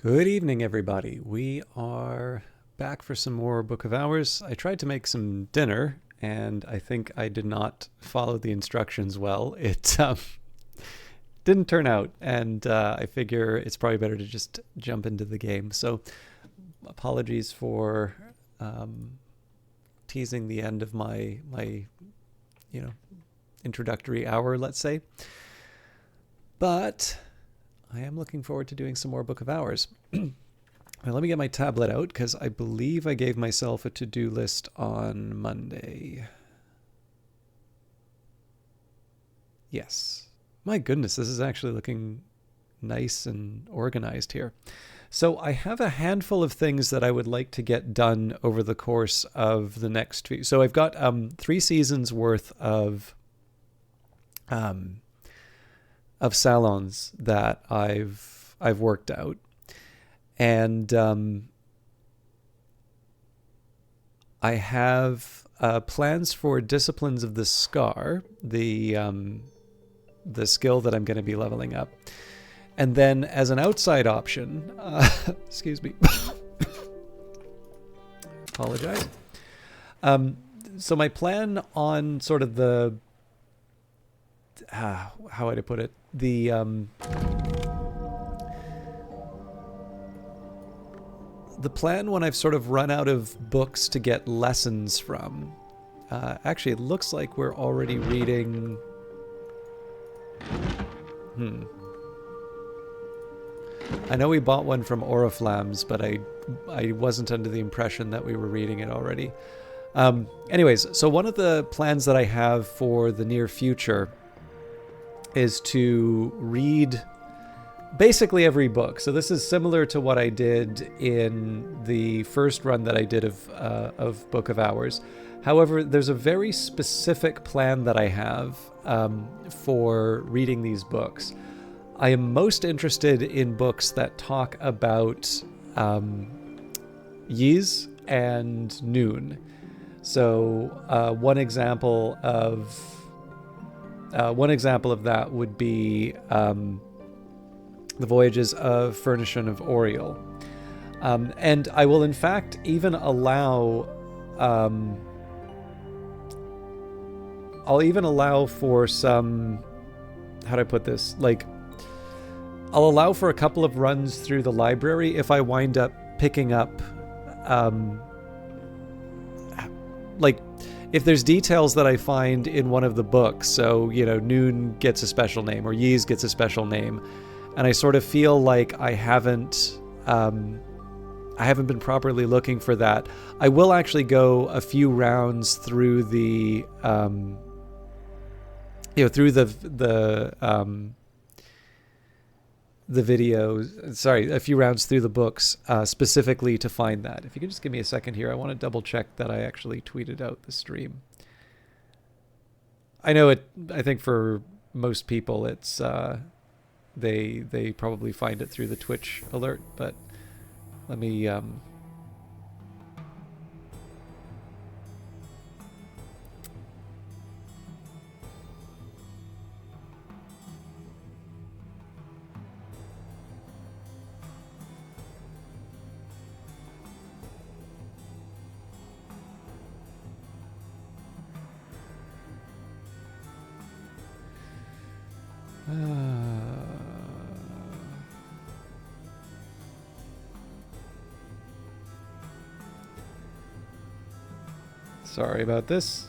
Good evening, everybody. We are back for some more Book of Hours. I tried to make some dinner, and I think I did not follow the instructions well. It didn't turn out, and I figure it's probably better to just jump into the game. So, apologies for teasing the end of my introductory hour, let's say. But I am looking forward to doing some more Book of Hours. Now, let me get my tablet out because I believe I gave myself a to-do list on Monday. Yes. My goodness, this is actually looking nice and organized here. So I have a handful of things that I would like to get done over the course of the next few. So I've got 3 seasons worth of salons that I've worked out, and I have plans for Disciplines of the Scar, the skill that I'm going to be leveling up, and then as an outside option, excuse me, apologize. So my plan on sort of the how would I put it? The plan when I've sort of run out of books to get lessons from. Actually, it looks like we're already reading. I know we bought one from Oriflammes, but I wasn't under the impression that we were reading it already. Anyways, so one of the plans that I have for the near future is to read basically every book. So this is similar to what I did in the first run that I did of Book of Hours. However, there's a very specific plan that I have for reading these books. I am most interested in books that talk about Ys and Noon. So one example of that would be the Voyages of Furnishon of Auriel. And I will in fact even allow I'll even allow for some, how do I put this? Like, I'll allow for a couple of runs through the library if I wind up picking up like if there's details that I find in one of the books, so, Noon gets a special name or Ys gets a special name, and I sort of feel like I haven't been properly looking for that, I will actually go a few rounds through the a few rounds through the books specifically to find that. If you could just give me a second here, I want to double check that I actually tweeted out the stream. I know I think for most people it's they probably find it through the Twitch alert, but let me sorry about this.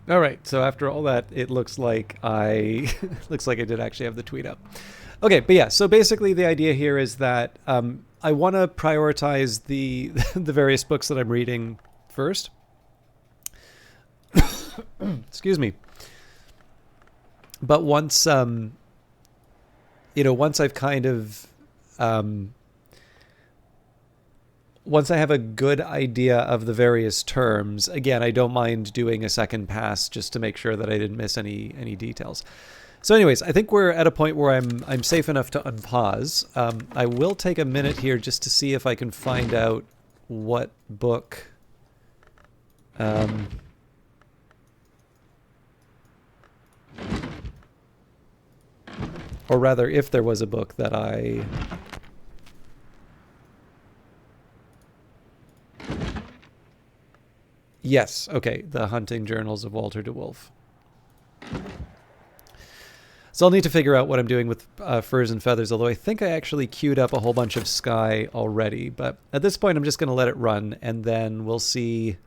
All right. So after all that, it looks like I looks like I did actually have the tweet up. Okay, but yeah. So basically, the idea here is that I want to prioritize the the various books that I'm reading first. Excuse me. But once once I've kind of once I have a good idea of the various terms, again, I don't mind doing a second pass just to make sure that I didn't miss any details. So anyways, I think we're at a point where I'm safe enough to unpause. I will take a minute here just to see if I can find out what book or rather if there was a book that I Yes, okay, the Hunting Journals of Walter de Wolf. So I'll need to figure out what I'm doing with Furs and Feathers, although I think I actually queued up a whole bunch of Sky already. But at this point, I'm just going to let it run, and then we'll see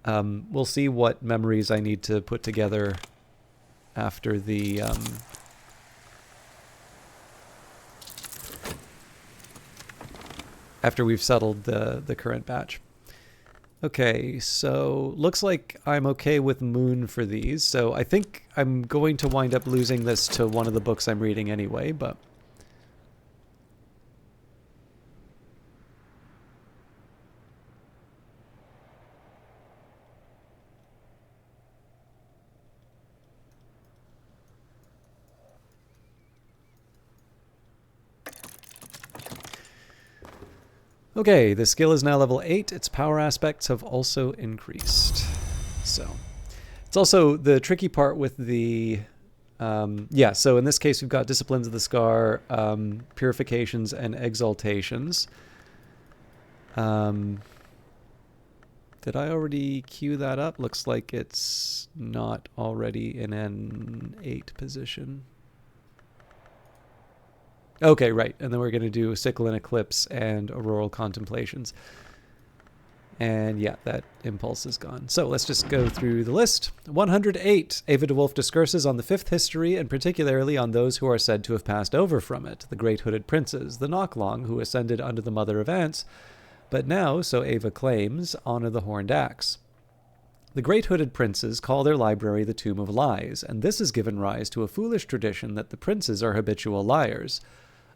what memories I need to put together after the after we've settled the current batch. Okay, so looks like I'm okay with Moon for these. So I think I'm going to wind up losing this to one of the books I'm reading anyway, but... Okay, the skill is now level 8. Its power aspects have also increased. So, it's also the tricky part with the... yeah, so in this case we've got Disciplines of the Scar, Purifications, and Exaltations. Did I already queue that up? Looks like it's not already in an 8 position. Okay, right. And then we're going to do Sickle and Eclipse and Auroral Contemplations. And yeah, that impulse is gone. So let's just go through the list. 108. Ava de Wolf discourses on the fifth history, and particularly on those who are said to have passed over from it, the Great Hooded Princes, the Knocklong, who ascended under the Mother of Ants, but now, so Ava claims, honor the Horned Axe. The Great Hooded Princes call their library the Tomb of Lies, and this has given rise to a foolish tradition that the princes are habitual liars.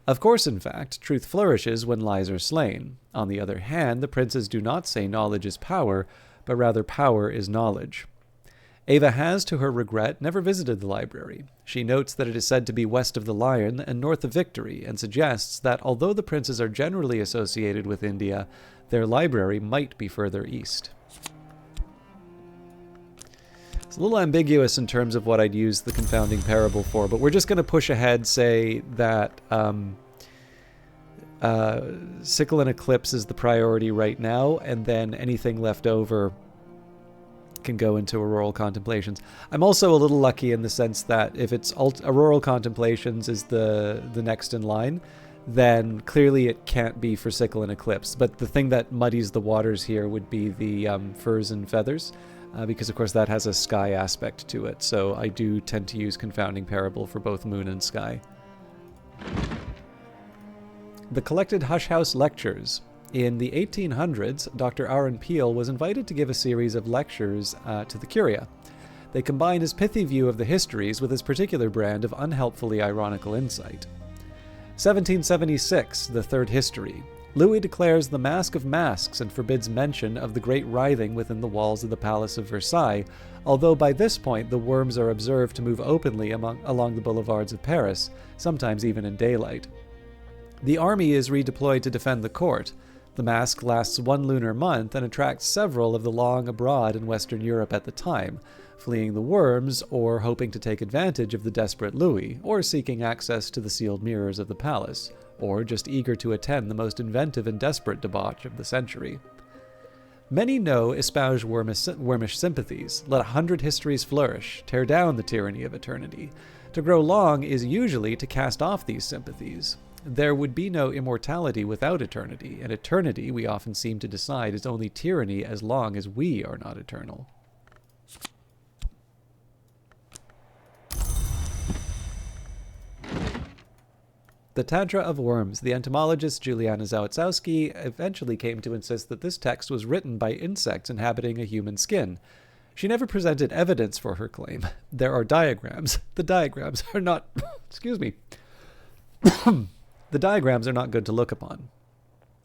Of course, in fact, truth flourishes when lies are slain. On the other hand, the princes do not say knowledge is power, but rather power is knowledge. Ava has, to her regret, never visited the library. She notes that it is said to be west of the Lion and north of Victory, and suggests that although the princes are generally associated with India, their library might be further east. It's a little ambiguous in terms of what I'd use the confounding parable for, but we're just going to push ahead, say that Sickle and Eclipse is the priority right now, and then anything left over can go into Auroral Contemplations. I'm also a little lucky in the sense that if it's Auroral Contemplations is the next in line, then clearly it can't be for Sickle and Eclipse. But the thing that muddies the waters here would be the Furs and Feathers. Because, of course, that has a Sky aspect to it, so I do tend to use Confounding Parable for both Moon and Sky. The collected Hush House Lectures. In the 1800s, Dr. Aaron Peel was invited to give a series of lectures to the Curia. They combine his pithy view of the histories with his particular brand of unhelpfully ironical insight. 1776, the Third History. Louis declares the Mask of Masks and forbids mention of the great writhing within the walls of the Palace of Versailles, although by this point the worms are observed to move openly along the boulevards of Paris, sometimes even in daylight. The army is redeployed to defend the court. The mask lasts 1 lunar month and attracts several of the long abroad in Western Europe at the time, fleeing the worms or hoping to take advantage of the desperate Louis, or seeking access to the sealed mirrors of the palace, or just eager to attend the most inventive and desperate debauch of the century. Many know espouse wormish sympathies. Let 100 histories flourish, tear down the tyranny of eternity. To grow long is usually to cast off these sympathies. There would be no immortality without eternity, and eternity, we often seem to decide, is only tyranny as long as we are not eternal. The Tantra of Worms. The entomologist Juliana Zawadzowski eventually came to insist that this text was written by insects inhabiting a human skin. She never presented evidence for her claim. There are diagrams. The diagrams are not... excuse me. The diagrams are not good to look upon.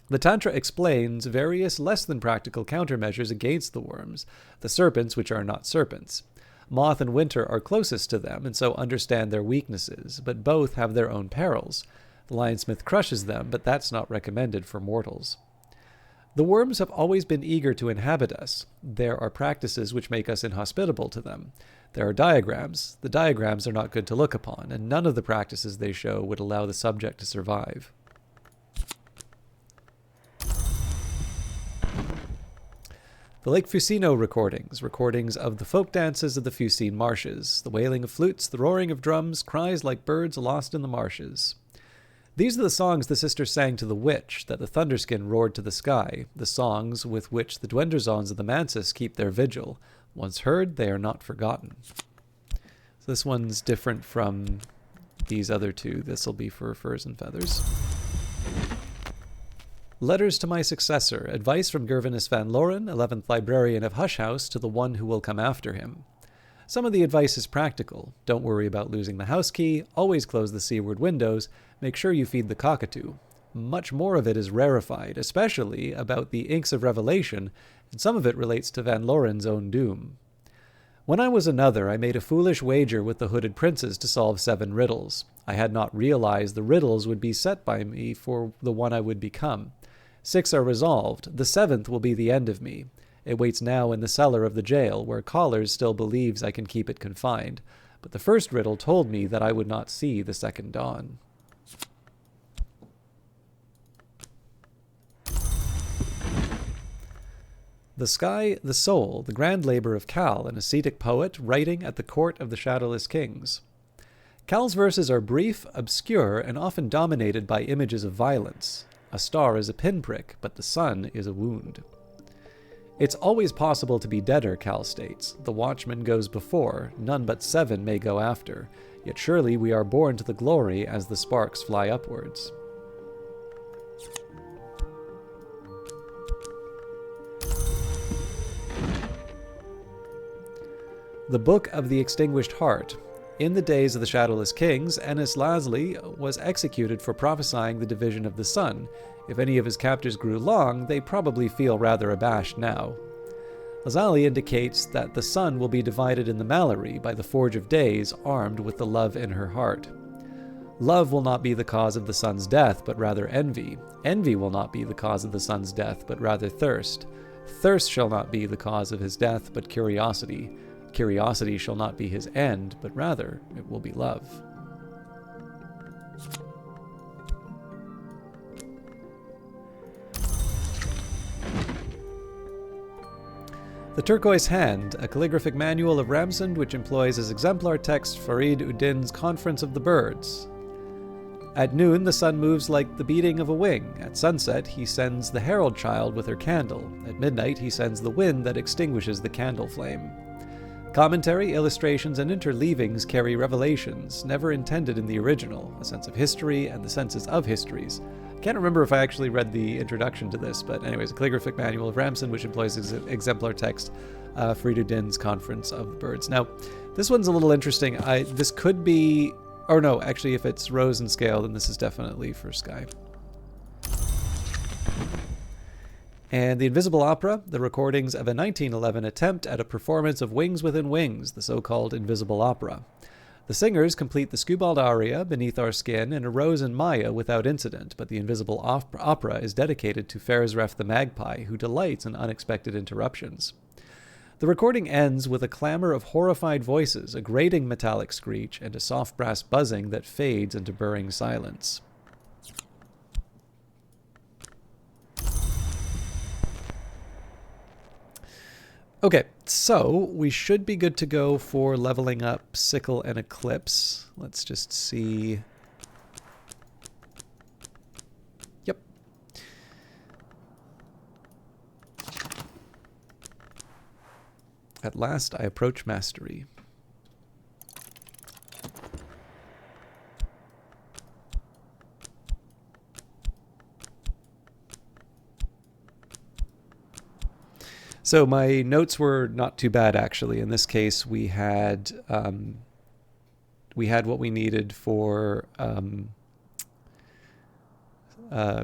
The Tantra explains various less than practical countermeasures against the worms, the serpents which are not serpents. Moth and Winter are closest to them and so understand their weaknesses, but both have their own perils. The lionsmith crushes them, but that's not recommended for mortals. The worms have always been eager to inhabit us. There are practices which make us inhospitable to them. There are diagrams. The diagrams are not good to look upon, and none of the practices they show would allow the subject to survive. The Lake Fusino recordings of the folk dances of the Fusine marshes, the wailing of flutes, the roaring of drums, cries like birds lost in the marshes. These are the songs the sisters sang to the witch, that the Thunderskin roared to the sky, the songs with which the Dwenderzons of the Mansis keep their vigil. Once heard, they are not forgotten. So this one's different from these other two. This will be for Furs and Feathers. Letters to my successor. Advice from Gervinus van Loren, 11th librarian of Hush House, to the one who will come after him. Some of the advice is practical. Don't worry about losing the house key. Always close the seaward windows. Make sure you feed the cockatoo. Much more of it is rarefied, especially about the Inks of Revelation, and some of it relates to Van Loren's own doom. When I was another, I made a foolish wager with the hooded princes to solve 7 riddles. I had not realized the riddles would be set by me for the one I would become. 6 are resolved. The 7th will be the end of me. It waits now in the cellar of the jail, where Collars still believes I can keep it confined. But the first riddle told me that I would not see the second dawn. The Sky, the Soul, the grand labor of Cal, an ascetic poet writing at the court of the shadowless kings. Cal's verses are brief, obscure, and often dominated by images of violence. A star is a pinprick, but the sun is a wound. It's always possible to be deader, Cal states. The watchman goes before, none but 7 may go after. Yet surely we are born to the glory as the sparks fly upwards. The Book of the Extinguished Heart. In the days of the Shadowless Kings, Ennis Lasley was executed for prophesying the division of the sun. If any of his captors grew long, they probably feel rather abashed now. Lasley indicates that the sun will be divided in the Mallory by the Forge of Days, armed with the love in her heart. Love will not be the cause of the sun's death, but rather envy. Envy will not be the cause of the sun's death, but rather thirst. Thirst shall not be the cause of his death, but curiosity. Curiosity shall not be his end, but rather it will be love. The Turquoise Hand, a calligraphic manual of Ramsund which employs as exemplar text Farid Uddin's Conference of the Birds. At noon, the sun moves like the beating of a wing. At sunset, he sends the herald child with her candle. At midnight, he sends the wind that extinguishes the candle flame. Commentary, illustrations, and interleavings carry revelations, never intended in the original, a sense of history and the senses of histories. I can't remember if I actually read the introduction to this, but anyways, a calligraphic manual of Ramsden, which employs exemplar text, Fariduddin's Conference of the Birds. Now, this one's a little interesting. This could be, or no, actually, if it's Rose and Scale, then this is definitely for Sky. And The Invisible Opera, the recordings of a 1911 attempt at a performance of Wings Within Wings, the so-called Invisible Opera. The singers complete the Skubald aria, Beneath Our Skin, and A Rose and Maya without incident, but the Invisible Opera is dedicated to Faresref the Magpie, who delights in unexpected interruptions. The recording ends with a clamor of horrified voices, a grating metallic screech, and a soft brass buzzing that fades into burring silence. Okay, so we should be good to go for leveling up Sickle and Eclipse. Let's just see. Yep. At last, I approach mastery. So my notes were not too bad, actually. In this case, we had what we needed for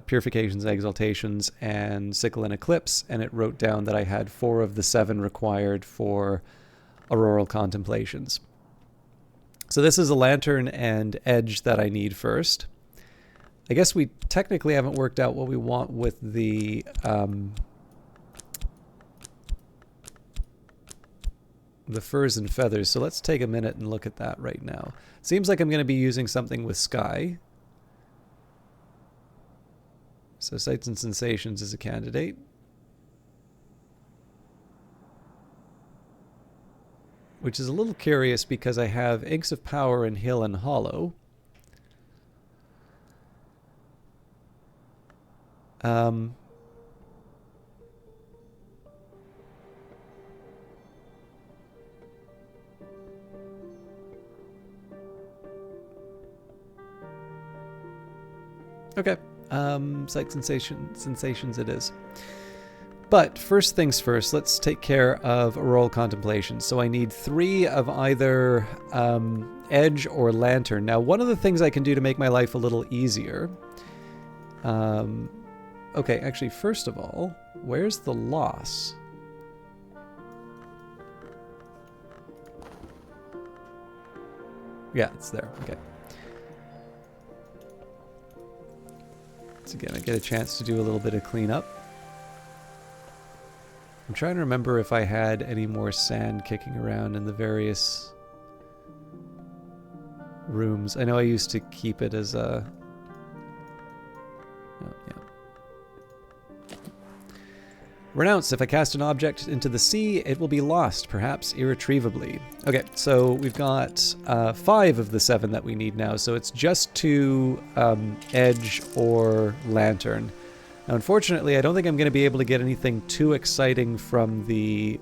purifications, exaltations, and sickle and eclipse, and it wrote down that I had 4 of the 7 required for auroral contemplations. So this is a lantern and edge that I need first. I guess we technically haven't worked out what we want with the furs and feathers, so let's take a minute and look at that right now. Seems like I'm going to be using something with sky. So Sights and Sensations is a candidate. Which is a little curious because I have Inks of Power in Hill and Hollow. Okay. Sight sensations it is. But first things first, let's take care of auroral contemplation. So I need 3 of either edge or lantern. Now, one of the things I can do to make my life a little easier. Okay, actually, first of all, where's the loss? Yeah, it's there. Okay. So again, I get a chance to do a little bit of cleanup. I'm trying to remember if I had any more sand kicking around in the various rooms. I know I used to keep it as a... Oh, yeah. Renounce. If I cast an object into the sea, it will be lost, perhaps irretrievably. Okay, so we've got 5 of the 7 that we need now, so it's just to edge or lantern. Now, unfortunately, I don't think I'm going to be able to get anything too exciting from the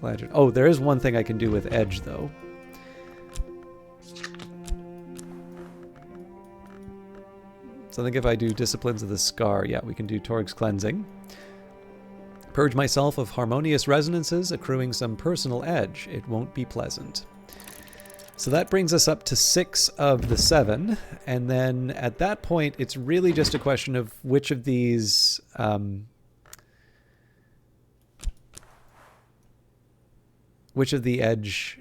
lantern. Oh, there is one thing I can do with edge, though. So I think if I do Disciplines of the Scar, yeah, we can do Torg's Cleansing. Purge myself of harmonious resonances, accruing some personal edge. It won't be pleasant. So that brings us up to 6 of the 7, and then at that point, it's really just a question of which of these which of the edge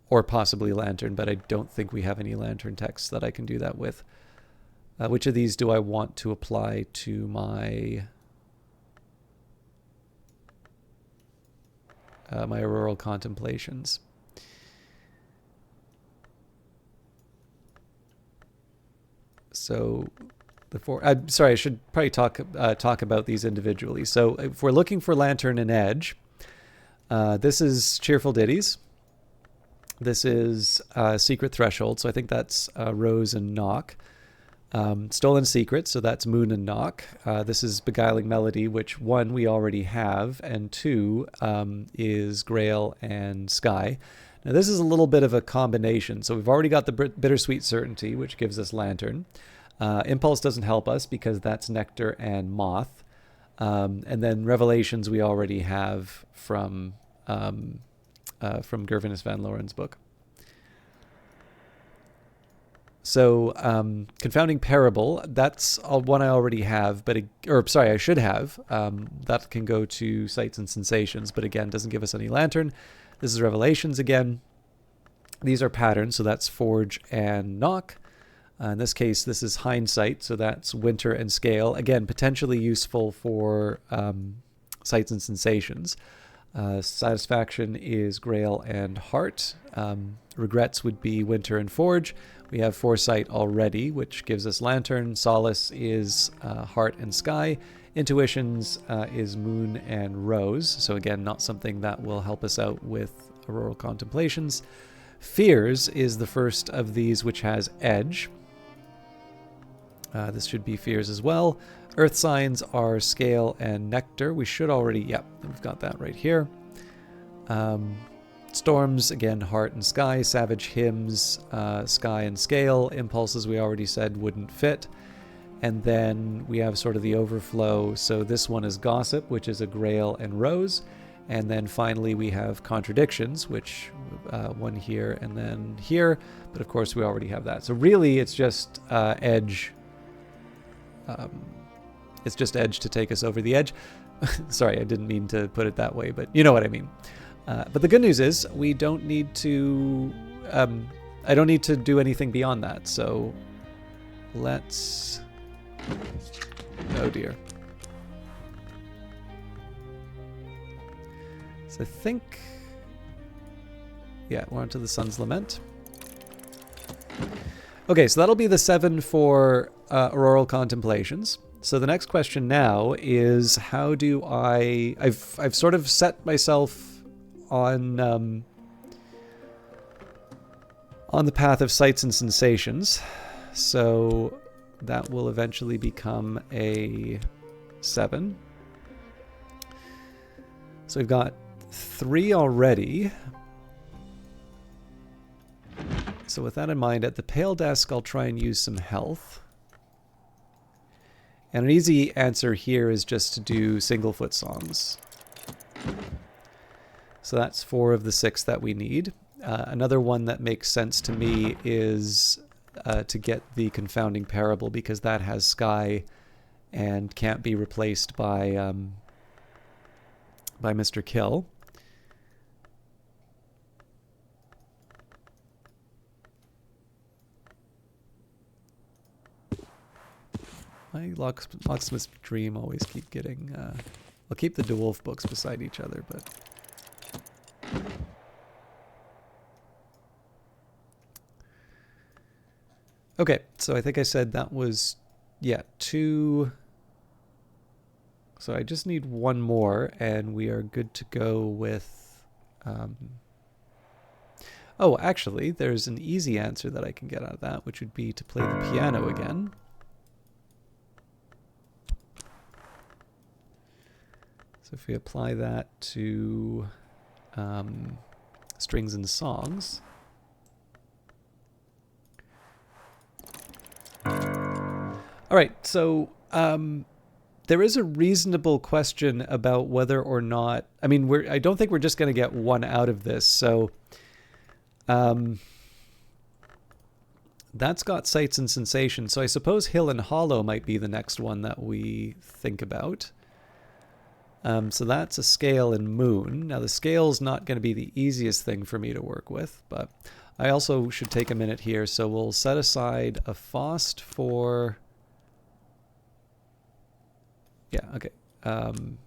or possibly lantern, but I don't think we have any lantern texts that I can do that with. Which of these do I want to apply to my my auroral contemplations? So the 4. I'm sorry, I should probably talk about these individually. So if we're looking for lantern and edge, this is Cheerful Ditties. This is Secret Threshold. So I think that's Rose and Knock. Stolen Secret, so that's Moon and Knock. This is Beguiling Melody, which 1 we already have, and 2 is Grail and Sky. Now this is a little bit of a combination. So we've already got the Bittersweet Certainty, which gives us Lantern. Impulse doesn't help us because that's Nectar and Moth. And then Revelations we already have from Gervinus van Loren's book. So, Confounding Parable, that's one I already have, but I should have. That can go to Sights and Sensations, but again, doesn't give us any lantern. This is Revelations again. These are patterns, so that's Forge and Knock. In this case, this is Hindsight, so that's Winter and Scale. Again, potentially useful for Sights and Sensations. Satisfaction is Grail and Heart. Regrets would be Winter and Forge. We have Foresight already, which gives us Lantern. Solace is Heart and Sky. Intuitions is Moon and Rose. So again, not something that will help us out with Auroral Contemplations. Fears is the first of these which has Edge. This should be Fears as well. Earth signs are Scale and Nectar. We should already, yep, we've got that right here. Storms, again, Heart and Sky. Savage Hymns, Sky and Scale. Impulses, we already said, wouldn't fit. And then we have sort of the overflow. So this one is Gossip, which is a Grail and Rose. And then finally we have Contradictions, which one here and then here. But of course we already have that. So really it's just Edge. It's just Edge to take us over the edge. Sorry, I didn't mean to put it that way, but you know what I mean. But the good news is we don't need to... I don't need to do anything beyond that. So let's... Oh dear. So I think... Yeah, we're on to the Sun's Lament. Okay, so that'll be the 7 for Auroral Contemplations. So the next question now is how do I've sort of set myself on the path of sights and sensations. So that will eventually become a 7. So we've got 3 already. So with that in mind, at the Pale Desk, I'll try and use some health. And an easy answer here is just to do Singlefoot songs. So that's 4 of the 6 that we need. Another one that makes sense to me is to get the Confounding Parable, because that has Sky and can't be replaced by Mr. Kill. My Locksmith's Dream always keep getting... I'll keep the DeWolf books beside each other, but... Okay, so I think I said that was... Yeah, 2... So I just need 1 more, and we are good to go with... Oh, actually, there's an easy answer that I can get out of that, which would be to play the piano again. So if we apply that to strings and songs. All right, so there is a reasonable question about whether or not... I mean, I don't think we're just going to get 1 out of this, so... that's got Sights and Sensations, so I suppose Hill and Hollow might be the next one that we think about. So that's a scale in Moon. Now the scale's not going to be the easiest thing for me to work with, but I also should take a minute here. So we'll set aside a Faust for... Yeah, okay. I'm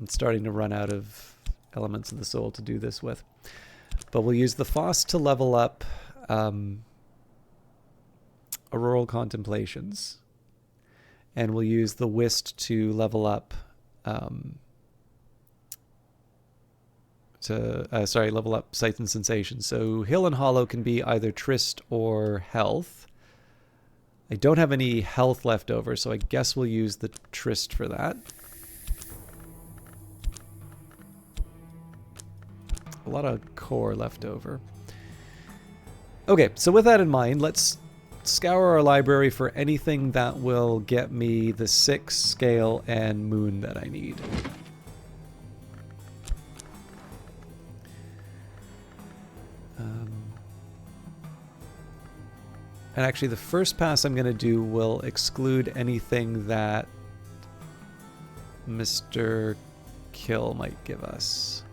starting to run out of elements of the soul to do this with. But we'll use the Faust to level up... Auroral Contemplations, and we'll use the Whist to level up level up Sights and Sensations. So Hill and Hollow can be either Trist or Health. I don't have any health left over, so I guess we'll use the Trist for that. A lot of core left over. Okay, so with that in mind, let's scour our library for anything that will get me the 6 scale and Moon that I need. And actually the first pass I'm going to do will exclude anything that Mr. Kill might give us.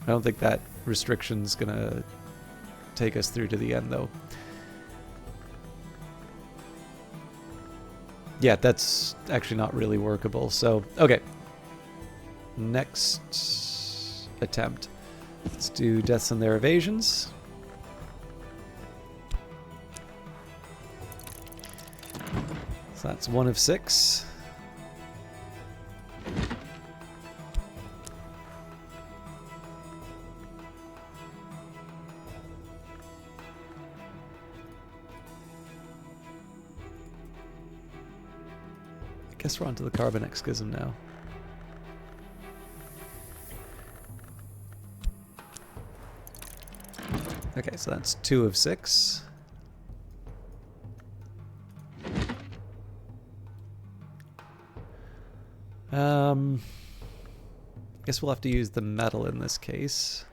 I don't think that restriction's gonna take us through to the end, though. Yeah, that's actually not really workable. So, okay. Next attempt. Let's do Deaths and Their Evasions. So that's 1 of 6. Guess we're onto the Carbonite Schism now. Okay, so that's 2 of 6. Guess we'll have to use the metal in this case.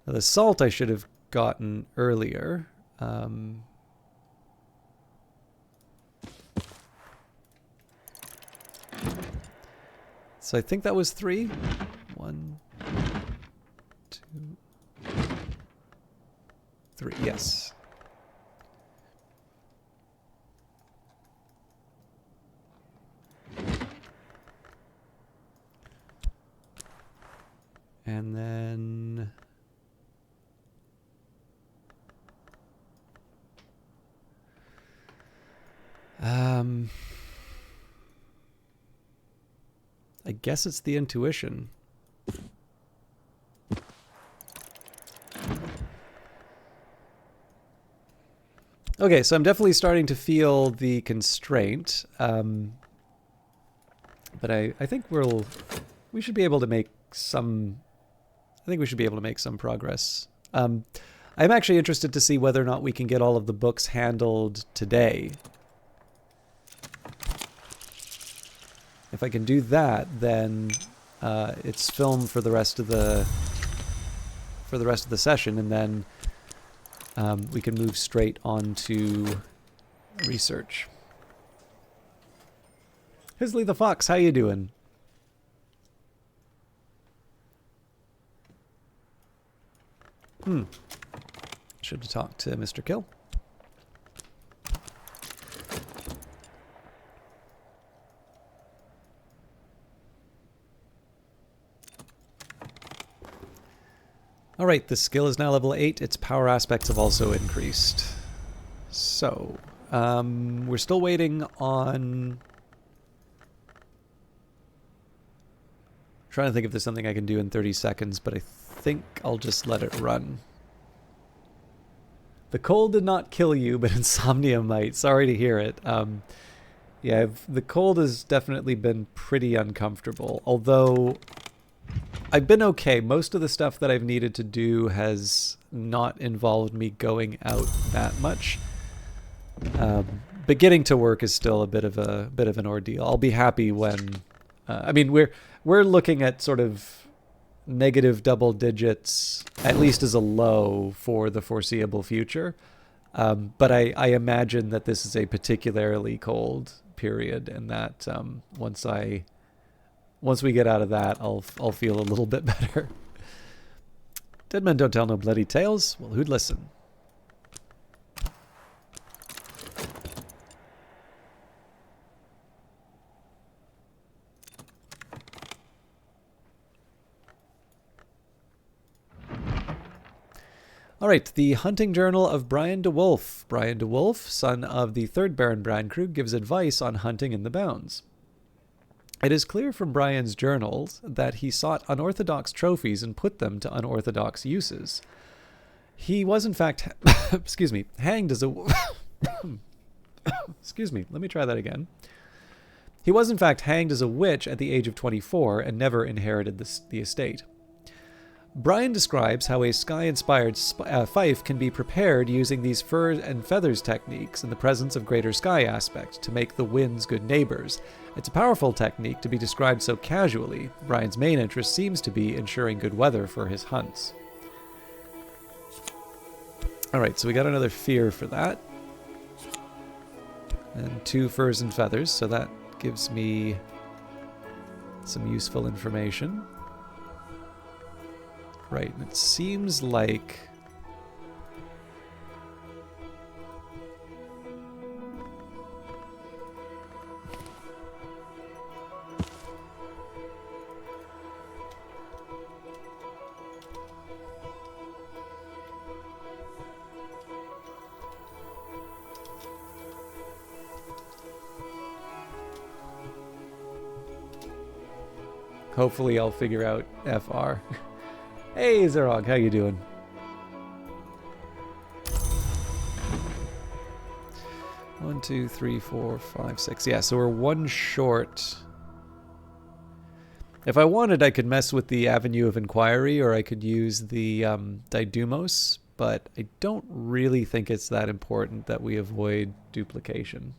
Now, the salt I should have gotten earlier. So I think that was 3. 1, 2, 3. Yes. And then I guess it's the intuition. Okay, so I'm definitely starting to feel the constraint, but I think we should be able to make some. I think we should be able to make some progress. I'm actually interested to see whether or not we can get all of the books handled today. If I can do that, then it's film for the rest of the session, and then we can move straight on to research. Hisley the Fox, how you doing? Should have talked to Mr. Kill. All right, the skill is now level 8. Its power aspects have also increased. So, we're still waiting on... Trying to think if there's something I can do in 30 seconds, but I think I'll just let it run. The cold did not kill you, but insomnia might. Sorry to hear it. Yeah, the cold has definitely been pretty uncomfortable, although I've been okay. Most of the stuff that I've needed to do has not involved me going out that much. But getting to work is still a bit of an ordeal. I'll be happy when I mean we're looking at sort of negative double digits, at least as a low, for the foreseeable future. But I imagine that this is a particularly cold period, and that once we get out of that, I'll feel a little bit better. Dead men don't tell no bloody tales. Well, who'd listen? All right, the Hunting Journal of Brian de Wolf. Brian de Wolf, son of the 3rd Baron Brankrug, gives advice on hunting in the Bounds. It is clear from Brian's journals that he sought unorthodox trophies and put them to unorthodox uses. He was in fact, excuse me, hanged as a... excuse me, let me try that again. He was in fact hanged as a witch at the age of 24 and never inherited the estate. Brian describes how a sky-inspired fife can be prepared using these fur and feathers techniques in the presence of greater sky aspect to make the winds good neighbors. It's a powerful technique to be described so casually. Brian's main interest seems to be ensuring good weather for his hunts. Alright, so we got another fear for that. And 2 furs and feathers, so that gives me some useful information. Right, and it seems like... Hopefully I'll figure out FR. Hey, Zerog, how you doing? 1, 2, 3, 4, 5, 6. Yeah, so we're one short. If I wanted, I could mess with the Avenue of Inquiry, or I could use the Didymos, but I don't really think it's that important that we avoid duplication.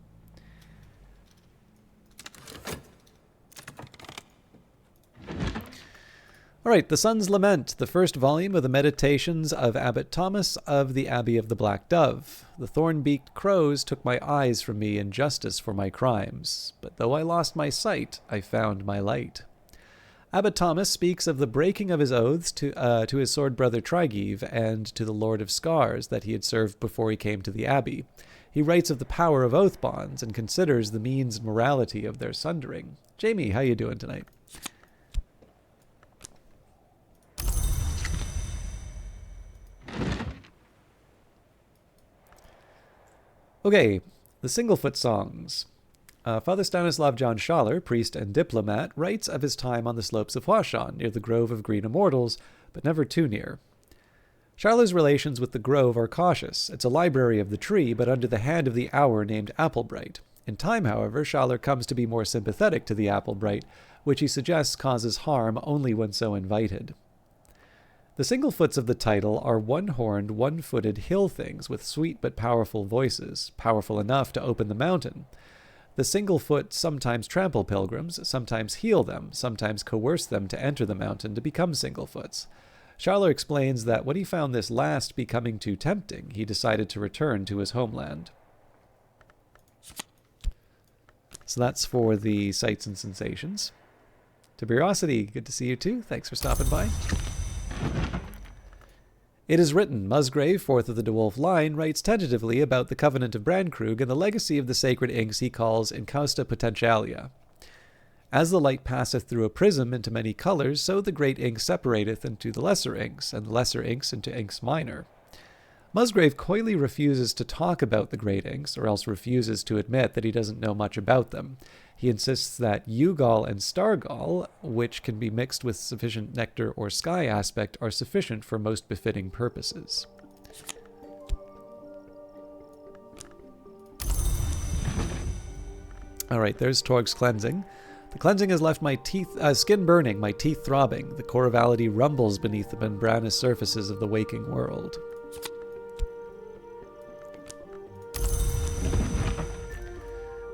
All right, The Sun's Lament, the first volume of the Meditations of Abbot Thomas of the Abbey of the Black Dove. The thorn-beaked crows took my eyes from me in justice for my crimes, but though I lost my sight, I found my light. Abbot Thomas speaks of the breaking of his oaths to his sword brother Trygeave and to the Lord of Scars that he had served before he came to the abbey. He writes of the power of oath bonds and considers the means and morality of their sundering. Jamie, how you doing tonight? Okay, the Singlefoot Songs. Father Stanislav John Schaller, priest and diplomat, writes of his time on the slopes of Huashan, near the Grove of Green Immortals, but never too near. Schaller's relations with the Grove are cautious. It's a library of the tree, but under the hand of the hour named Applebright. In time, however, Schaller comes to be more sympathetic to the Applebright, which he suggests causes harm only when so invited. The Singlefoots of the title are one-horned, one-footed hill things with sweet but powerful voices, powerful enough to open the mountain. The Singlefoot sometimes trample pilgrims, sometimes heal them, sometimes coerce them to enter the mountain to become Singlefoots. Schaller explains that when he found this last becoming too tempting, he decided to return to his homeland. So that's for the Sights and Sensations. Tiberiosity, good to see you too. Thanks for stopping by. It is written, Musgrave, fourth of the De Wolf line, writes tentatively about the Covenant of Brandkrug and the legacy of the sacred inks he calls Incausta Potentialia. As the light passeth through a prism into many colors, so the great ink separateth into the lesser inks, and the lesser inks into inks minor. Musgrave coyly refuses to talk about the great inks, or else refuses to admit that he doesn't know much about them. He insists that Ugol and Stargol, which can be mixed with sufficient nectar or sky aspect, are sufficient for most befitting purposes. Alright, there's Torg's cleansing. The cleansing has left my skin burning, my teeth throbbing. The corvality rumbles beneath the membranous surfaces of the waking world.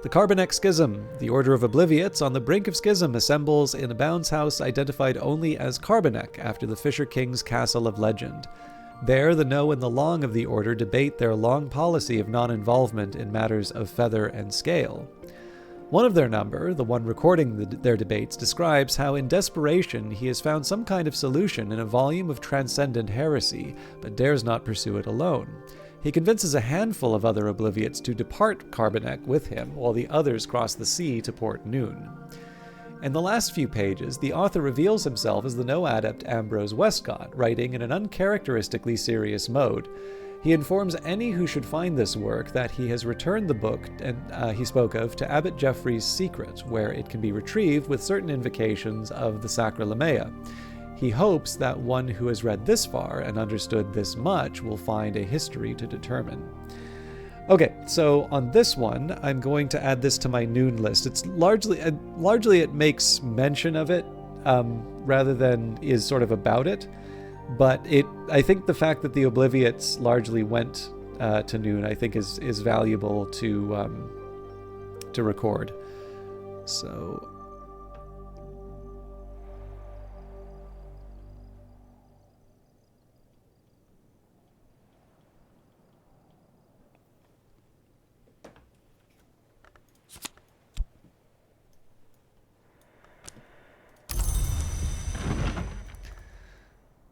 The Carbonek Schism. The Order of Obliviates on the brink of schism assembles in a Bounds house identified only as Carbonek after the Fisher King's castle of legend. There, the know and the long of the Order debate their long policy of non-involvement in matters of feather and scale. One of their number, the one recording their debates, describes how in desperation he has found some kind of solution in a volume of transcendent heresy, but dares not pursue it alone. He convinces a handful of other Obliviates to depart Carbonek with him, while the others cross the sea to Port Noon. In the last few pages, the author reveals himself as the no-adept Ambrose Westcott, writing in an uncharacteristically serious mode. He informs any who should find this work that he has returned the book he spoke of to Abbot Geoffrey's Secret, where it can be retrieved with certain invocations of the Sacra Lamea. He hopes that one who has read this far and understood this much will find a history to determine. Okay, so on this one, I'm going to add this to my Noon list. It's largely it makes mention of it rather than is sort of about it. But I think the fact that the Obliviates largely went to Noon, I think is valuable to record. So.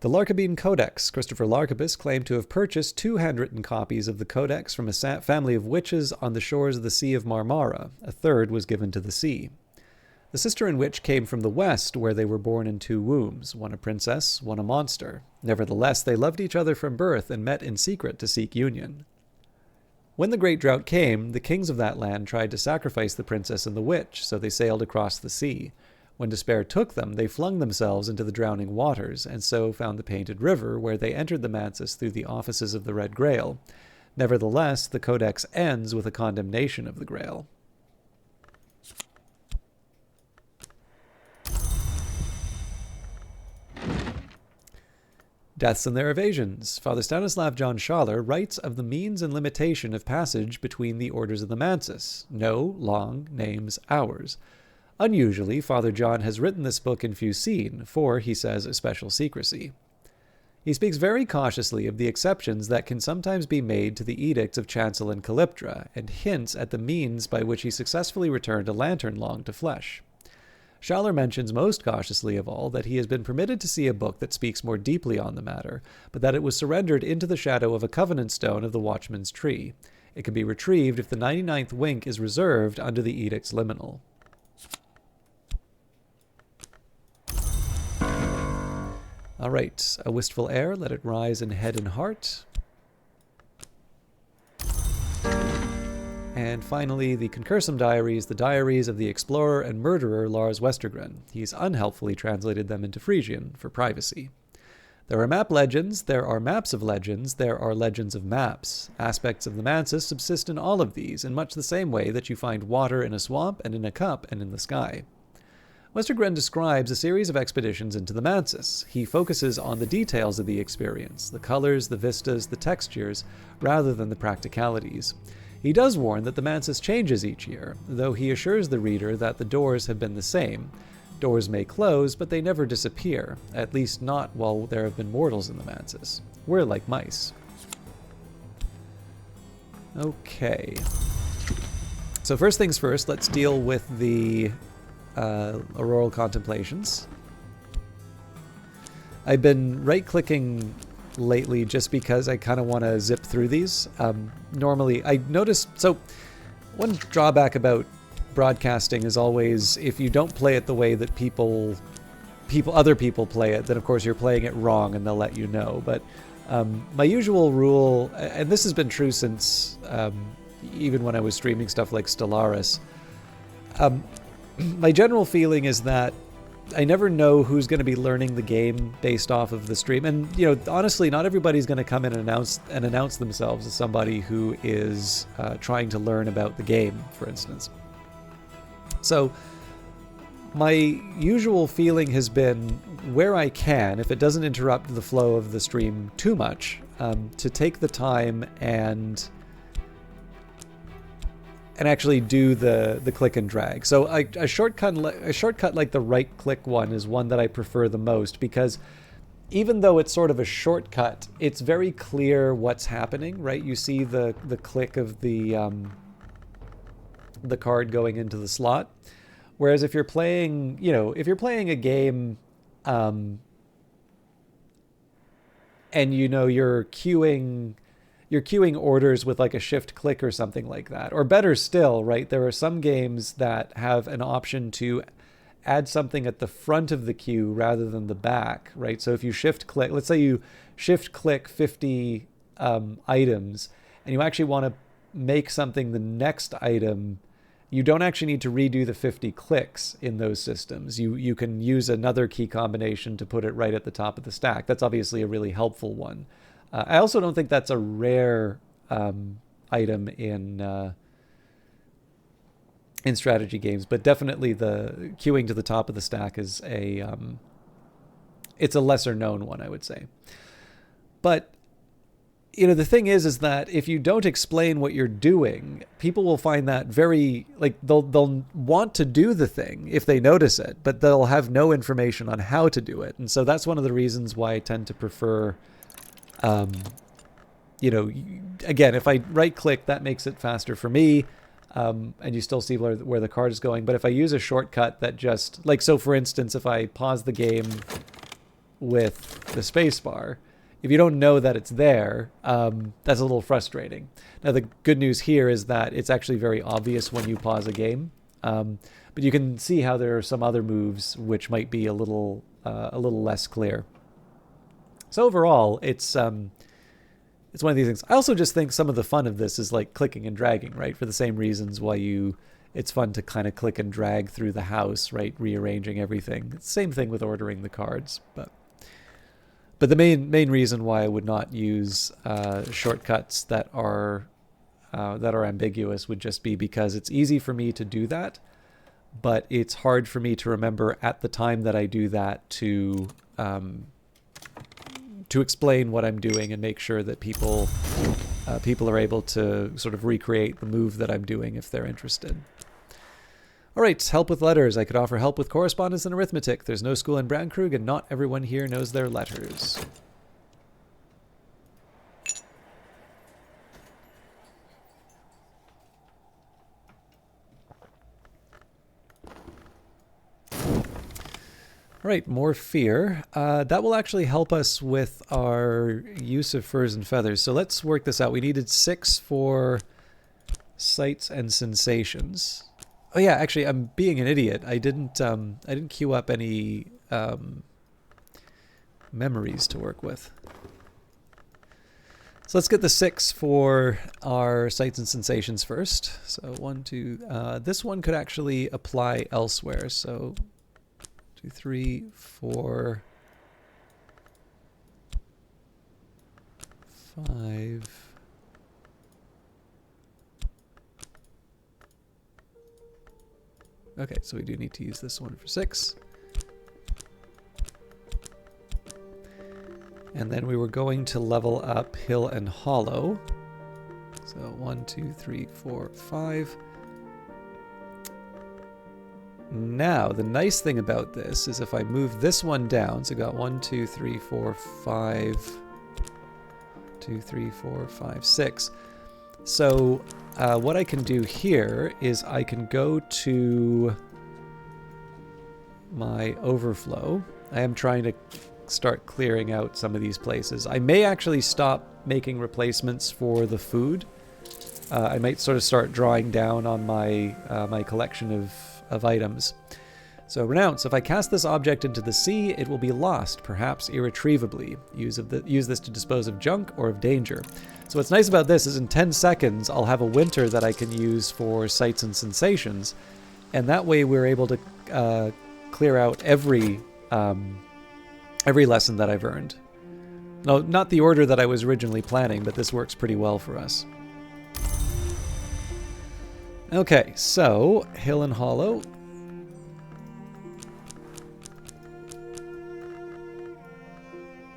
The Larkabine Codex. Christopher Larkabus claimed to have purchased 2 handwritten copies of the Codex from a family of witches on the shores of the Sea of Marmara. A third was given to the sea. The sister and witch came from the west, where they were born in 2 wombs, one a princess, one a monster. Nevertheless, they loved each other from birth and met in secret to seek union. When the great drought came, the kings of that land tried to sacrifice the princess and the witch, so they sailed across the sea. When despair took them, they flung themselves into the drowning waters, and so found the Painted River, where they entered the Mansus through the offices of the Red Grail. Nevertheless, the codex ends with a condemnation of the Grail. Deaths and their evasions. Father Stanislav John Schaller writes of the means and limitation of passage between the orders of the Mansus. No long names hours. Unusually, Father John has written this book in Fucine for, he says, especial secrecy. He speaks very cautiously of the exceptions that can sometimes be made to the edicts of Chancel and Calyptra, and hints at the means by which he successfully returned a lantern long to flesh. Schaller mentions most cautiously of all that he has been permitted to see a book that speaks more deeply on the matter, but that it was surrendered into the shadow of a covenant stone of the Watchman's Tree. It can be retrieved if the 99th wink is reserved under the edict's liminal. All right, a wistful air, let it rise in head and heart. And finally, the Concursum Diaries, the diaries of the explorer and murderer Lars Westergren. He's unhelpfully translated them into Frisian for privacy. There are map legends, there are maps of legends, there are legends of maps. Aspects of the Mansus subsist in all of these, in much the same way that you find water in a swamp and in a cup and in the sky. Westergren describes a series of expeditions into the Mansus. He focuses on the details of the experience, the colors, the vistas, the textures, rather than the practicalities. He does warn that the Mansus changes each year, though he assures the reader that the doors have been the same. Doors may close, but they never disappear, at least not while there have been mortals in the Mansus. We're like mice. Okay. So first things first, let's deal with the Auroral Contemplations. I've been right-clicking lately just because I kind of want to zip through these. Normally, I noticed... So, one drawback about broadcasting is always if you don't play it the way that other people play it, then of course you're playing it wrong and they'll let you know. But my usual rule, and this has been true since even when I was streaming stuff like Stellaris, my general feeling is that I never know who's going to be learning the game based off of the stream. And, you know, honestly, not everybody's going to come in and announce themselves as somebody who is trying to learn about the game, for instance. So my usual feeling has been, where I can, if it doesn't interrupt the flow of the stream too much, to take the time and actually do the click and drag. So a shortcut like the right click one is one that I prefer the most, because even though it's sort of a shortcut, it's very clear what's happening, right? You see the click of the card going into the slot. Whereas if you're playing, if you're playing a game and you're queuing orders with like a shift click or something like that. Or better still, right? There are some games that have an option to add something at the front of the queue rather than the back, right? So if you shift click, let's say you shift click 50 items and you actually want to make something the next item, you don't actually need to redo the 50 clicks in those systems. You can use another key combination to put it right at the top of the stack. That's obviously a really helpful one. I also don't think that's a rare item in strategy games, but definitely the queuing to the top of the stack is it's a lesser known one, I would say. But the thing is that if you don't explain what you're doing, people will find that very, like, they'll want to do the thing if they notice it, but they'll have no information on how to do it. And so that's one of the reasons why I tend to prefer, again, if I right click, that makes it faster for me. And you still see where the card is going. But if I use a shortcut that just, like, so for instance, if I pause the game with the space bar, if you don't know that it's there, that's a little frustrating. Now, the good news here is that it's actually very obvious when you pause a game. But you can see how there are some other moves which might be a little less clear. So overall, it's one of these things. I also just think some of the fun of this is like clicking and dragging, right? For the same reasons why it's fun to kind of click and drag through the house, right? Rearranging everything. Same thing with ordering the cards, but But the main reason why I would not use shortcuts that are ambiguous would just be because it's easy for me to do that, but it's hard for me to remember at the time that I do that to explain what I'm doing and make sure that people are able to sort of recreate the move that I'm doing if they're interested. All right, help with letters. I could offer help with correspondence and arithmetic. There's no school in Brandkrug, and not everyone here knows their letters. All right, more fear. That will actually help us with our use of furs and feathers. So let's work this out. We needed 6 for sights and sensations. Oh yeah, actually, I'm being an idiot. I didn't queue up any memories to work with. So let's get the 6 for our sights and sensations first. So 1, 2. This one could actually apply elsewhere. So 2, 3, 4, 5. Okay, so we do need to use this one for 6. And then we were going to level up Hill and Hollow. So 1, 2, 3, 4, 5. Now, the nice thing about this is if I move this one down, so I got 1, 2, 3, 4, 5, 2, 3, 4, 5, 6. So what I can do here is I can go to my overflow. I am trying to start clearing out some of these places. I may actually stop making replacements for the food. I might sort of start drawing down on my my collection of items. So renounce. If I cast this object into the sea, it will be lost, perhaps irretrievably. Use this to dispose of junk or of danger. So what's nice about this is in 10 seconds, I'll have a winter that I can use for sights and sensations. And that way we're able to clear out every lesson that I've earned. No, not the order that I was originally planning, but this works pretty well for us. Okay, so Hill and Hollow.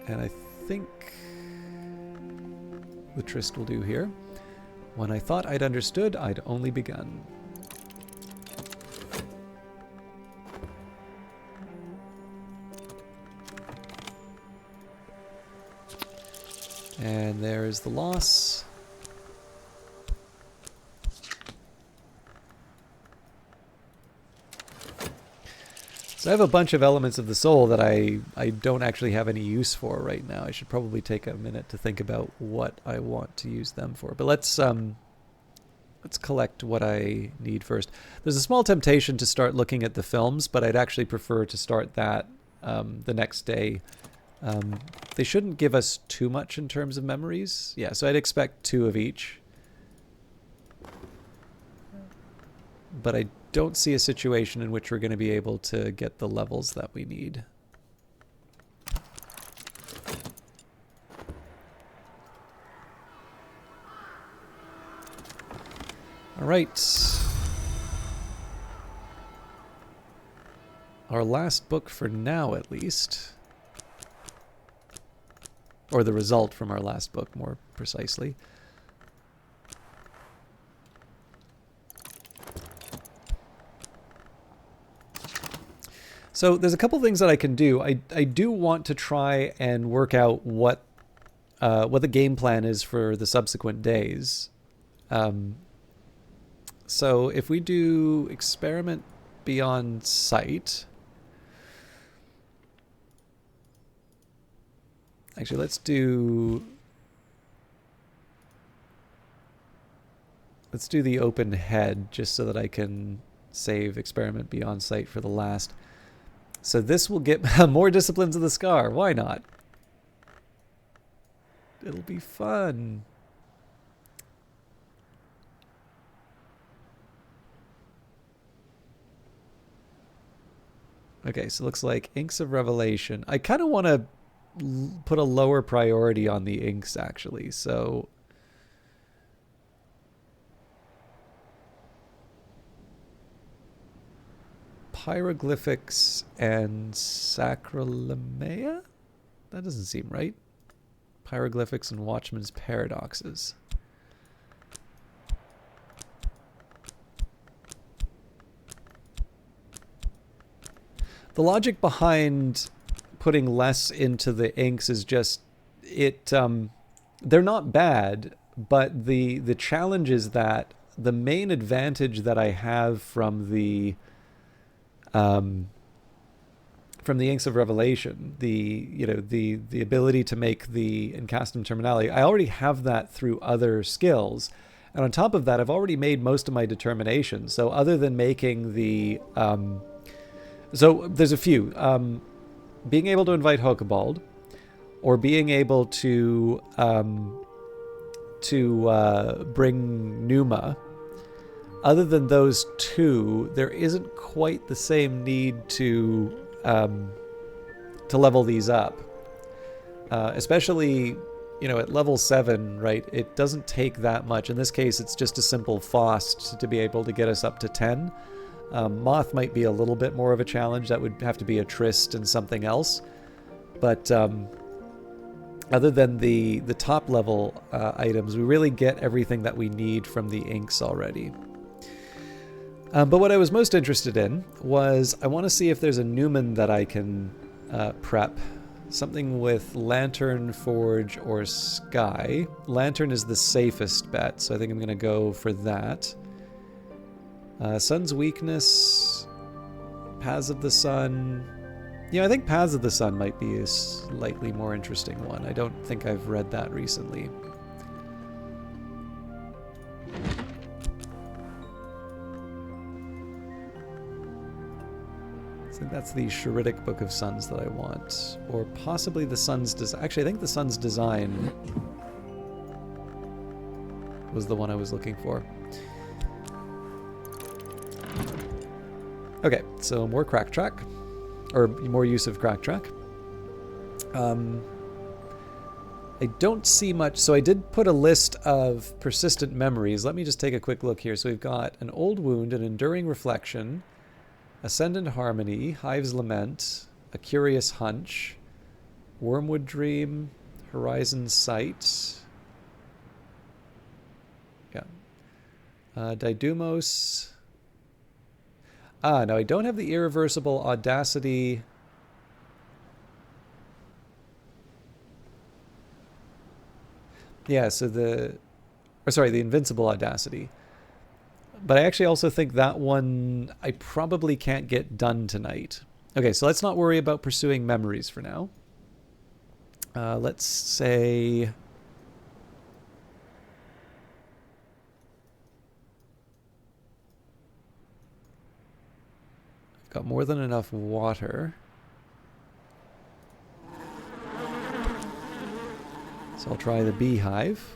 And I think the tryst will do here. When I thought I'd understood, I'd only begun. And there's the loss. So I have a bunch of elements of the soul that I don't actually have any use for right now. I should probably take a minute to think about what I want to use them for. But let's collect what I need first. There's a small temptation to start looking at the films, but I'd actually prefer to start that the next day. They shouldn't give us too much in terms of memories. Yeah, so I'd expect 2 of each. But I don't see a situation in which we're going to be able to get the levels that we need. All right. Our last book for now, at least. Or the result from our last book, more precisely. So there's a couple things that I can do. I do want to try and work out what the game plan is for the subsequent days. So if we do experiment beyond sight. Actually, let's do the open head just so that I can save experiment beyond sight for the last. So this will get more disciplines of the scar. Why not? It'll be fun. Okay, so it looks like Inks of Revelation. I kind of want to put a lower priority on the inks, actually. So Pyroglyphics and Sacrolemea? That doesn't seem right. Pyroglyphics and Watchman's Paradoxes. The logic behind putting less into the inks is just they're not bad, but the challenge is that the main advantage that I have from the Inks of Revelation, the ability to make the Incastum Terminale, I already have that through other skills. And on top of that, I've already made most of my determinations. So other than making the so there's a few. Being able to invite Hokebald, or being able to bring Numa. Other than those two, there isn't quite the same need to level these up. Especially, at level 7, right? It doesn't take that much. In this case, it's just a simple Faust to be able to get us up to 10. Moth might be a little bit more of a challenge. That would have to be a Trist and something else. But other than the top level items, we really get everything that we need from the inks already. But what I was most interested in was I want to see if there's a Newman that I can prep. Something with Lantern, Forge, or Sky. Lantern is the safest bet, so I think I'm going to go for that. Sun's Weakness, Paths of the Sun. I think Paths of the Sun might be a slightly more interesting one. I don't think I've read that recently. I think that's the Shuridic Book of Suns that I want. Or possibly the Sun's Design. Actually, I think the Sun's Design was the one I was looking for. Okay, so more Crack Track. Or more use of Crack Track. I don't see much. So I did put a list of persistent memories. Let me just take a quick look here. So we've got an Old Wound, an Enduring Reflection, Ascendant Harmony, Hive's Lament, A Curious Hunch, Wormwood Dream, Horizon Sight. Yeah. Didymos. No, I don't have the Irreversible Audacity. Yeah, so the Invincible Audacity. But I actually also think that one I probably can't get done tonight. Okay, so let's not worry about pursuing memories for now. Let's say... I've got more than enough water. So I'll try the Beehive.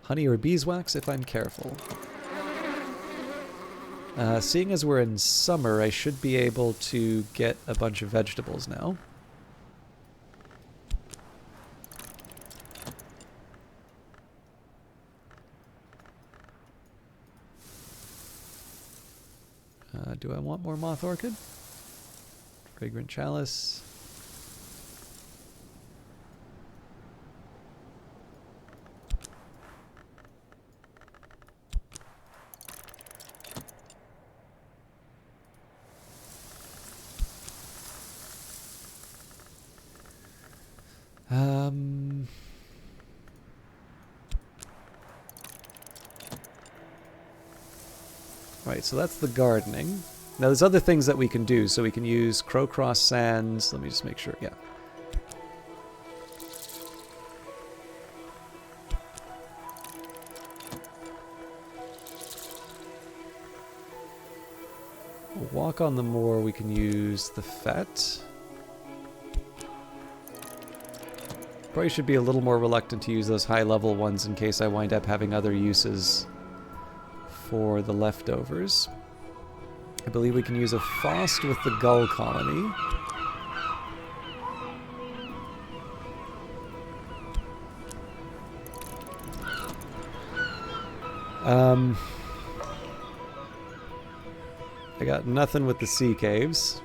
Honey or beeswax if I'm careful. Seeing as we're in summer, I should be able to get a bunch of vegetables now. Do I want more Moth Orchid? Fragrant Chalice. Right, so that's the gardening. Now there's other things that we can do. So we can use Crowcross Sands. Let me just make sure. Yeah. Walk on the Moor, we can use the Fete. Probably should be a little more reluctant to use those high-level ones in case I wind up having other uses for the leftovers. I believe we can use a Faust with the Gull Colony. I got nothing with the sea caves.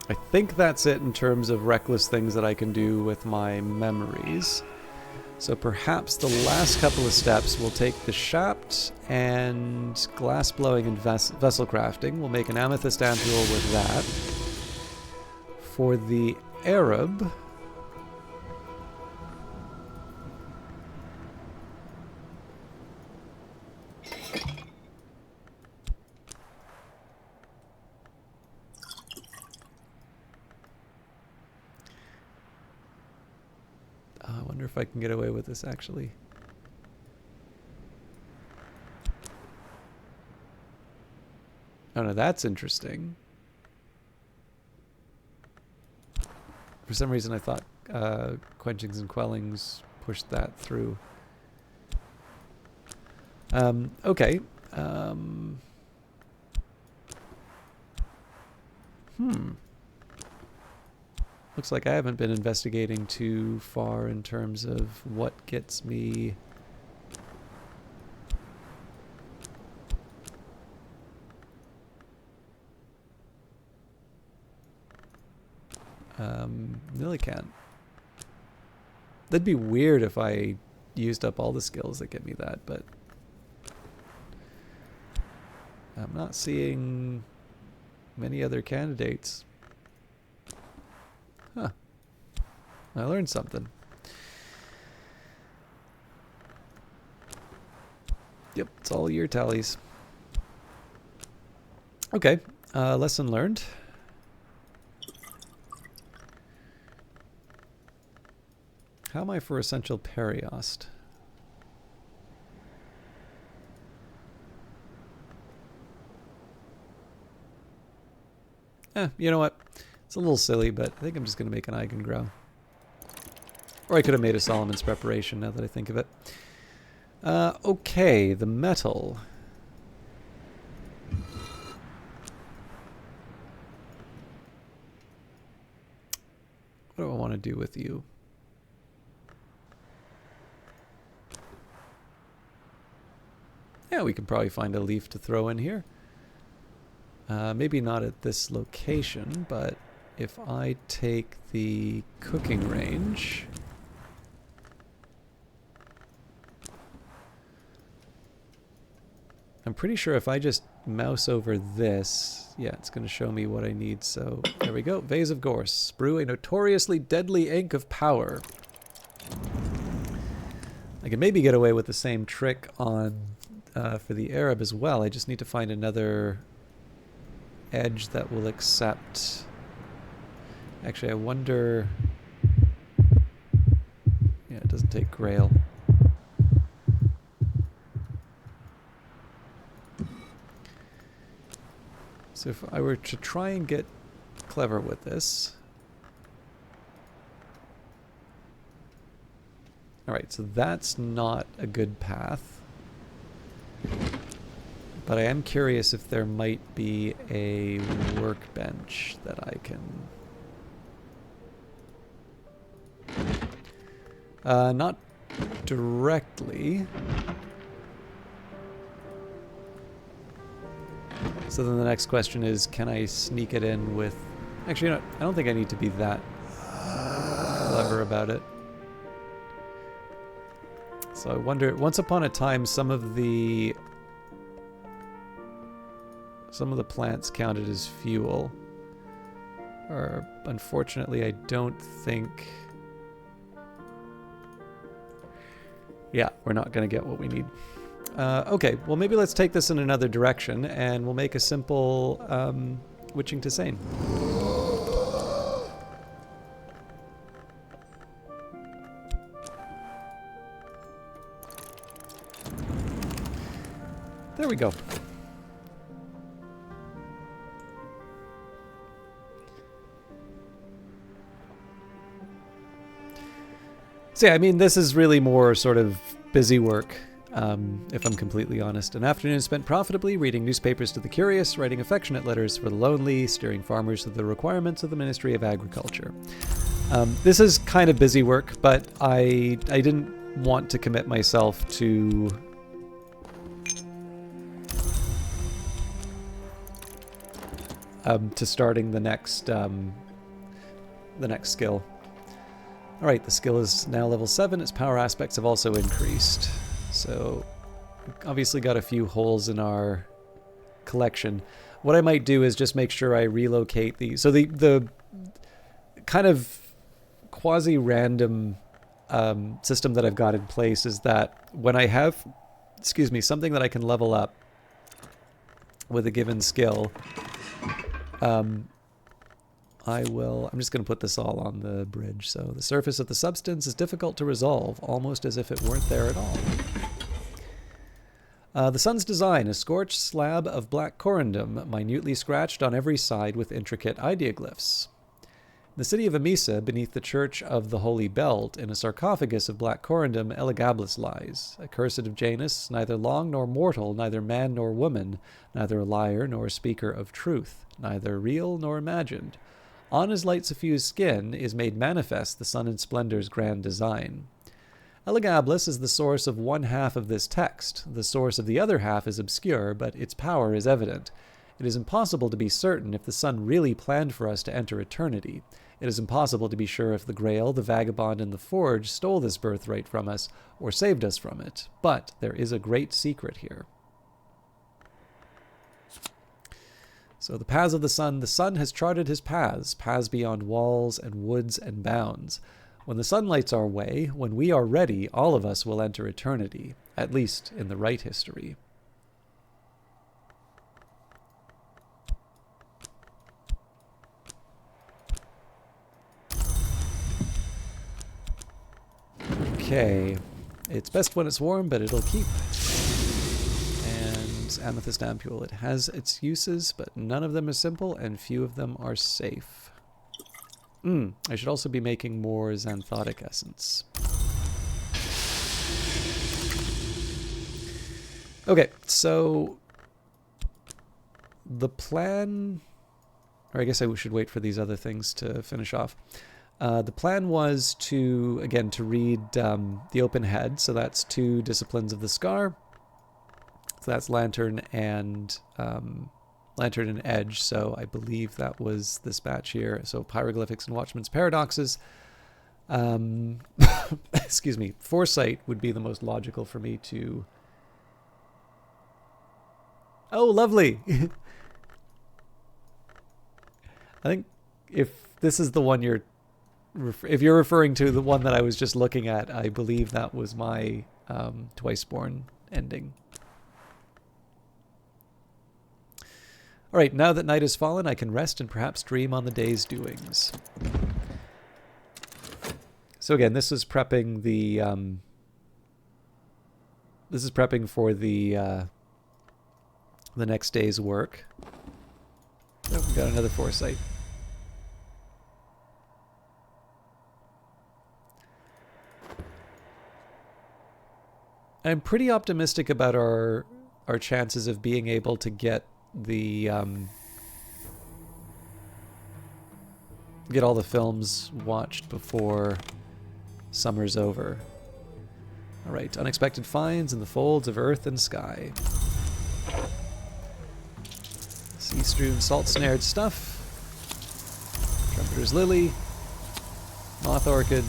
I think that's it in terms of reckless things that I can do with my memories. So perhaps the last couple of steps, we'll take the shaft and glass blowing and vessel crafting. We'll make an amethyst ampule with that. For the Arab, I wonder if I can get away with this actually. Oh no, that's interesting. For some reason I thought quenchings and quellings pushed that through. Okay. Looks like I haven't been investigating too far in terms of what gets me... Millican. That'd be weird if I used up all the skills that get me that, but... I'm not seeing many other candidates. Huh. I learned something. Yep, it's all year tallies. Okay, lesson learned. How am I for essential periost? You know what? It's a little silly, but I think I'm just going to make an Eigengrau. Or I could have made a Solomon's Preparation, now that I think of it. Okay, the metal. What do I want to do with you? Yeah, we can probably find a leaf to throw in here. Maybe not at this location, but if I take the cooking range... I'm pretty sure if I just mouse over this, yeah, it's going to show me what I need. So there we go. Vase of Gorse. Brew a notoriously deadly ink of power. I can maybe get away with the same trick on for the Arab as well. I just need to find another edge that will accept... Actually, I wonder... Yeah, it doesn't take Grail. So if I were to try and get clever with this... Alright, so that's not a good path. But I am curious if there might be a workbench that I can... not directly. So then the next question is, can I sneak it in with... Actually, you know, I don't think I need to be that clever about it. So I wonder, once upon a time, some of the plants counted as fuel. Or, unfortunately, I don't think... Yeah, we're not going to get what we need. Okay, well maybe let's take this in another direction, and we'll make a simple witching to Sane. There we go. So yeah, I mean, this is really more sort of busy work. If I'm completely honest. An afternoon spent profitably reading newspapers to the curious, writing affectionate letters for the lonely, steering farmers to the requirements of the Ministry of Agriculture. This is kind of busy work, but I didn't want to commit myself to to starting the next skill. All right, the skill is now level 7. Its power aspects have also increased. So obviously got a few holes in our collection. What I might do is just make sure I relocate the... So the kind of quasi-random system that I've got in place is that when I have, something that I can level up with a given skill, I'm just going to put this all on the bridge. So the surface of the substance is difficult to resolve, almost as if it weren't there at all. The sun's design, a scorched slab of black corundum, minutely scratched on every side with intricate ideoglyphs. In the city of Emesa, beneath the Church of the Holy Belt, in a sarcophagus of black corundum, Elagabalus lies, accursed of Janus, neither long nor mortal, neither man nor woman, neither a liar nor a speaker of truth, neither real nor imagined. On his light suffused skin is made manifest the sun and splendor's grand design. Elagabalus is the source of one half of this text. The source of the other half is obscure, but its power is evident. It is impossible to be certain if the sun really planned for us to enter eternity. It is impossible to be sure if the Grail, the Vagabond, and the Forge stole this birthright from us or saved us from it. But there is a great secret here. So the paths of the sun has charted his paths beyond walls and woods and bounds. When the sun lights our way, when we are ready, all of us will enter eternity, at least in the right history. Okay, it's best when it's warm, but it'll keep. And amethyst ampule, it has its uses, but none of them are simple, and few of them are safe. I should also be making more xanthotic essence. Okay, so the plan, or I guess I should wait for these other things to finish off. The plan was to, again, to read the open head, so that's 2 disciplines of the Scar. So that's Lantern and Edge, so I believe that was this batch here. So Pyroglyphics and Watchman's Paradoxes. Excuse me. Foresight would be the most logical for me to... Oh, lovely! I think if this is the one if you're referring to the one that I was just looking at, I believe that was my Twiceborn ending. All right, now that night has fallen, I can rest and perhaps dream on the day's doings. So again, this is prepping the for the next day's work. Oh, we got another foresight. I'm pretty optimistic about our chances of being able to get the get all the films watched before summer's over. All right, unexpected finds in the folds of earth and sky. Sea-strewn, salt-snared stuff. Trumpeter's lily. Moth orchid.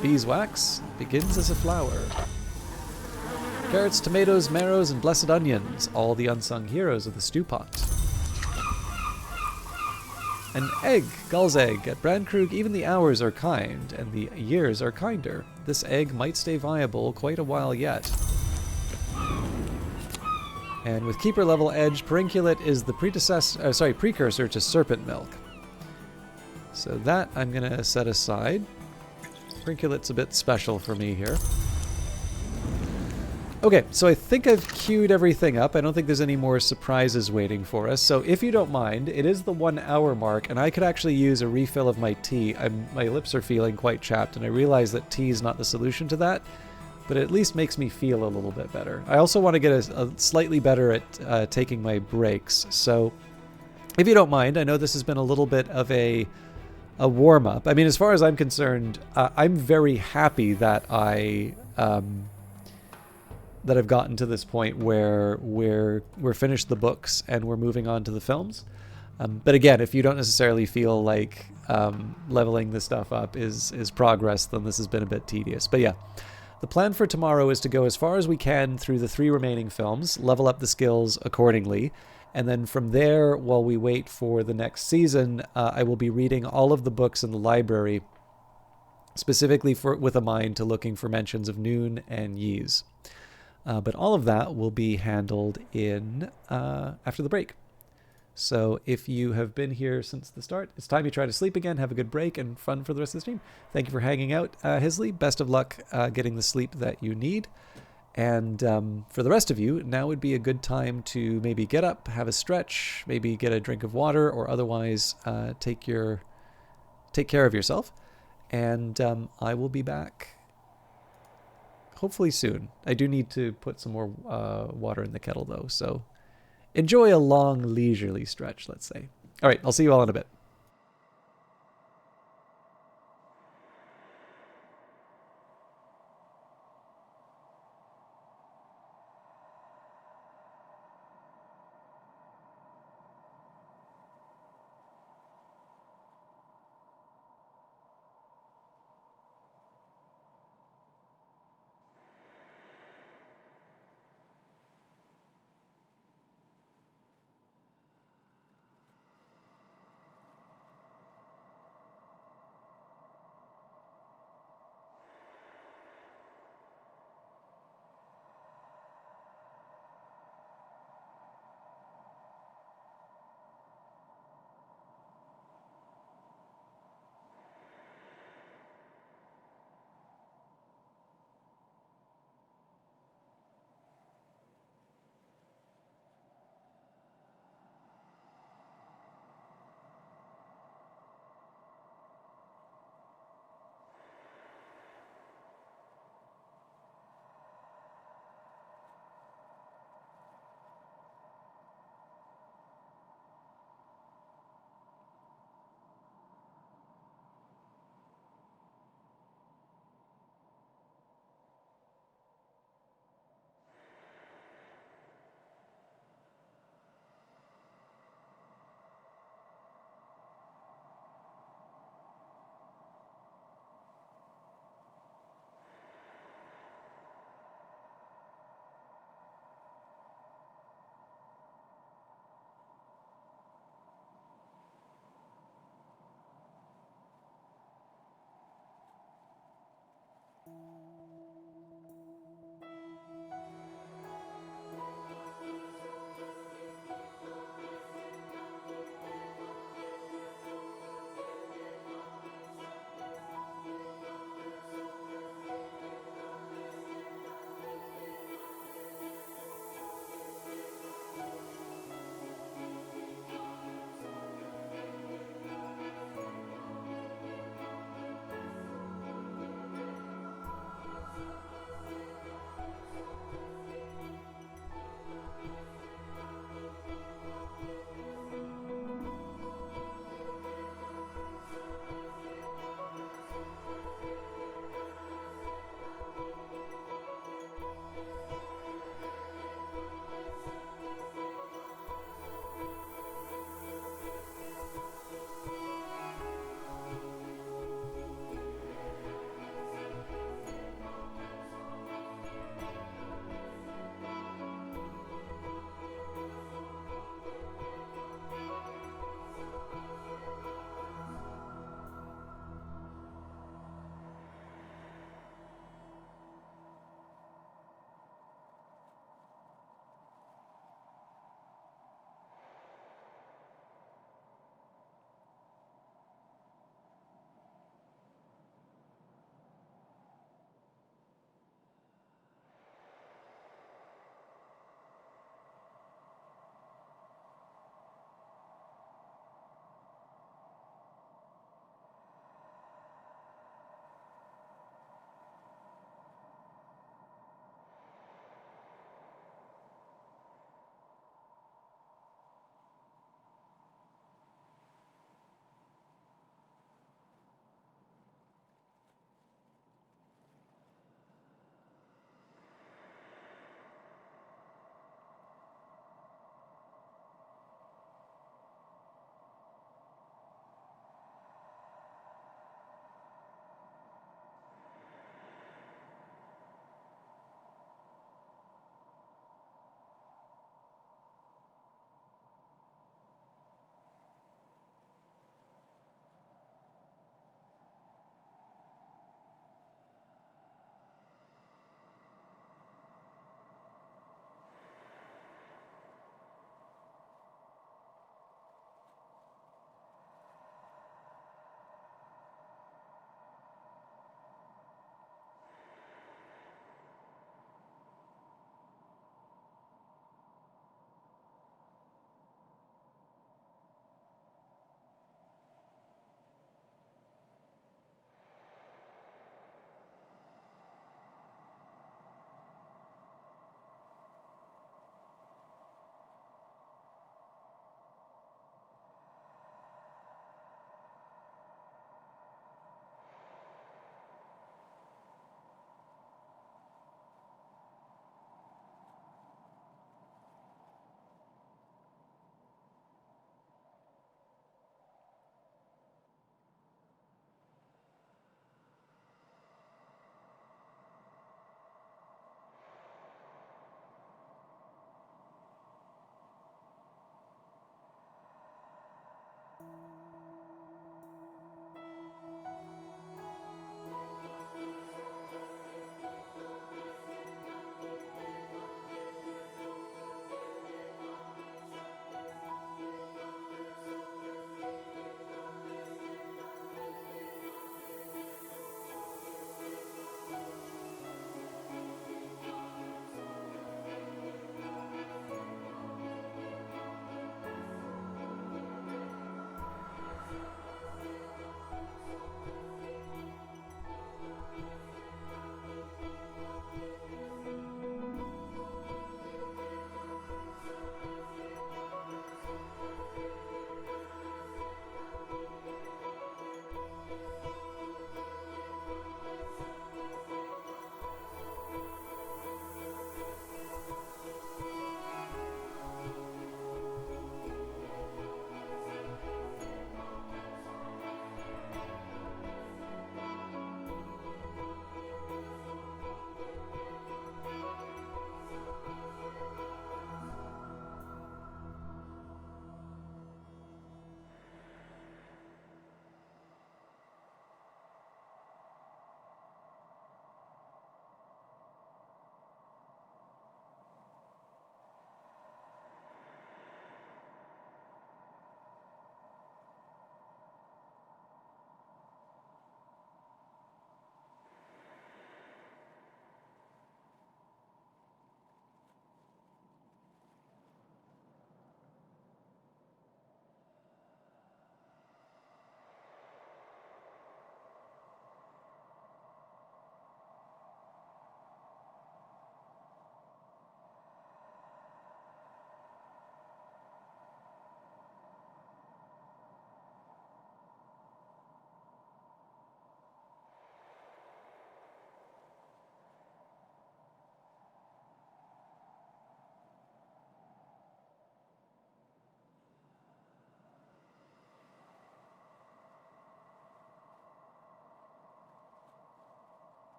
Beeswax begins as a flower. Carrots, tomatoes, marrows, and blessed onions, all the unsung heroes of the stew pot. An egg, gull's egg. At Brandkrug, even the hours are kind, and the years are kinder. This egg might stay viable quite a while yet. And with keeper level edge, Perinculate is the precursor to serpent milk. So that I'm gonna set aside. Perinculate's a bit special for me here. Okay, so I think I've queued everything up. I don't think there's any more surprises waiting for us. So if you don't mind, it is the 1 hour mark, and I could actually use a refill of my tea. My lips are feeling quite chapped, and I realize that tea is not the solution to that, but it at least makes me feel a little bit better. I also want to get a slightly better at taking my breaks. So if you don't mind, I know this has been a little bit of a warm-up. I mean, as far as I'm concerned, I'm very happy that I that I've gotten to this point where we're finished the books and we're moving on to the films. But again, if you don't necessarily feel like leveling this stuff up is progress, then this has been a bit tedious. But yeah, the plan for tomorrow is to go as far as we can through the 3 remaining films, level up the skills accordingly, and then from there, while we wait for the next season, I will be reading all of the books in the library, specifically with a mind to looking for mentions of Noon and Ys. But all of that will be handled in after the break. So if you have been here since the start, it's time you try to sleep again, have a good break, and fun for the rest of the stream. Thank you for hanging out, Hisley. Best of luck getting the sleep that you need. And for the rest of you, now would be a good time to maybe get up, have a stretch, maybe get a drink of water, or otherwise take care of yourself. And I will be back hopefully soon. I do need to put some more water in the kettle, though, so enjoy a long, leisurely stretch, let's say. All right, I'll see you all in a bit.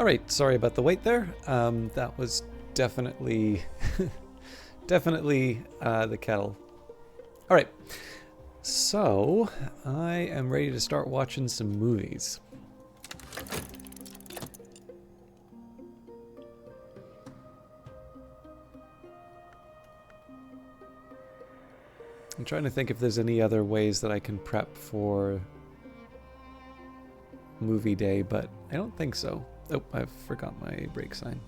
All right, sorry about the wait there. That was definitely, definitely the kettle. All right, so I am ready to start watching some movies. I'm trying to think if there's any other ways that I can prep for movie day, but I don't think so. Oh, I forgot my break sign.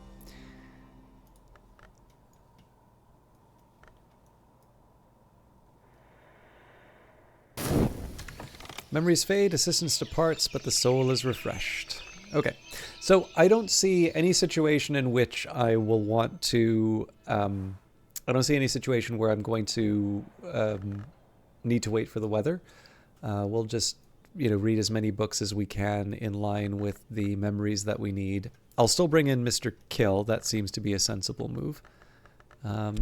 Memories fade, assistance departs, but the soul is refreshed. Okay, so I don't see any situation in which I will want to... I don't see any situation where I'm going to need to wait for the weather. We'll just, read as many books as we can in line with the memories that we need. I'll still bring in Mr. Kill. That seems to be a sensible move.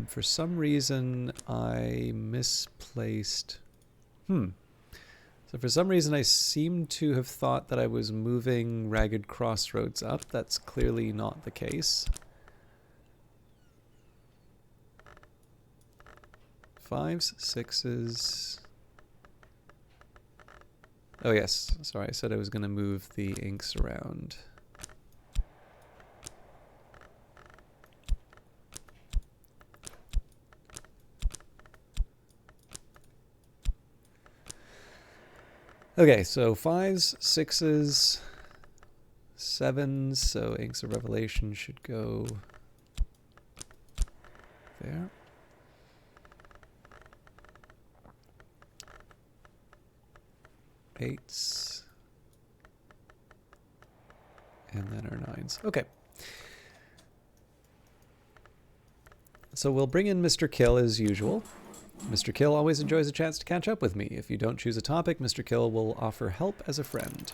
For some reason, I misplaced... So for some reason, I seem to have thought that I was moving Ragged Crossroads up. That's clearly not the case. 5s, 6s. Oh yes, sorry, I said I was going to move the inks around. Okay, so 5s, 6s, 7s, so Inks of Revelation should go there. Eights. And then our 9s. Okay. So we'll bring in Mr. Kill as usual. Mr. Kill always enjoys a chance to catch up with me. If you don't choose a topic, Mr. Kill will offer help as a friend.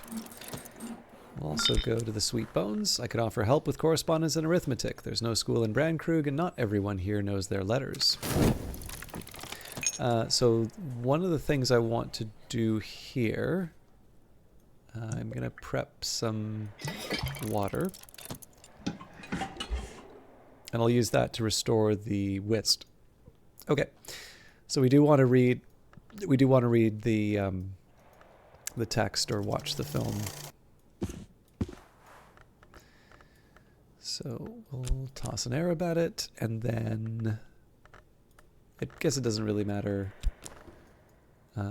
We'll also go to the Sweet Bones. I could offer help with correspondence and arithmetic. There's no school in Brandkrug, and not everyone here knows their letters. So one of the things I want to do here, I'm going to prep some water. And I'll use that to restore the whist. Okay. So we do want to read the text or watch the film. So we'll toss an Arab at it, and then I guess it doesn't really matter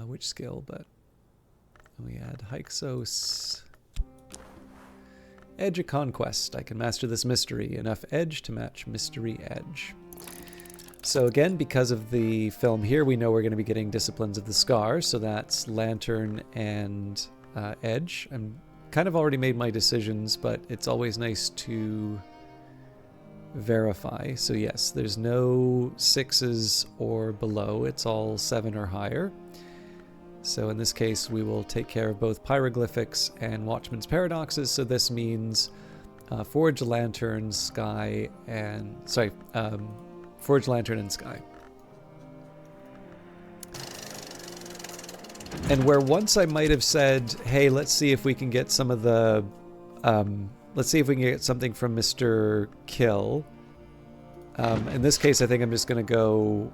which skill, but we add Hyksos. Edge of Conquest. I can master this mystery. Enough edge to match mystery edge. So again, because of the film here, we know we're going to be getting Disciplines of the Scar, so that's Lantern and Edge. I'm kind of already made my decisions, but it's always nice to verify. So yes, there's no 6s or below, it's all 7 or higher. So in this case, we will take care of both Pyroglyphics and Watchman's Paradoxes, so this means Forge, Lantern, Sky, and... Forge, Lantern, and Sky. And where once I might have said, hey, let's see if we can get some of the... let's see if we can get something from Mr. Kill. In this case, I think I'm just going to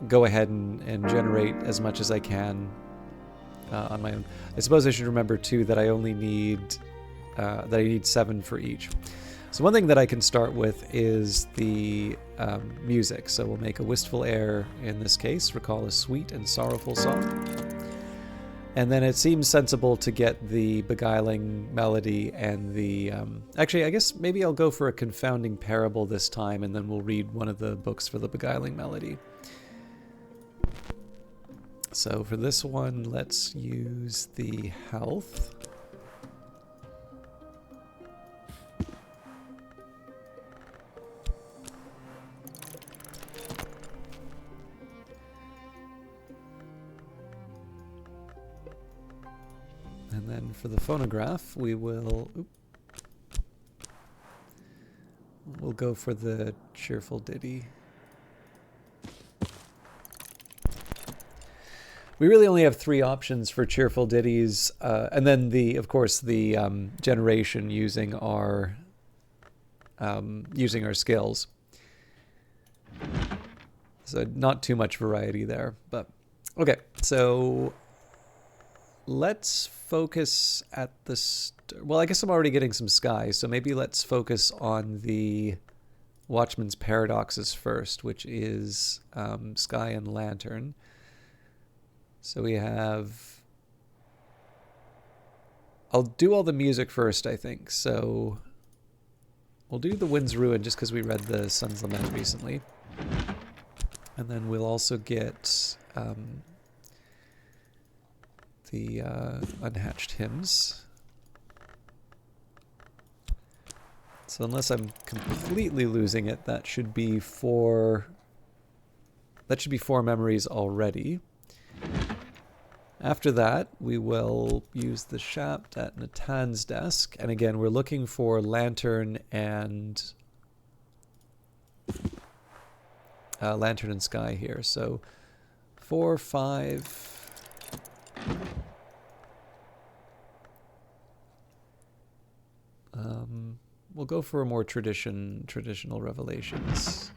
go ahead and generate as much as I can on my own. I suppose I should remember, too, that I only need... that I need 7 for each. So one thing that I can start with is the music. So we'll make a wistful air in this case, recall a sweet and sorrowful song. And then it seems sensible to get the beguiling melody and the... actually, I guess maybe I'll go for a confounding parable this time, and then we'll read one of the books for the beguiling melody. So for this one, let's use the health. And then for the phonograph, we'll go for the cheerful ditty. We really only have 3 options for cheerful ditties, and then of course, the generation using our using our skills. So not too much variety there, but okay. So let's focus at the well, I guess I'm already getting some sky, so maybe let's focus on the Watchman's Paradoxes first, which is sky and lantern. So we have... I'll do all the music first, I think. So we'll do The Wind's Ruin just because we read the Sun's Lament recently. And then we'll also get the Unhatched Hymns. So unless I'm completely losing it, that should be four memories already. After that, we will use the Shapt at Natan's desk. And again, we're looking for lantern and sky here. So 4, 5. We'll go for a more traditional Revelations.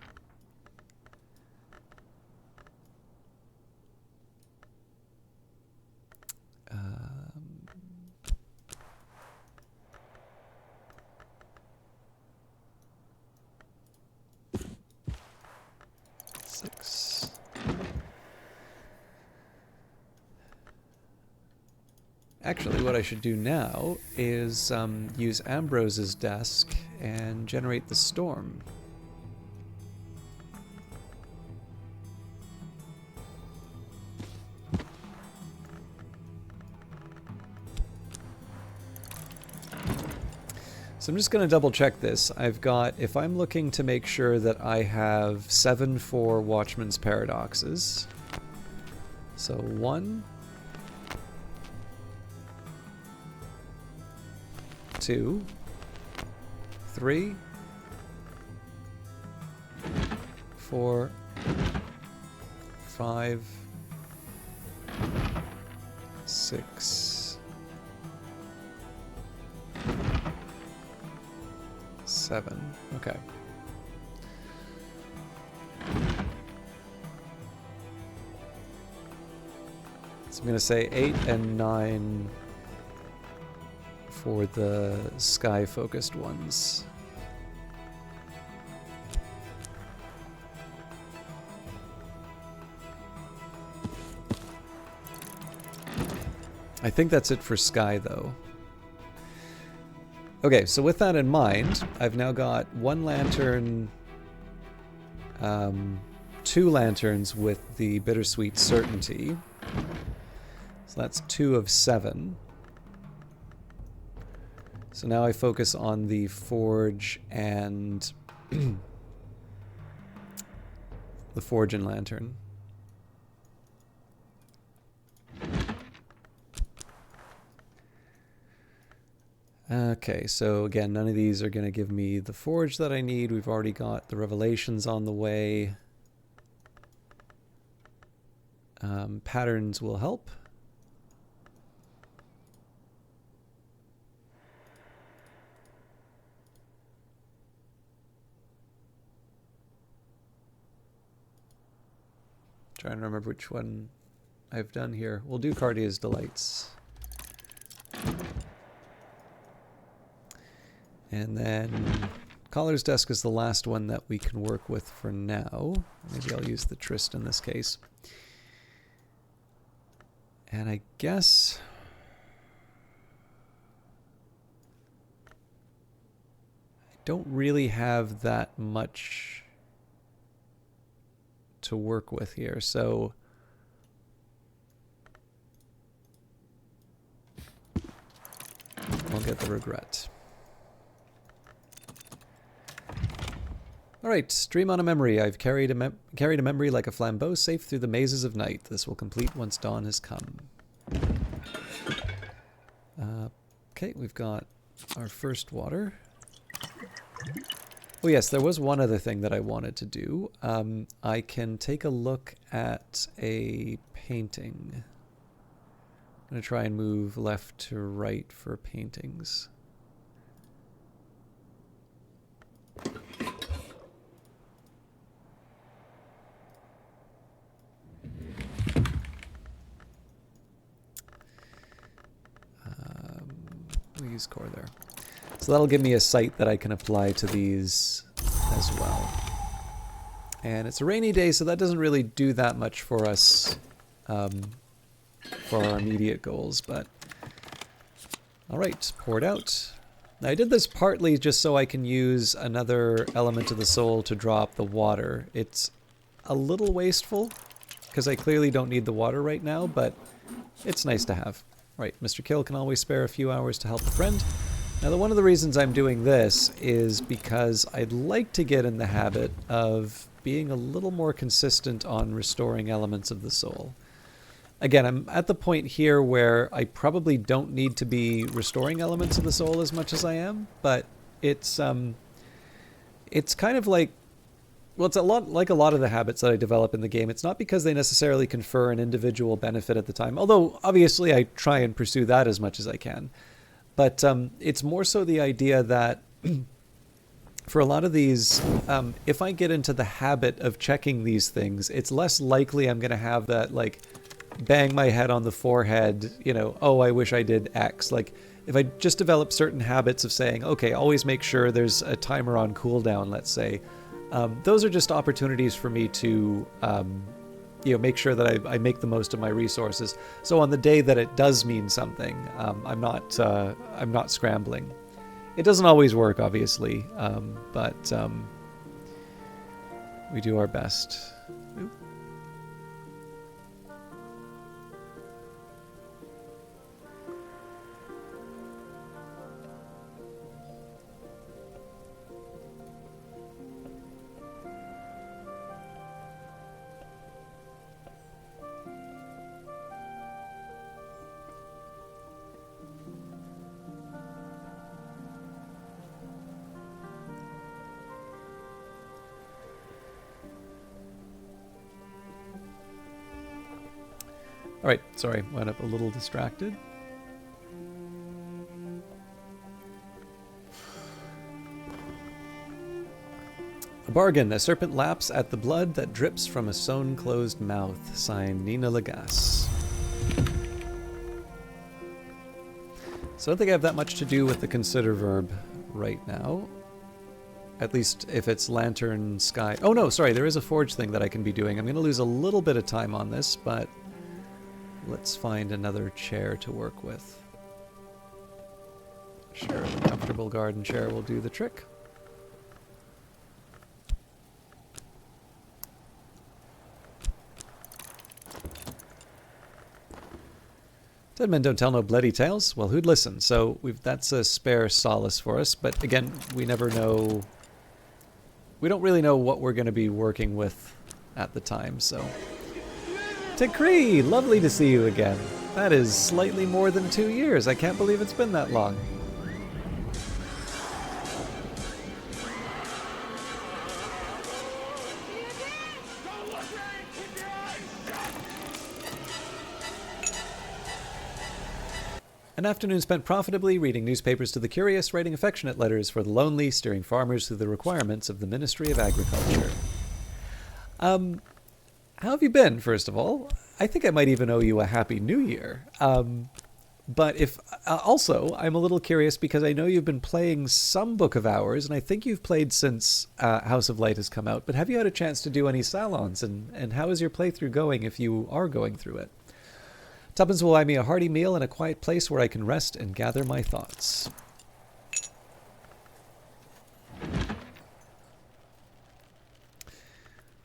Six. Actually, what I should do now is use Ambrose's desk and generate the storm. So I'm just going to double check this. I've got, if I'm looking to make sure that I have 7 for Watchman's Paradoxes. So 1, 2, 3, 4, 5, 6, 7. Okay. So I'm going to say 8 and 9 for the sky-focused ones. I think that's it for sky, though. Okay, so with that in mind, I've now got 1 lantern, 2 lanterns with the Bittersweet Certainty. So that's 2 of 7. So now I focus on the Forge and the Forge and Lantern. Okay, so again, none of these are going to give me the Forge that I need. We've already got the Revelations on the way. Patterns will help. Trying to remember which one I've done here. We'll do Cardia's Delights. And then Collar's Desk is the last one that we can work with for now. Maybe I'll use the Tryst in this case. And I guess... I don't really have that much to work with here, so... I'll get the Regret. Alright, Dream on a Memory. I've carried a memory like a flambeau safe through the mazes of night. This will complete once dawn has come. Okay, we've got our first water. Oh yes, there was one other thing that I wanted to do. I can take a look at a painting. I'm going to try and move left to right for paintings. fuse core there. So that'll give me a site that I can apply to these as well. And it's a rainy day, so that doesn't really do that much for us for our immediate goals, but alright, poured out. Now I did this partly just so I can use another element of the soul to draw up the water. It's a little wasteful, because I clearly don't need the water right now, but it's nice to have. Right, Mr. Kill can always spare a few hours to help a friend. Now one of the reasons I'm doing this is because I'd like to get in the habit of being a little more consistent on restoring elements of the soul. Again, I'm at the point here where I probably don't need to be restoring elements of the soul as much as I am, but it's kind of like, well, it's a lot like a lot of the habits that I develop in the game. It's not because they necessarily confer an individual benefit at the time, although obviously I try and pursue that as much as I can. But it's more so the idea that for a lot of these, if I get into the habit of checking these things, it's less likely I'm going to have that, like, bang my head on the forehead, you know, oh, I wish I did X. Like, if I just develop certain habits of saying, okay, always make sure there's a timer on cooldown, let's say, those are just opportunities for me to, you know, make sure that I make the most of my resources. So on the day that it does mean something, I'm not scrambling. It doesn't always work, obviously, but we do our best. Oop. Alright, sorry, wound up a little distracted. A bargain. A serpent laps at the blood that drips from a sewn-closed mouth. Signed, Nina Lagasse. So I don't think I have that much to do with the consider verb right now. At least if it's lantern, sky... Oh no, sorry, there is a forge thing that I can be doing. I'm going to lose a little bit of time on this, but... let's find another chair to work with. Sure, the comfortable garden chair will do the trick. Dead men don't tell no bloody tales. Well, who'd listen? So that's a spare solace for us, but again, we never know... we don't really know what we're going to be working with at the time, so... Takri, lovely to see you again. That is slightly more than 2 years. I can't believe it's been that long. An afternoon spent profitably reading newspapers to the curious, writing affectionate letters for the lonely, steering farmers through the requirements of the Ministry of Agriculture. How have you been, first of all? I think I might even owe you a Happy New Year. But if also, I'm a little curious because I know you've been playing some Book of Hours, and I think you've played since House of Light has come out, but have you had a chance to do any salons, and how is your playthrough going if you are going through it? Tuppence will buy me a hearty meal and a quiet place where I can rest and gather my thoughts.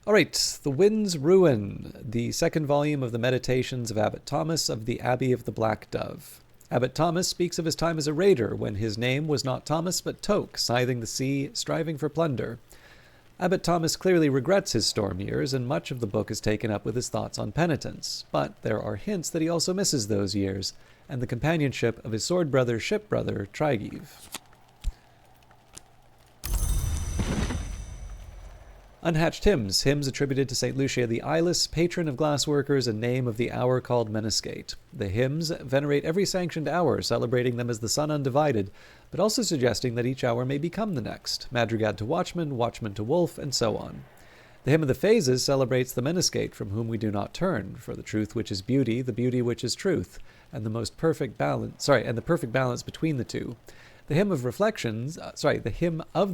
All right, The Wind's Ruin, the second volume of the Meditations of Abbot Thomas of the Abbey of the Black Dove. Abbot Thomas speaks of his time as a raider when his name was not Thomas but Toke, scything the sea, striving for plunder. Abbot Thomas clearly regrets his storm years, and much of the book is taken up with his thoughts on penitence, but there are hints that he also misses those years, and the companionship of his sword brother, ship brother, Trygive. Unhatched Hymns, hymns attributed to St. Lucia the Eyeless, patron of glassworkers and name of the hour called Meniscate. The hymns venerate every sanctioned hour, celebrating them as the sun undivided, but also suggesting that each hour may become the next, madrigad to watchman, watchman to wolf, and so on. The Hymn of the Phases celebrates the Menascate from whom we do not turn, for the truth which is beauty, the beauty which is truth, and the perfect balance between the two. The Hymn of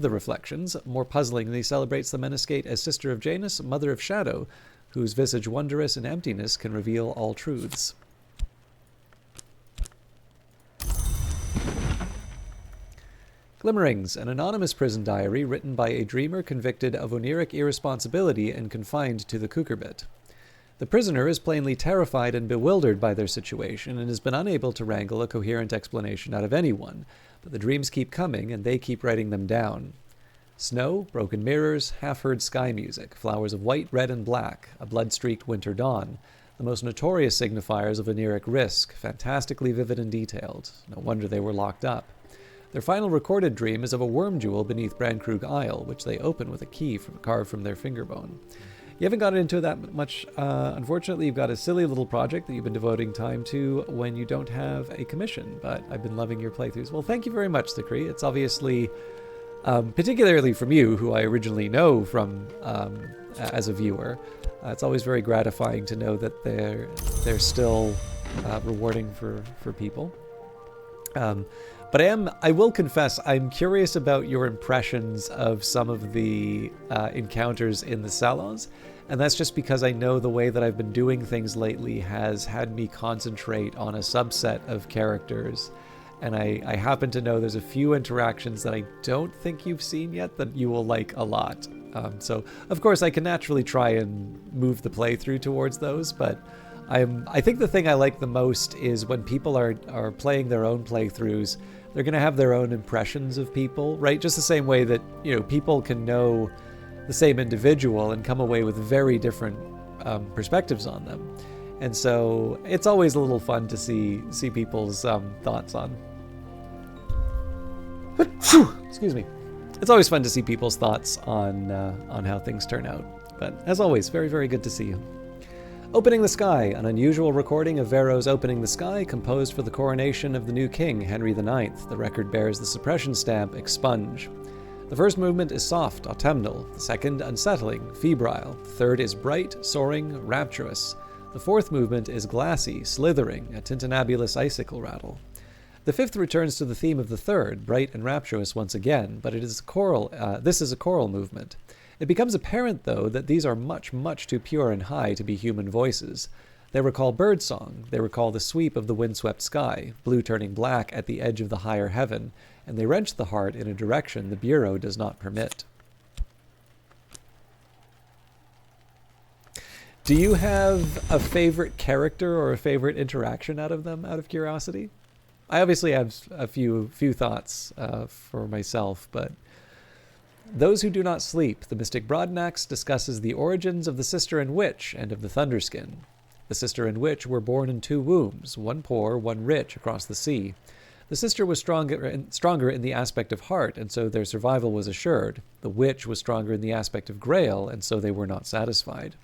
the Reflections, more puzzlingly celebrates the Menascate as sister of Janus, mother of Shadow, whose visage wondrous in emptiness can reveal all truths. Glimmerings, an anonymous prison diary written by a dreamer convicted of oniric irresponsibility and confined to the Kukurbit. The prisoner is plainly terrified and bewildered by their situation and has been unable to wrangle a coherent explanation out of anyone, but the dreams keep coming and they keep writing them down. Snow, broken mirrors, half-heard sky music, flowers of white, red, and black, a blood-streaked winter dawn, the most notorious signifiers of oniric risk, fantastically vivid and detailed. No wonder they were locked up. Their final recorded dream is of a worm jewel beneath Brandkrug Isle, which they open with a key carved from their fingerbone. You haven't gotten into that much. Unfortunately, you've got a silly little project that you've been devoting time to when you don't have a commission, but I've been loving your playthroughs. Well, thank you very much, Thakri. It's obviously, particularly from you, who I originally know from as a viewer, it's always very gratifying to know that they're still rewarding for people. But I will confess, I'm curious about your impressions of some of the encounters in the salons, and that's just because I know the way that I've been doing things lately has had me concentrate on a subset of characters, and I happen to know there's a few interactions that I don't think you've seen yet that you will like a lot. So, of course, I can naturally try and move the playthrough towards those, but I think the thing I like the most is when people are playing their own playthroughs, they're going to have their own impressions of people, right? Just the same way that, people can know the same individual and come away with very different perspectives on them. And so it's always a little fun to see people's thoughts on. Excuse me. It's always fun to see people's thoughts on how things turn out. But as always, very, very good to see you. Opening the Sky, an unusual recording of Vero's Opening the Sky, composed for the coronation of the new king, Henry IX. The record bears the suppression stamp, Expunge. The first movement is soft, autumnal. The second, unsettling, febrile. The third is bright, soaring, rapturous. The fourth movement is glassy, slithering, a tintinnabulous icicle rattle. The fifth returns to the theme of the third, bright and rapturous once again, but this is a choral movement. It becomes apparent, though, that these are much, much too pure and high to be human voices. They recall birdsong, they recall the sweep of the windswept sky, blue turning black at the edge of the higher heaven, and they wrench the heart in a direction the Bureau does not permit. Do you have a favorite character or a favorite interaction out of them, out of curiosity? I obviously have a few thoughts for myself, but Those Who Do Not Sleep, the mystic Broadnax discusses the origins of the Sister and Witch and of the Thunderskin. The Sister and Witch were born in two wombs, one poor, one rich, across the sea. The Sister was stronger in the aspect of heart, and so their survival was assured. The Witch was stronger in the aspect of Grail, and so they were not satisfied.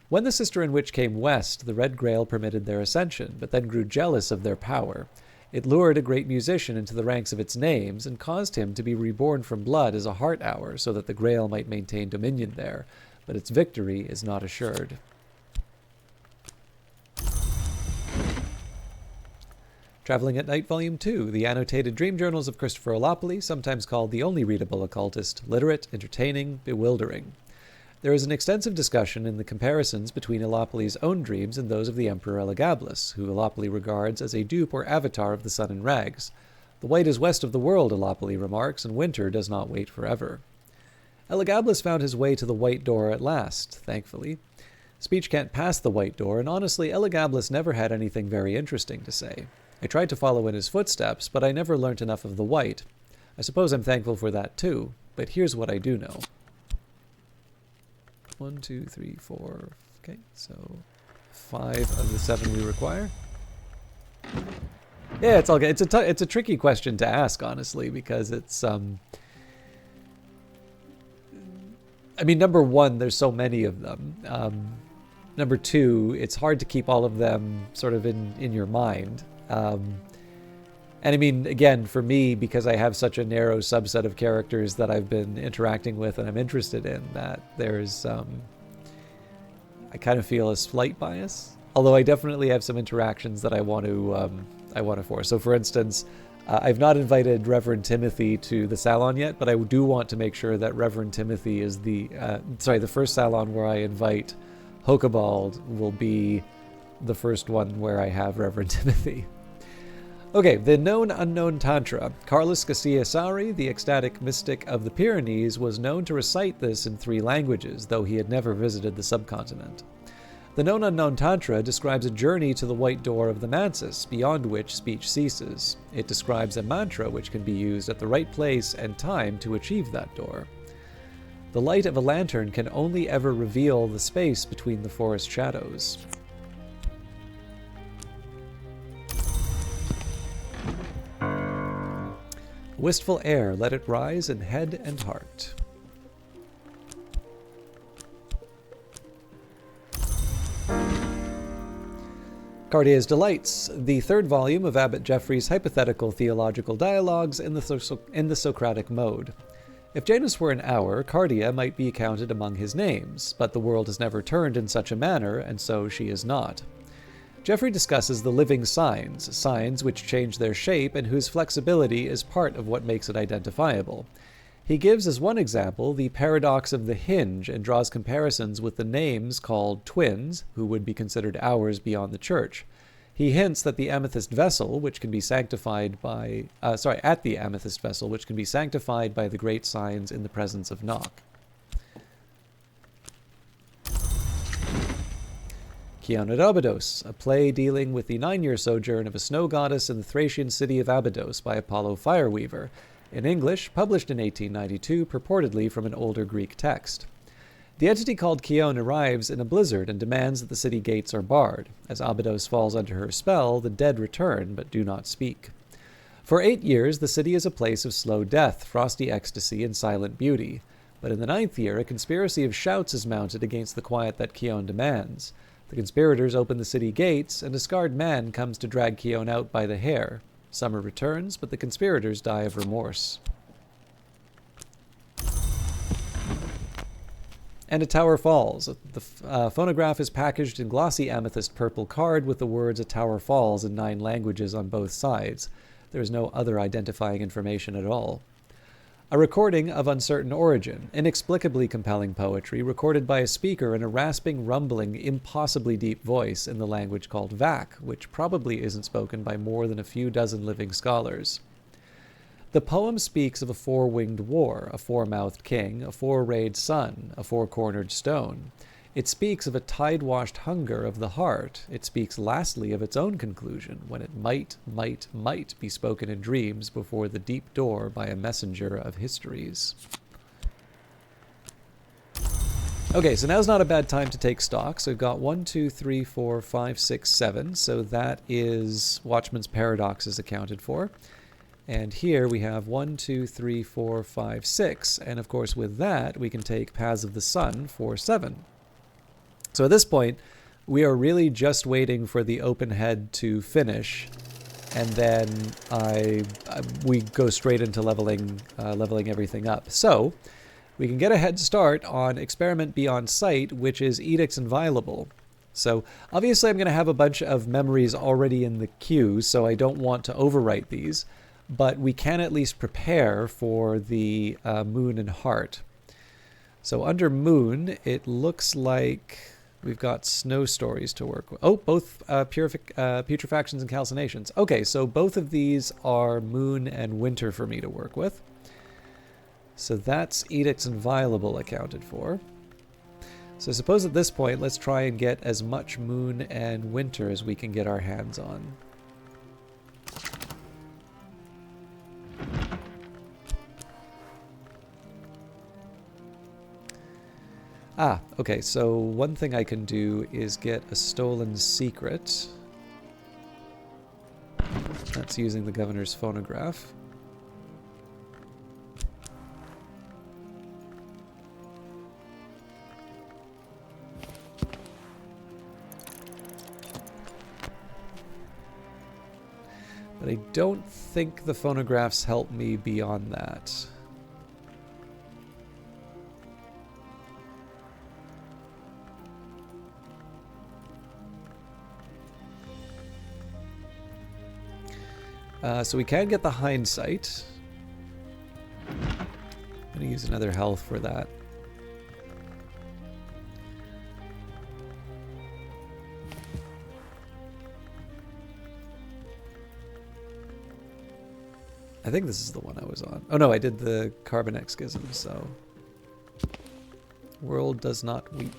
When the Sister and Witch came west, the Red Grail permitted their ascension, but then grew jealous of their power. It lured a great musician into the ranks of its names and caused him to be reborn from blood as a heart hour so that the Grail might maintain dominion there, but its victory is not assured. Traveling at Night, Volume 2, the annotated dream journals of Christopher Olopoli, sometimes called the only readable occultist, literate, entertaining, bewildering. There is an extensive discussion in the comparisons between Olopoli's own dreams and those of the Emperor Elagabalus, who Olopoli regards as a dupe or avatar of the sun in rags. The white is west of the world, Olopoli remarks, and winter does not wait forever. Elagabalus found his way to the White Door at last, thankfully. Speech can't pass the White Door, and honestly, Elagabalus never had anything very interesting to say. I tried to follow in his footsteps, but I never learnt enough of the white. I suppose I'm thankful for that too, but here's what I do know. 1, 2, 3, 4. Okay, so 5 of the 7 we require. Yeah, it's all good. It's a tricky question to ask, honestly, because it's I mean, number one, there's so many of them. Number two, it's hard to keep all of them sort of in your mind. And I mean, again, for me, because I have such a narrow subset of characters that I've been interacting with and I'm interested in, that there's, I kind of feel a slight bias. Although I definitely have some interactions that I want to force. So, for instance, I've not invited Reverend Timothy to the salon yet, but I do want to make sure that Reverend Timothy is the first salon where I invite Hokabald will be the first one where I have Reverend Timothy. Okay, the known unknown Tantra. Carlos Garcia Sari, the ecstatic mystic of the Pyrenees, was known to recite this in 3 languages, though he had never visited the subcontinent. The known unknown Tantra describes a journey to the white door of the Mansis, beyond which speech ceases. It describes a mantra which can be used at the right place and time to achieve that door. The light of a lantern can only ever reveal the space between the forest shadows. Wistful air, let it rise in head and heart. Cardier's Delights, the 3rd volume of Abbot Geoffrey's hypothetical theological dialogues in the Socratic mode. If Janus were an hour, Cardia might be counted among his names, but the world has never turned in such a manner, and so she is not. Geoffrey discusses the living signs, signs which change their shape and whose flexibility is part of what makes it identifiable. He gives as one example the paradox of the hinge and draws comparisons with the names called twins, who would be considered hours beyond the church. He hints that the amethyst vessel, which can be sanctified by, at the amethyst vessel, which can be sanctified by the great signs in the presence of Nock. Kion at Abydos, a play dealing with the 9-year sojourn of a snow goddess in the Thracian city of Abydos by Apollo Fireweaver, in English, published in 1892, purportedly from an older Greek text. The entity called Kion arrives in a blizzard and demands that the city gates are barred. As Abydos falls under her spell, the dead return, but do not speak. For 8 years, the city is a place of slow death, frosty ecstasy, and silent beauty. But in the 9th year, a conspiracy of shouts is mounted against the quiet that Kion demands. The conspirators open the city gates, and a scarred man comes to drag Kion out by the hair. Summer returns, but the conspirators die of remorse. And a tower falls. The phonograph is packaged in glossy amethyst purple card with the words "A tower falls" in 9 languages on both sides. There is no other identifying information at all. A recording of uncertain origin, inexplicably compelling poetry, recorded by a speaker in a rasping, rumbling, impossibly deep voice in the language called Vac, which probably isn't spoken by more than a few dozen living scholars. The poem speaks of a 4-winged war, a 4-mouthed king, a 4-rayed sun, a 4-cornered stone. It speaks of a tide-washed hunger of the heart. It speaks lastly of its own conclusion, when it might be spoken in dreams before the deep door by a messenger of histories. Okay, so now's not a bad time to take stock. So we've got 1, 2, 3, 4, 5, 6, 7. So that is Watchman's Paradox is accounted for. And here we have 1, 2, 3, 4, 5, 6. And of course with that, we can take Paths of the Sun for 7. So at this point, we are really just waiting for the open head to finish, and then we go straight into leveling everything up. So we can get a head start on Experiment Beyond Sight, which is Edicts Inviolable. So obviously I'm going to have a bunch of memories already in the queue, so I don't want to overwrite these, but we can at least prepare for the Moon and Heart. So under Moon, it looks like we've got snow stories to work with. Oh, both putrefactions and calcinations. Okay, so both of these are Moon and Winter for me to work with. So that's Edicts Inviolable accounted for. So I suppose at this point, let's try and get as much Moon and Winter as we can get our hands on. Ah, okay, so one thing I can do is get a stolen secret. That's using the governor's phonograph. But I don't think the phonographs help me beyond that. So we can get the hindsight. I'm going to use another health for that. I think this is the one I was on. Oh no, I did the Carbonex schism, so... World does not weep.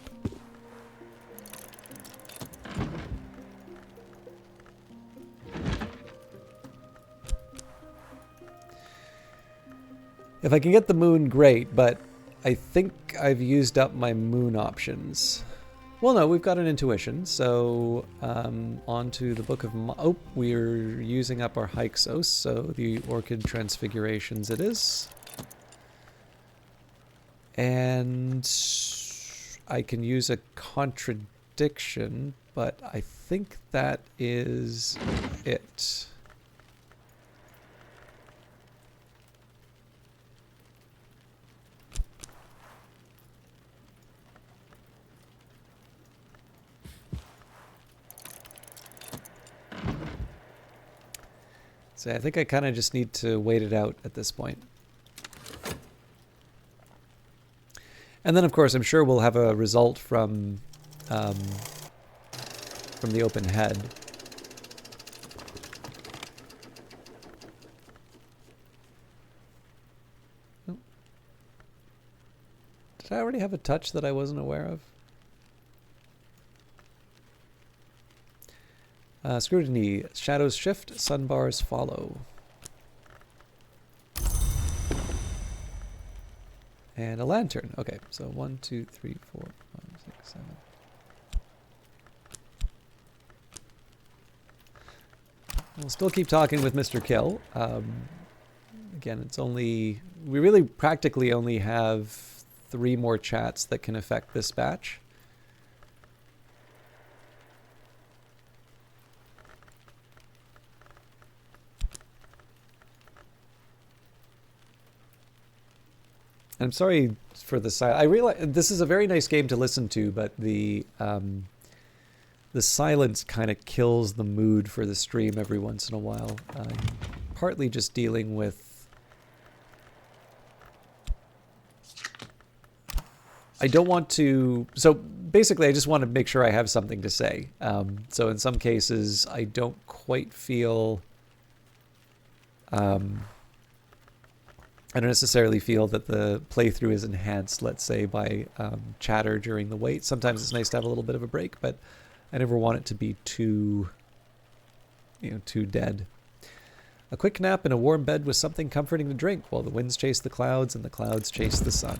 If I can get the moon, great, but I think I've used up my moon options. Well, no, we've got an intuition, so on to the Book of... Oh, we're using up our Hyksos, so the Orchid Transfigurations it is. And I can use a contradiction, but I think that is it. So I think I kind of just need to wait it out at this point. And then, of course, I'm sure we'll have a result from the open head. Oh. Did I already have a touch that I wasn't aware of? Scrutiny. Shadows shift, sunbars follow. And a lantern. Okay, so 1, 2, 3, 4, 5, 6, 7. We'll still keep talking with Mr. Kill. Again, it's only... We really practically only have 3 more chats that can affect this batch. I'm sorry for the silence. I realize this is a very nice game to listen to, but the silence kind of kills the mood for the stream every once in a while. Partly just dealing with... I don't want to... So basically, I just want to make sure I have something to say. So in some cases, I don't quite feel... I don't necessarily feel that the playthrough is enhanced, let's say, by chatter during the wait. Sometimes it's nice to have a little bit of a break, but I never want it to be too, too dead. A quick nap in a warm bed with something comforting to drink while the winds chase the clouds and the clouds chase the sun.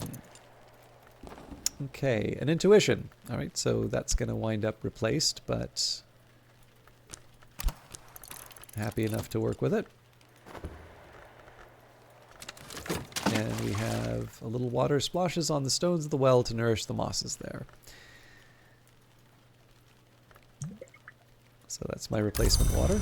Okay, an intuition. All right, so that's going to wind up replaced, but happy enough to work with it. And we have a little water splashes on the stones of the well to nourish the mosses there. So that's my replacement water.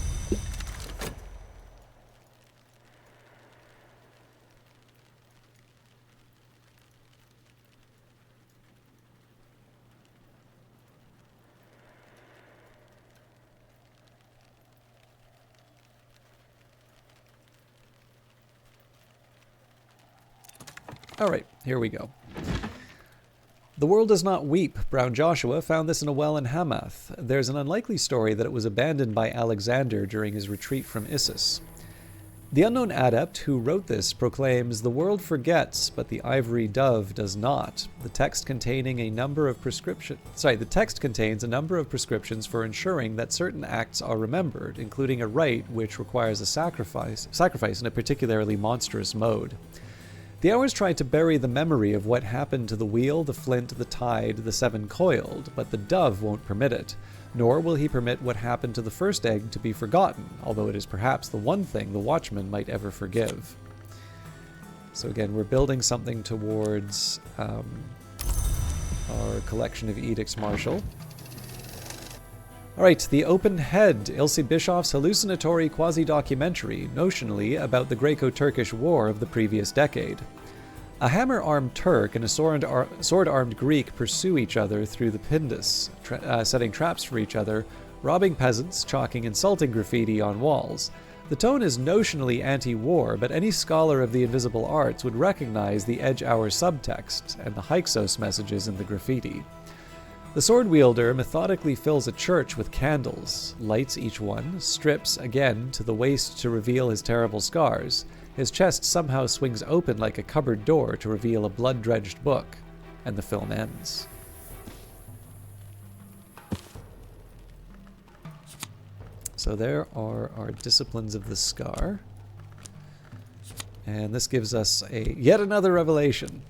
All right, here we go. The world does not weep. Brown Joshua found this in a well in Hamath. There's an unlikely story that it was abandoned by Alexander during his retreat from Issus. The unknown adept who wrote this proclaims, "The world forgets, but the ivory dove does not." The text contains a number of prescriptions for ensuring that certain acts are remembered, including a rite which requires a sacrifice in a particularly monstrous mode. The Hours tried to bury the memory of what happened to the wheel, the flint, the tide, the 7 coiled, but the dove won't permit it, nor will he permit what happened to the first egg to be forgotten, although it is perhaps the one thing the watchman might ever forgive. So again, we're building something towards our collection of Edicts Martial. All right, The Open Head, Ilse Bischoff's hallucinatory quasi-documentary, notionally about the Greco-Turkish War of the previous decade. A hammer-armed Turk and a sword-armed Greek pursue each other through the Pindus, setting traps for each other, robbing peasants, chalking insulting graffiti on walls. The tone is notionally anti-war, but any scholar of the invisible arts would recognize the Edge Hour subtext and the Hyksos messages in the graffiti. The sword wielder methodically fills a church with candles, lights each one, strips again to the waist to reveal his terrible scars. His chest somehow swings open like a cupboard door to reveal a blood-drenched book, and the film ends. So there are our disciplines of the scar. And this gives us yet another revelation.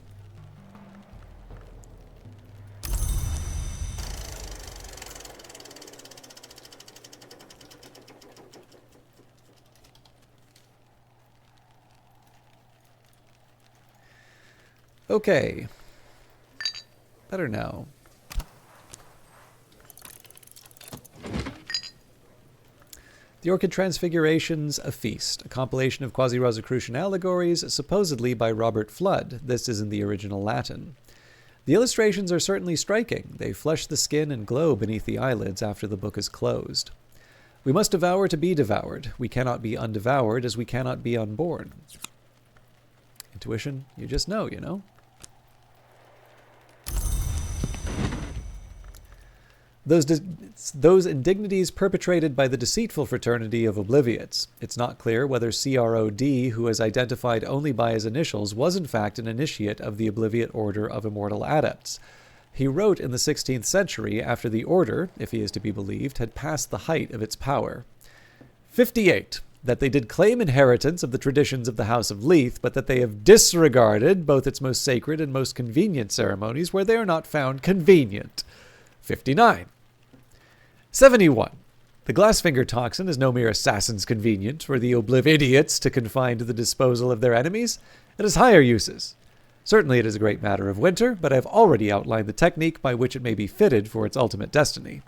Okay. Better now. The Orchid Transfigurations, A Feast, a compilation of quasi-Rosicrucian allegories, supposedly by Robert Flood. This is in the original Latin. The illustrations are certainly striking. They flesh the skin and glow beneath the eyelids after the book is closed. We must devour to be devoured. We cannot be undevoured as we cannot be unborn. Intuition, you just know, you know? Those indignities perpetrated by the deceitful fraternity of Obliviates. It's not clear whether CROD, who is identified only by his initials, was in fact an initiate of the Obliviate Order of Immortal Adepts. He wrote in the 16th century after the order, if he is to be believed, had passed the height of its power. 58. That they did claim inheritance of the traditions of the House of Leith, but that they have disregarded both its most sacred and most convenient ceremonies where they are not found convenient. 59. 71. The Glassfinger toxin is no mere assassin's convenient for the Oblividiots to confine to the disposal of their enemies. It has higher uses. Certainly it is a great matter of winter, but I have already outlined the technique by which it may be fitted for its ultimate destiny.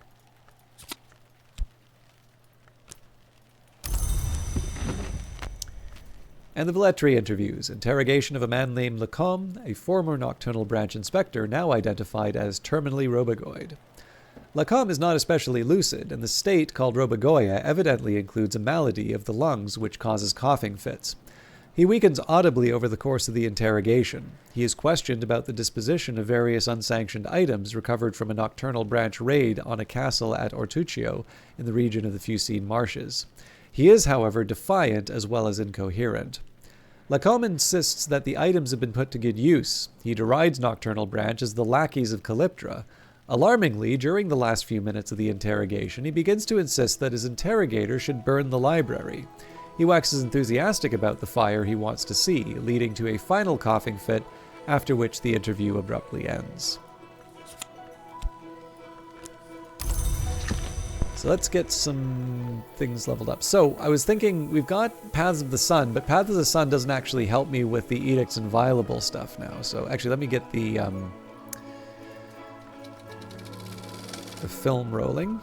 And the Velletri interviews. Interrogation of a man named Lacombe, a former Nocturnal Branch inspector now identified as terminally robogoid. Lacombe is not especially lucid, and the state called robogoia evidently includes a malady of the lungs which causes coughing fits. He weakens audibly over the course of the interrogation. He is questioned about the disposition of various unsanctioned items recovered from a Nocturnal Branch raid on a castle at Ortuccio in the region of the Fucine Marshes. He is, however, defiant as well as incoherent. Lacombe insists that the items have been put to good use. He derides Nocturnal Branch as the lackeys of Calyptra. Alarmingly, during the last few minutes of the interrogation, he begins to insist that his interrogator should burn the library. He waxes enthusiastic about the fire he wants to see, leading to a final coughing fit, after which the interview abruptly ends. So let's get some things leveled up. So I was thinking, we've got Paths of the Sun, but Paths of the Sun doesn't actually help me with the Edicts Inviolable stuff now. So actually, let me get the film rolling.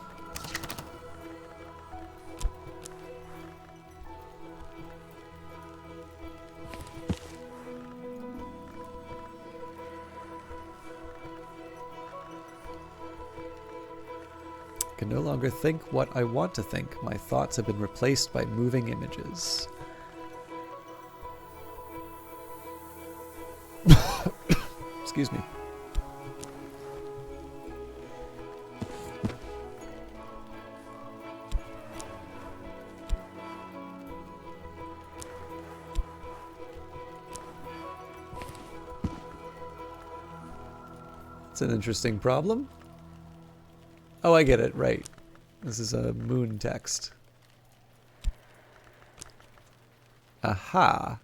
I can no longer think what I want to think. My thoughts have been replaced by moving images. Excuse me. It's an interesting problem. Oh, I get it, right. This is a moon text. Aha.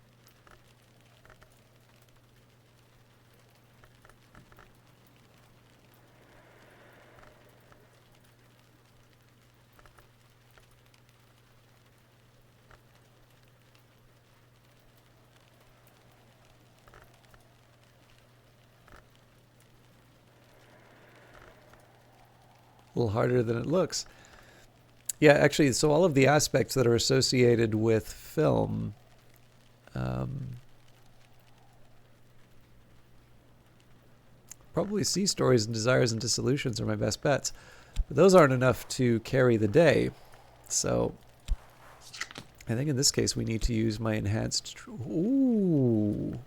A little harder than it looks. Yeah, actually, so all of the aspects that are associated with film, probably sea stories and desires and dissolutions are my best bets. But those aren't enough to carry the day. So I think in this case we need to use my enhanced... Ooh.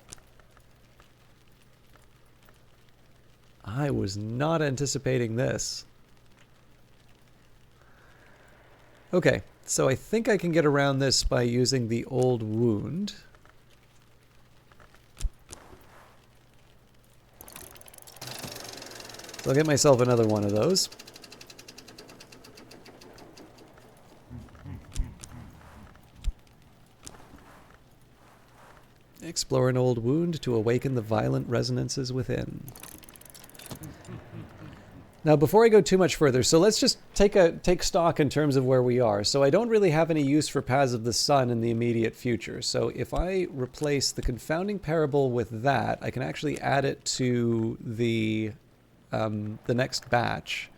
I was not anticipating this. Okay, so I think I can get around this by using the old wound. So I'll get myself another one of those. Explore an old wound to awaken the violent resonances within. Now, before I go too much further, so let's just take stock in terms of where we are. So I don't really have any use for Paths of the Sun in the immediate future. So if I replace the Confounding Parable with that, I can actually add it to the next batch.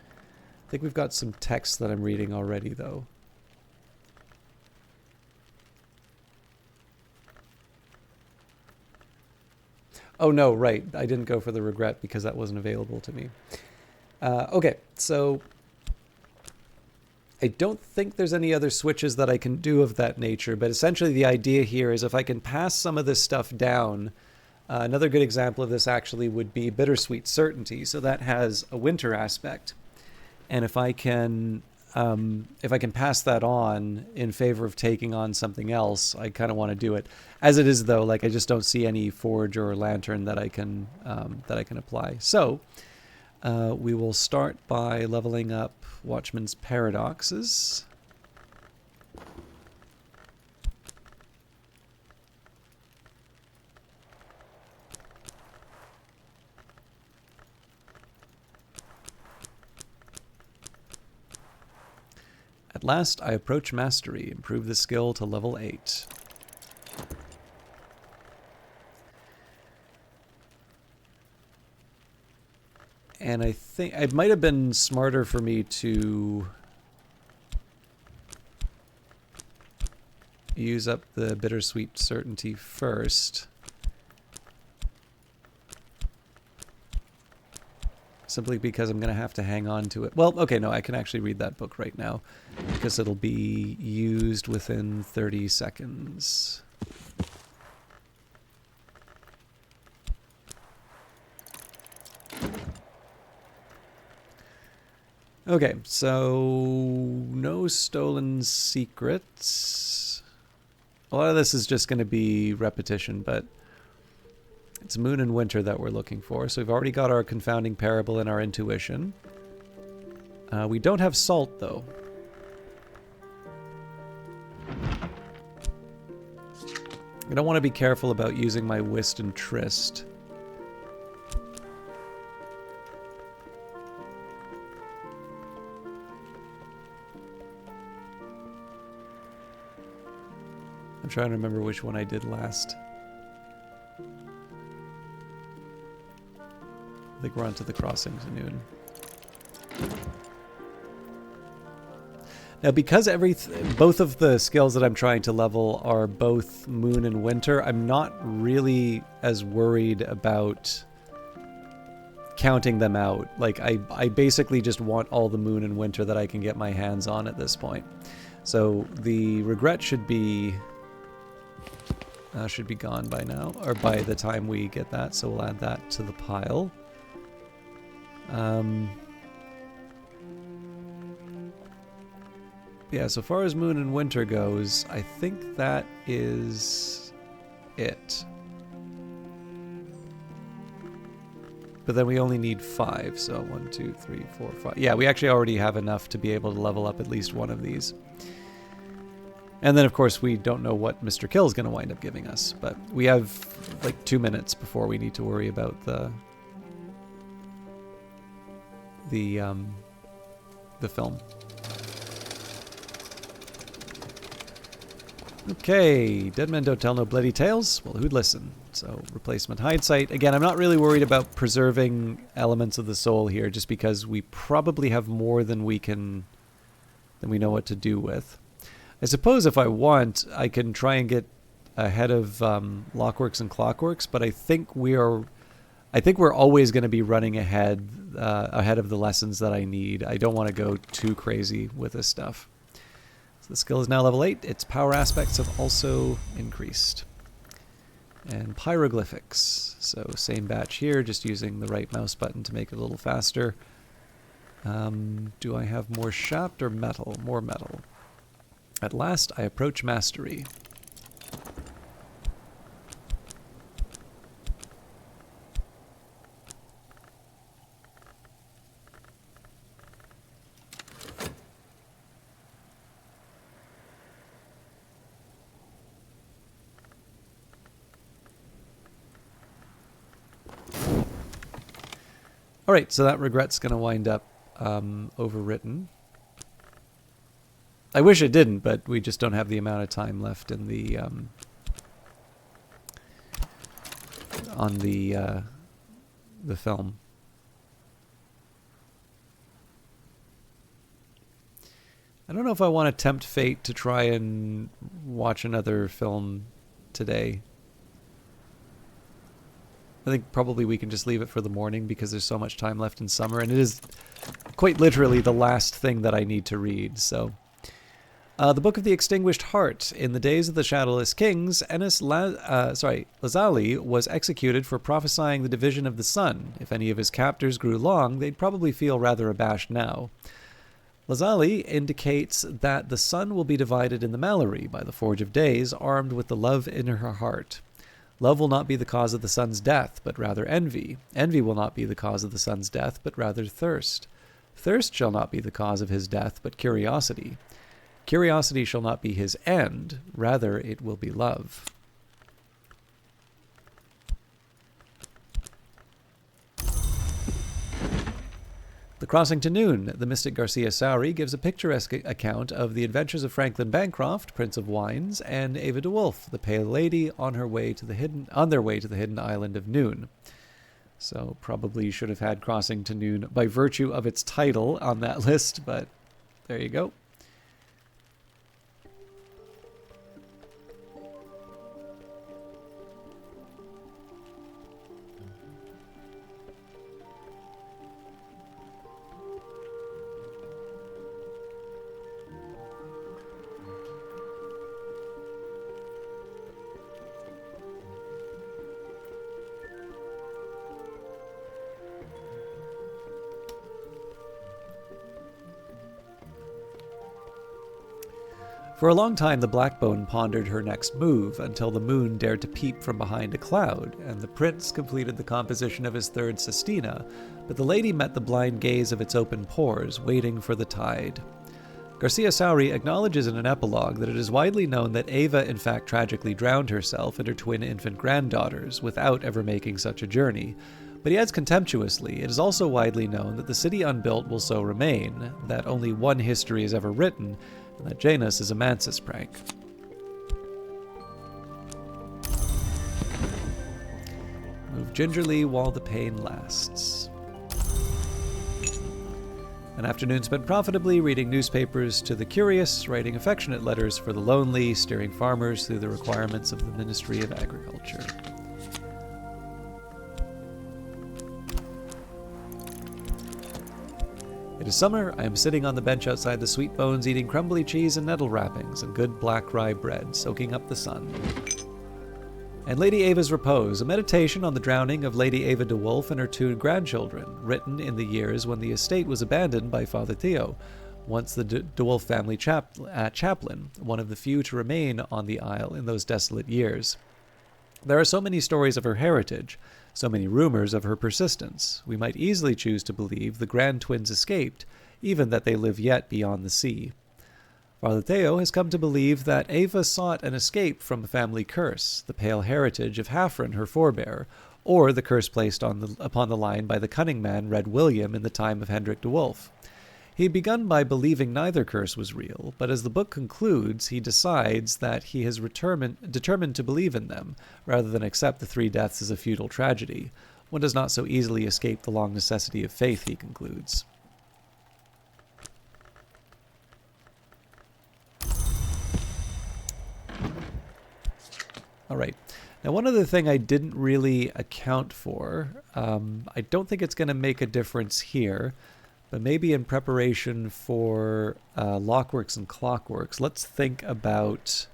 I think we've got some text that I'm reading already, though. Oh, no, right. I didn't go for the regret because that wasn't available to me. Okay, so I don't think there's any other switches that I can do of that nature, but essentially the idea here is if I can pass some of this stuff down, another good example of this actually would be Bittersweet Certainty. So that has a winter aspect. And if I can pass that on in favor of taking on something else, I kind of want to do it. As it is, though, like I just don't see any forge or lantern that I can apply. So we will start by leveling up Watchman's Paradoxes. At last, I approach mastery. Improve the skill to level 8. And I think it might have been smarter for me to use up the Bittersweet Certainty first. Simply because I'm going to have to hang on to it. Well, okay, no, I can actually read that book right now because it'll be used within 30 seconds. Okay, so no stolen secrets. A lot of this is just going to be repetition, but it's Moon and Winter that we're looking for. So we've already got our Confounding Parable and our Intuition. We don't have Salt, though. I don't want to be careful about using my Whist and Tryst. I'm trying to remember which one I did last. I think we're on to the Crossings of Noon. Now, because both of the skills that I'm trying to level are both Moon and Winter, I'm not really as worried about counting them out. Like, I basically just want all the Moon and Winter that I can get my hands on at this point. So the regret should be gone by now, or by the time we get that, so we'll add that to the pile. Yeah, so far as Moon and Winter goes, I think that is it. But then we only need 5, so 1, 2, 3, 4, 5. Yeah, we actually already have enough to be able to level up at least one of these. And then, of course, we don't know what Mr. Kill is going to wind up giving us. But we have, like, 2 minutes before we need to worry about the film. Okay, Dead Men Don't Tell No Bloody Tales. Well, who'd listen? So, Replacement Hindsight. Again, I'm not really worried about preserving elements of the soul here, just because we probably have more than we can then we know what to do with. I suppose if I want, I can try and get ahead of Lockworks and Clockworks, but I think we're always going to be running ahead of the lessons that I need. I don't want to go too crazy with this stuff. So the skill is now level 8. Its power aspects have also increased. And pyroglyphics. So same batch here, just using the right mouse button to make it a little faster. Do I have more shaft or metal? More metal. At last, I approach mastery. Alright, so that regret's going to wind up overwritten. I wish it didn't, but we just don't have the amount of time left in the on the film. I don't know if I want to tempt fate to try and watch another film today. I think probably we can just leave it for the morning because there's so much time left in summer, and it is quite literally the last thing that I need to read. So, the Book of the Extinguished Heart. In the days of the Shadowless Kings, Lazali was executed for prophesying the division of the sun. If any of his captors grew long, they'd probably feel rather abashed now. Lazali indicates that the sun will be divided in the Mallory by the Forge of Days, armed with the love in her heart. Love will not be the cause of the sun's death, but rather envy. Envy will not be the cause of the sun's death, but rather thirst. Thirst shall not be the cause of his death, but curiosity. Curiosity shall not be his end, rather it will be love. The Crossing to Noon. The mystic Garcia Sauri gives a picturesque account of the adventures of Franklin Bancroft, Prince of Wines, and Ava de Wolf, the Pale Lady, on their way to the hidden island of Noon. So probably should have had Crossing to Noon by virtue of its title on that list, but there you go. For a long time, the Blackbone pondered her next move, until the moon dared to peep from behind a cloud, and the prince completed the composition of his third sestina, but the lady met the blind gaze of its open pores, waiting for the tide. Garcia Sauri acknowledges in an epilogue that it is widely known that Ava in fact tragically drowned herself and her twin infant granddaughters, without ever making such a journey. But he adds contemptuously, it is also widely known that the city unbuilt will so remain, that only one history is ever written, and that Janus is a Mansus prank. Move gingerly while the pain lasts. An afternoon spent profitably reading newspapers to the curious, writing affectionate letters for the lonely, steering farmers through the requirements of the Ministry of Agriculture. It is summer. I am sitting on the bench outside the Sweet Bones eating crumbly cheese and nettle wrappings and good black rye bread, soaking up the sun. And Lady Ava's Repose, a meditation on the drowning of Lady Ava de Wolf and her two grandchildren, written in the years when the estate was abandoned by Father Theo, once the de Wolf family chaplain, one of the few to remain on the Isle in those desolate years. There are so many stories of her heritage, so many rumors of her persistence. We might easily choose to believe the grand twins escaped, even that they live yet beyond the sea. Father Theo has come to believe that Ava sought an escape from the family curse, the pale heritage of Haffren, her forebear, or the curse placed upon the line by the cunning man Red William in the time of Hendrik de Wolf. He had begun by believing neither curse was real, but as the book concludes, he decides that he has determined to believe in them, rather than accept the three deaths as a futile tragedy. One does not so easily escape the long necessity of faith, he concludes. All right. Now, one other thing I didn't really account for, I don't think it's going to make a difference here, but maybe in preparation for Lockworks and Clockworks, let's think about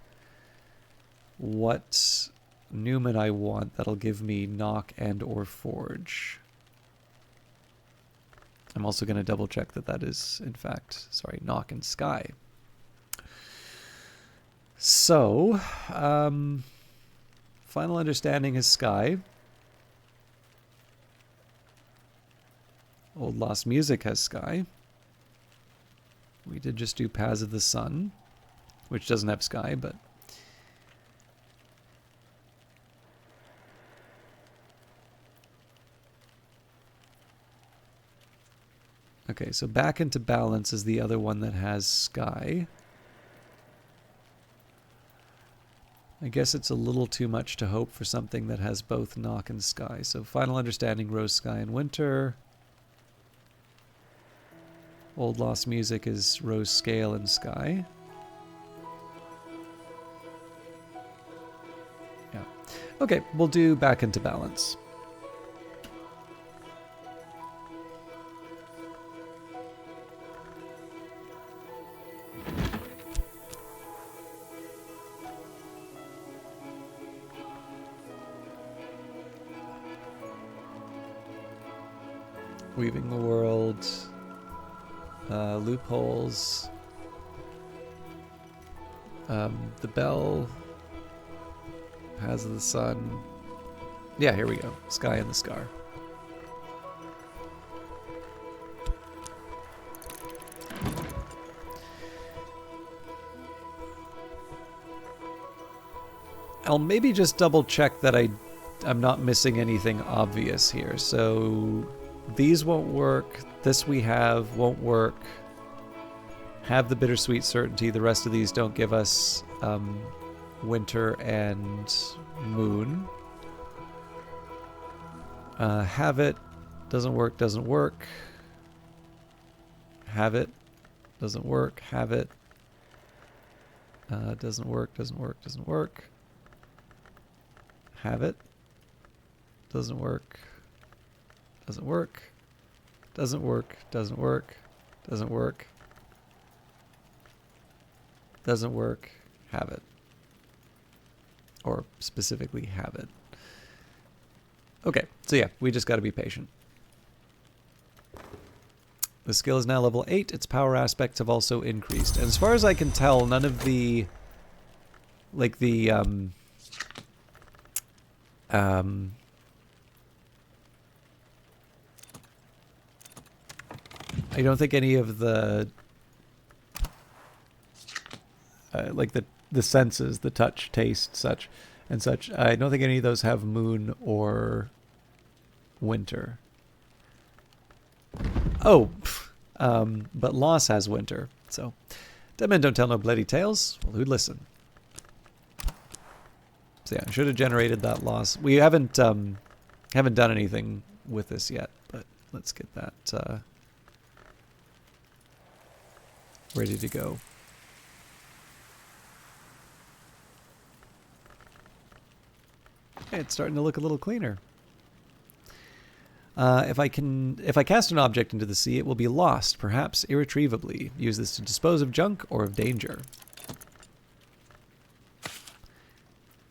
what Newman I want that'll give me Knock and or Forge. I'm also going to double check that that is, in fact, sorry, Knock and Sky. So, Final Understanding is Sky. Old Lost Music has Sky. We did just do Paths of the Sun, which doesn't have Sky, but... Okay, so Back into Balance is the other one that has Sky. I guess it's a little too much to hope for something that has both Knock and Sky. So Final Understanding, Rose, Sky, and Winter. Old Lost Music is Rose, Scale, and Sky. Yeah. Okay, we'll do Back into Balance. Weaving the World, Loopholes, The Bell, Paths of the Sun. Yeah, here we go. Sky and the Scar. I'll maybe just double check that I'm not missing anything obvious here. So these won't work. This we have won't work. Have the Bittersweet Certainty. The rest of these don't give us Winter and Moon. Have it. Doesn't work, doesn't work. Have it. Doesn't work. Have it. Doesn't work, doesn't work, doesn't work. Have it. Doesn't work. Doesn't work. Doesn't work. Doesn't work. Doesn't work. Doesn't work. Have it. Or specifically have it. Okay, so yeah, we just got to be patient. The skill is now level 8. Its power aspects have also increased. And as far as I can tell, none of the... like the... I don't think any of the like the senses, the touch, taste, such and such. I don't think any of those have Moon or Winter. Oh, but Loss has Winter. So, dead men don't tell no bloody tales. Well, who'd listen? So yeah, I should have generated that Loss. We haven't done anything with this yet, but let's get that ready to go. It's starting to look a little cleaner. If I cast an object into the sea, it will be lost, perhaps irretrievably. Use this to dispose of junk or of danger.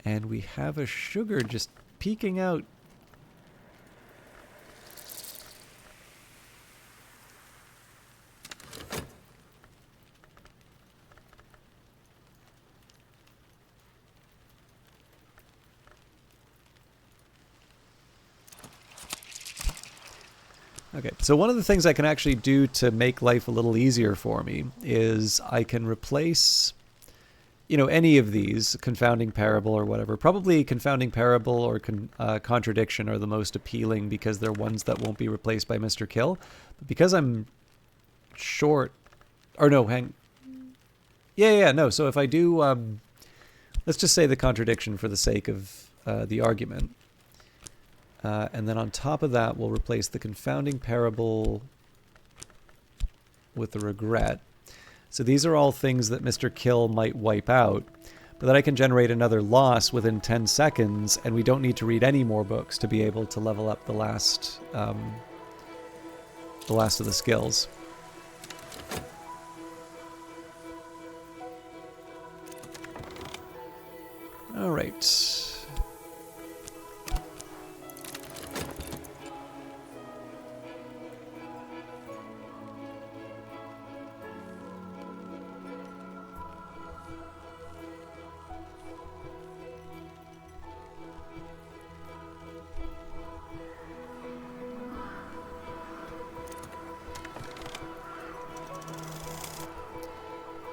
And we have a sugar just peeking out. Okay, so one of the things I can actually do to make life a little easier for me is I can replace, you know, any of these, Confounding Parable or whatever. Probably Confounding Parable or Contradiction are the most appealing because they're ones that won't be replaced by Mr. Kill. But because I'm short, or no, no. So if I do, let's just say the Contradiction for the sake of the argument. And then on top of that, we'll replace the Confounding Parable with the Regret. So these are all things that Mr. Kill might wipe out. but that I can generate another loss within 10 seconds, and we don't need to read any more books to be able to level up the last of the skills. All right.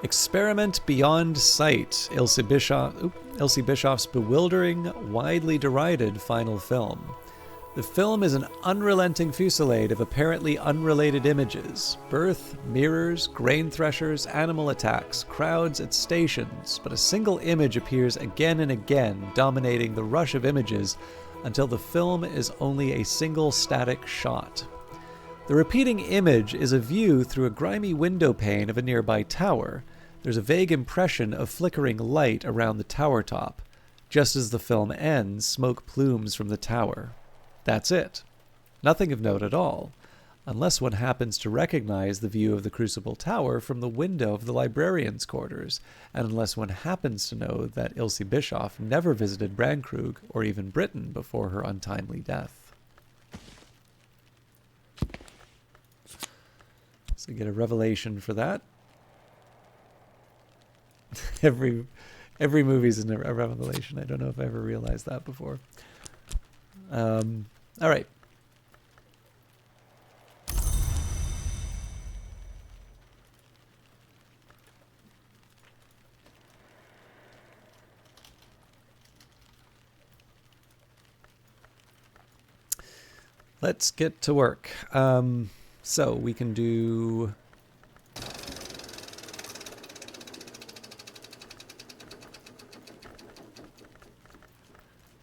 Experiment Beyond Sight, Elsie Bischoff's bewildering, widely derided final film. The film is an unrelenting fusillade of apparently unrelated images. Birth, mirrors, grain threshers, animal attacks, crowds at stations, but a single image appears again and again, dominating the rush of images until the film is only a single static shot. The repeating image is a view through a grimy window pane of a nearby tower. There's a vague impression of flickering light around the tower top. Just as the film ends, smoke plumes from the tower. That's it. Nothing of note at all, unless one happens to recognize the view of the Crucible Tower from the window of the librarian's quarters, and unless one happens to know that Ilse Bischoff never visited Brandkrug or even Britain before her untimely death. So get a revelation for that. Every movie's a revelation. I don't know if I ever realized that before. All right. Let's get to work. So we can do...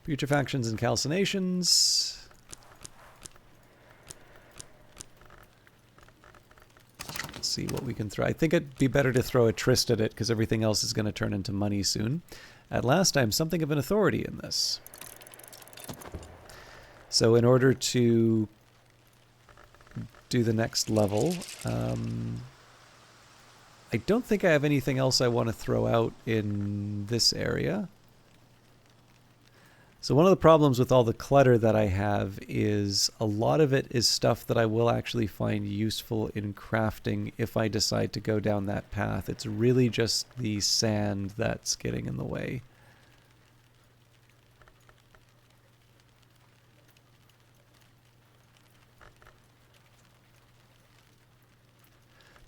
putrefactions and calcinations. Let's see what we can throw. I think it'd be better to throw a tryst at it because everything else is going to turn into money soon. At last, I'm something of an authority in this. So in order to do the next level, I don't think I have anything else I want to throw out in this area. So one of the problems with all the clutter that I have is a lot of it is stuff that I will actually find useful in crafting if I decide to go down that path. It's really just the sand that's getting in the way.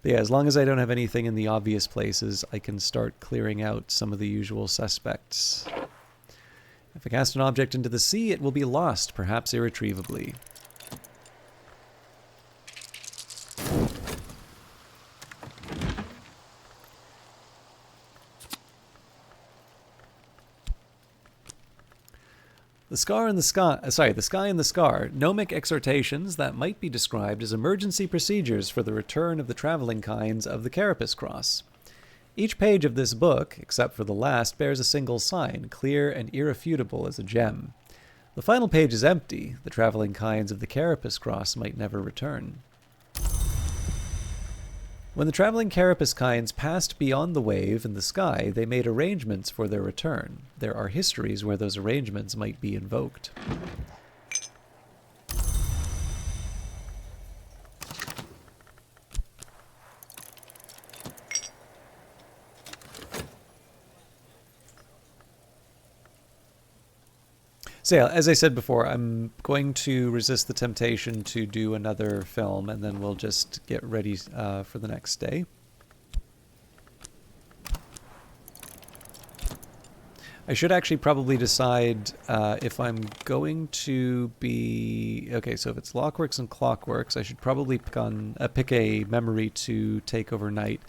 But yeah, as long as I don't have anything in the obvious places, I can start clearing out some of the usual suspects. If I cast an object into the sea, it will be lost, perhaps irretrievably. The Sky and the Scar, gnomic exhortations that might be described as emergency procedures for the return of the traveling kinds of the Carapace Cross. Each page of this book, except for the last, bears a single sign, clear and irrefutable as a gem. The final page is empty. The traveling kinds of the Carapace Cross might never return. When the traveling Carapace kinds passed beyond the wave and the sky, they made arrangements for their return. There are histories where those arrangements might be invoked. So yeah, as I said before, I'm going to resist the temptation to do another film, and then we'll just get ready for the next day. I should actually probably decide if I'm going to be... Okay, so if it's Lockworks and Clockworks, I should probably pick a memory to take overnight.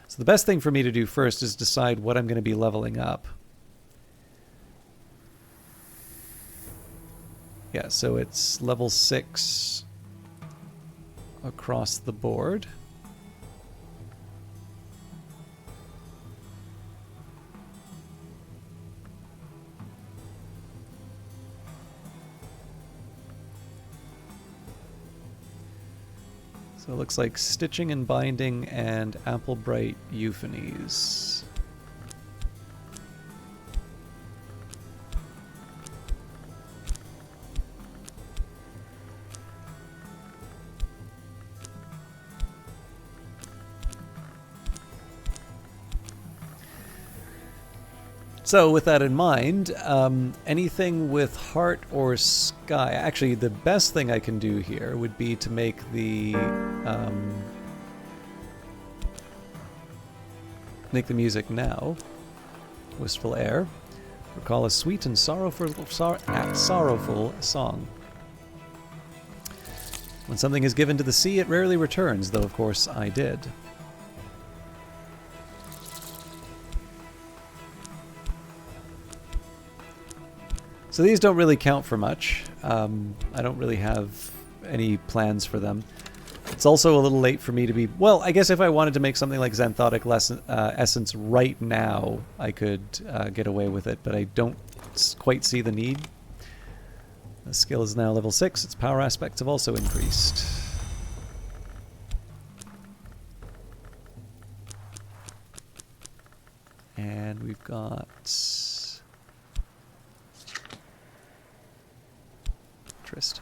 So the best thing for me to do first is decide what I'm going to be leveling up. Yeah, so it's level 6 across the board. So it looks like Stitching and Binding and Applebright Euphonies. So with that in mind, anything with heart or sky, actually the best thing I can do here would be to make the music now. Wistful Air. Recall a sweet and sorrowful song. When something is given to the sea, it rarely returns, though of course I did. So these don't really count for much. I don't really have any plans for them. It's also a little late for me to be... Well, I guess if I wanted to make something like Xanthotic Essence right now, I could get away with it, but I don't quite see the need. The skill is now level 6. Its power aspects have also increased. And we've got... Trist.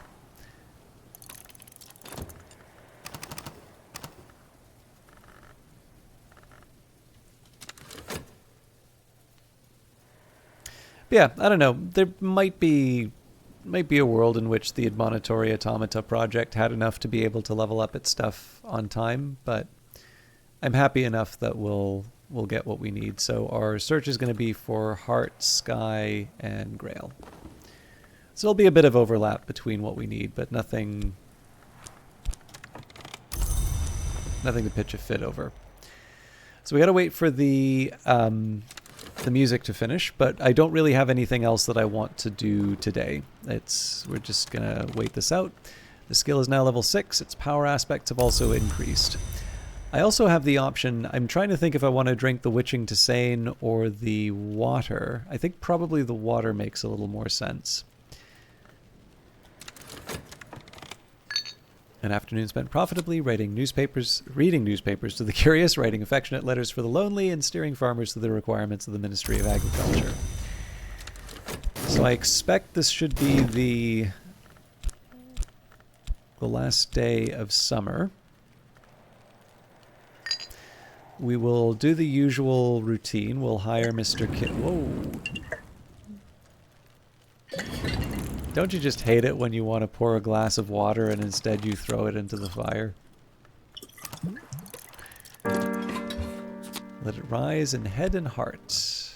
But yeah, I don't know. There might be a world in which the Admonitory Automata project had enough to be able to level up its stuff on time, but I'm happy enough that we'll get what we need. So our search is going to be for Heart, Sky, and Grail. So there'll be a bit of overlap between what we need, but nothing to pitch a fit over. So we got to wait for the music to finish, but I don't really have anything else that I want to do today. We're just gonna wait this out. The skill is now level 6. Its power aspects have also increased. I also have the option, I'm trying to think if I want to drink the Witching Tisane or the water. I think probably the water makes a little more sense. An afternoon spent profitably reading newspapers to the curious, writing affectionate letters for the lonely, and steering farmers to the requirements of the Ministry of Agriculture. So I expect this should be the last day of summer. We will do the usual routine. We'll hire Mr. Whoa. Don't you just hate it when you want to pour a glass of water and instead you throw it into the fire? Let it rise in head and heart.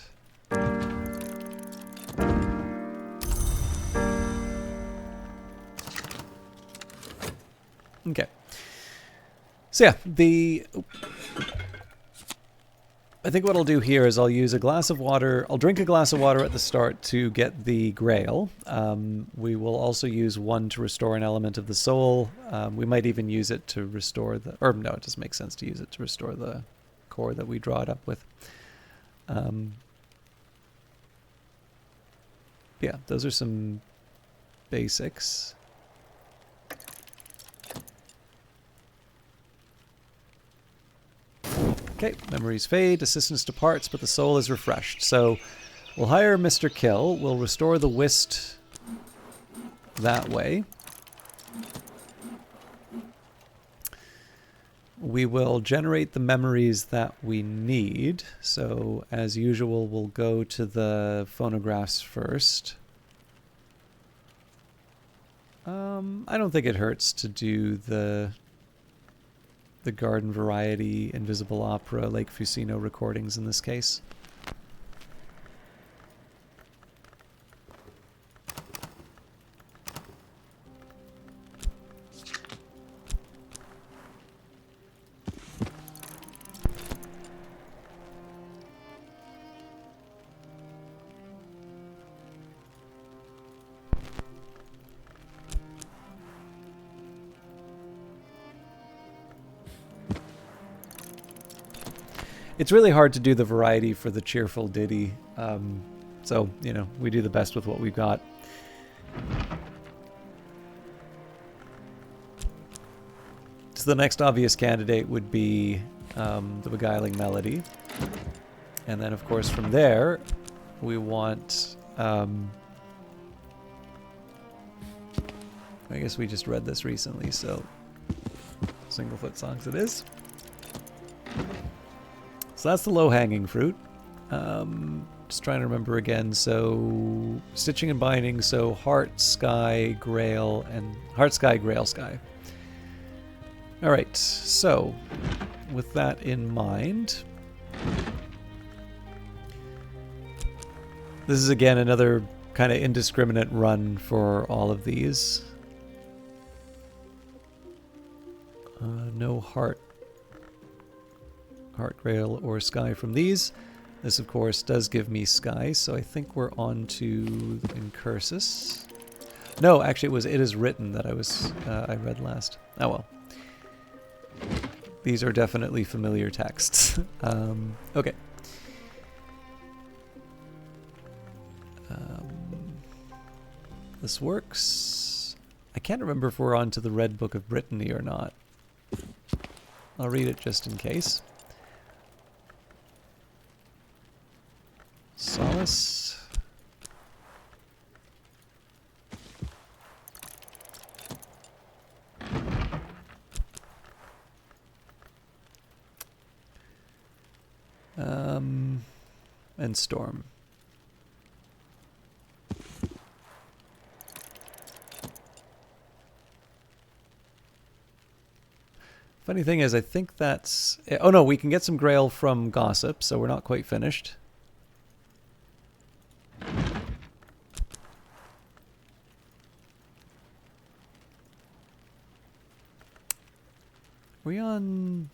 Okay. So yeah, I think what I'll do here is I'll use a glass of water. I'll drink a glass of water at the start to get the Grail. We will also use one to restore an element of the soul. We might even use it to restore the... Or no, it doesn't make sense to use it to restore the core that we draw it up with. Yeah, those are some basics. Okay, memories fade, assistance departs, but the soul is refreshed. So we'll hire Mr. Kill. We'll restore the Whist that way. We will generate the memories that we need. So as usual, we'll go to the phonographs first. I don't think it hurts to do the Garden Variety, Invisible Opera, Lake Fusino recordings in this case. It's really hard to do the variety for the cheerful ditty, so, you know, we do the best with what we've got. Does So the next obvious candidate would be the Beguiling Melody. And then, of course, from there, we want... I guess we just read this recently, so... Singlefoot Songs it is. So that's the low-hanging fruit. Just trying to remember again. So stitching and binding. So Heart, Sky, Grail, and Heart, Sky, Grail, Sky. All right. So with that in mind, this is again another kind of indiscriminate run for all of these. No Heart, Grail, or Sky from these. This, of course, does give me Sky, so I think we're on to Incursus. No, actually, It Is Written that I read last. Oh well. These are definitely familiar texts. Okay. This works. I can't remember if we're on to the Red Book of Brittany or not. I'll read it just in case. Solace. And Storm. Funny thing is, I think that's... Oh no, we can get some Grail from Gossip, so we're not quite finished. We on...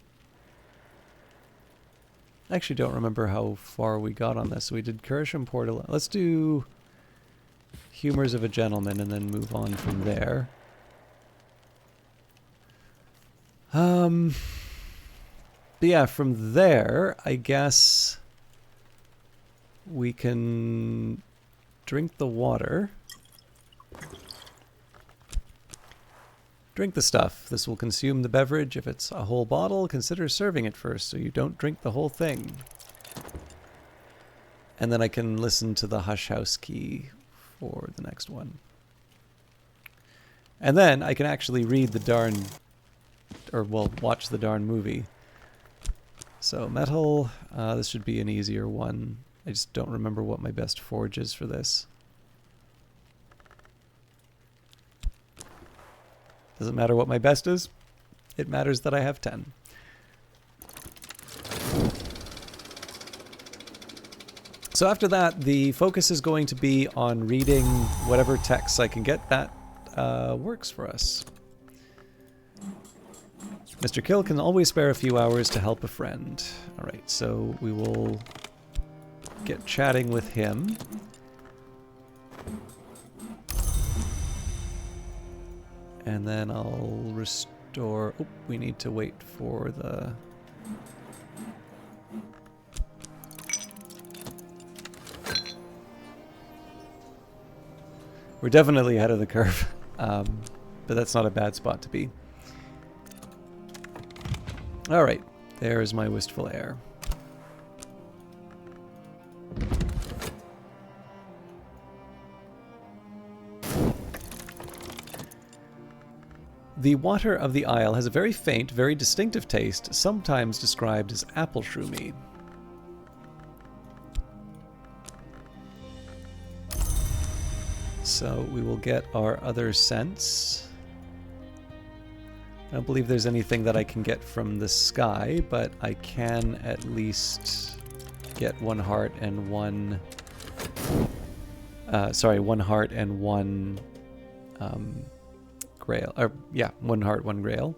I actually don't remember how far we got on this. We did Curisham Portal. Let's do Humors of a Gentleman and then move on from there. But yeah, from there, I guess we can drink the water. Drink the stuff. This will consume the beverage. If it's a whole bottle, consider serving it first so you don't drink the whole thing. And then I can listen to the Hush House key for the next one. And then I can actually read the darn... Or, well, watch the darn movie. So, metal. This should be an easier one. I just don't remember what my best forge is for this. Doesn't matter what my best is. It matters that I have 10. So after that, the focus is going to be on reading whatever texts I can get that works for us. Mr. Kill can always spare a few hours to help a friend. Alright, so we will get chatting with him. And then I'll restore... Oh, we need to wait for the... We're definitely ahead of the curve, but that's not a bad spot to be. Alright, there's my wistful air. The water of the Isle has a very faint, very distinctive taste, sometimes described as apple shroomy. So we will get our other scents. I don't believe there's anything that I can get from the sky, but I can at least get one heart and one... one heart and one... grail. Or, yeah, one heart, one grail.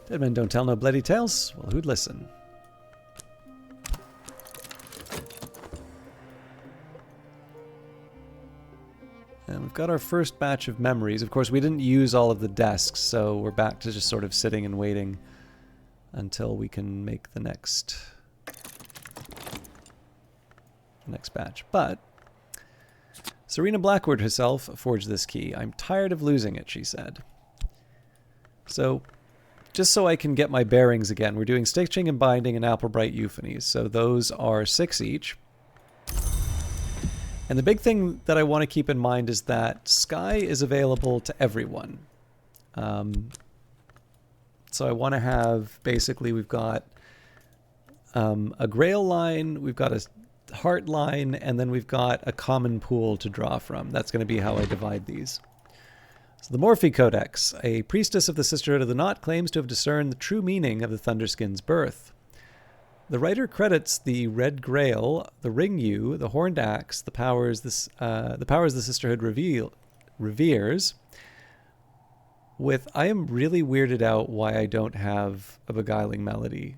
Dead men don't tell no bloody tales. Well, who'd listen? And we've got our first batch of memories. Of course, we didn't use all of the desks, so we're back to just sort of sitting and waiting until we can make the next the next batch. But Serena Blackwood herself forged this key. I'm tired of losing it, she said. So, just so I can get my bearings again, we're doing stitching and binding and Applebright euphonies. So those are 6 each. And the big thing that I want to keep in mind is that Sky is available to everyone. So I want to have, basically, we've got a Grail line, we've got a Heart line, and then we've got a common pool to draw from. That's going to be how I divide these. So the Morphe Codex. A priestess of the Sisterhood of the Knot claims to have discerned the true meaning of the Thunderskin's birth. The writer credits the Red Grail, the Ring Yew, the Horned Axe, the powers the Sisterhood reveres, with I am really weirded out why I don't have a Beguiling Melody.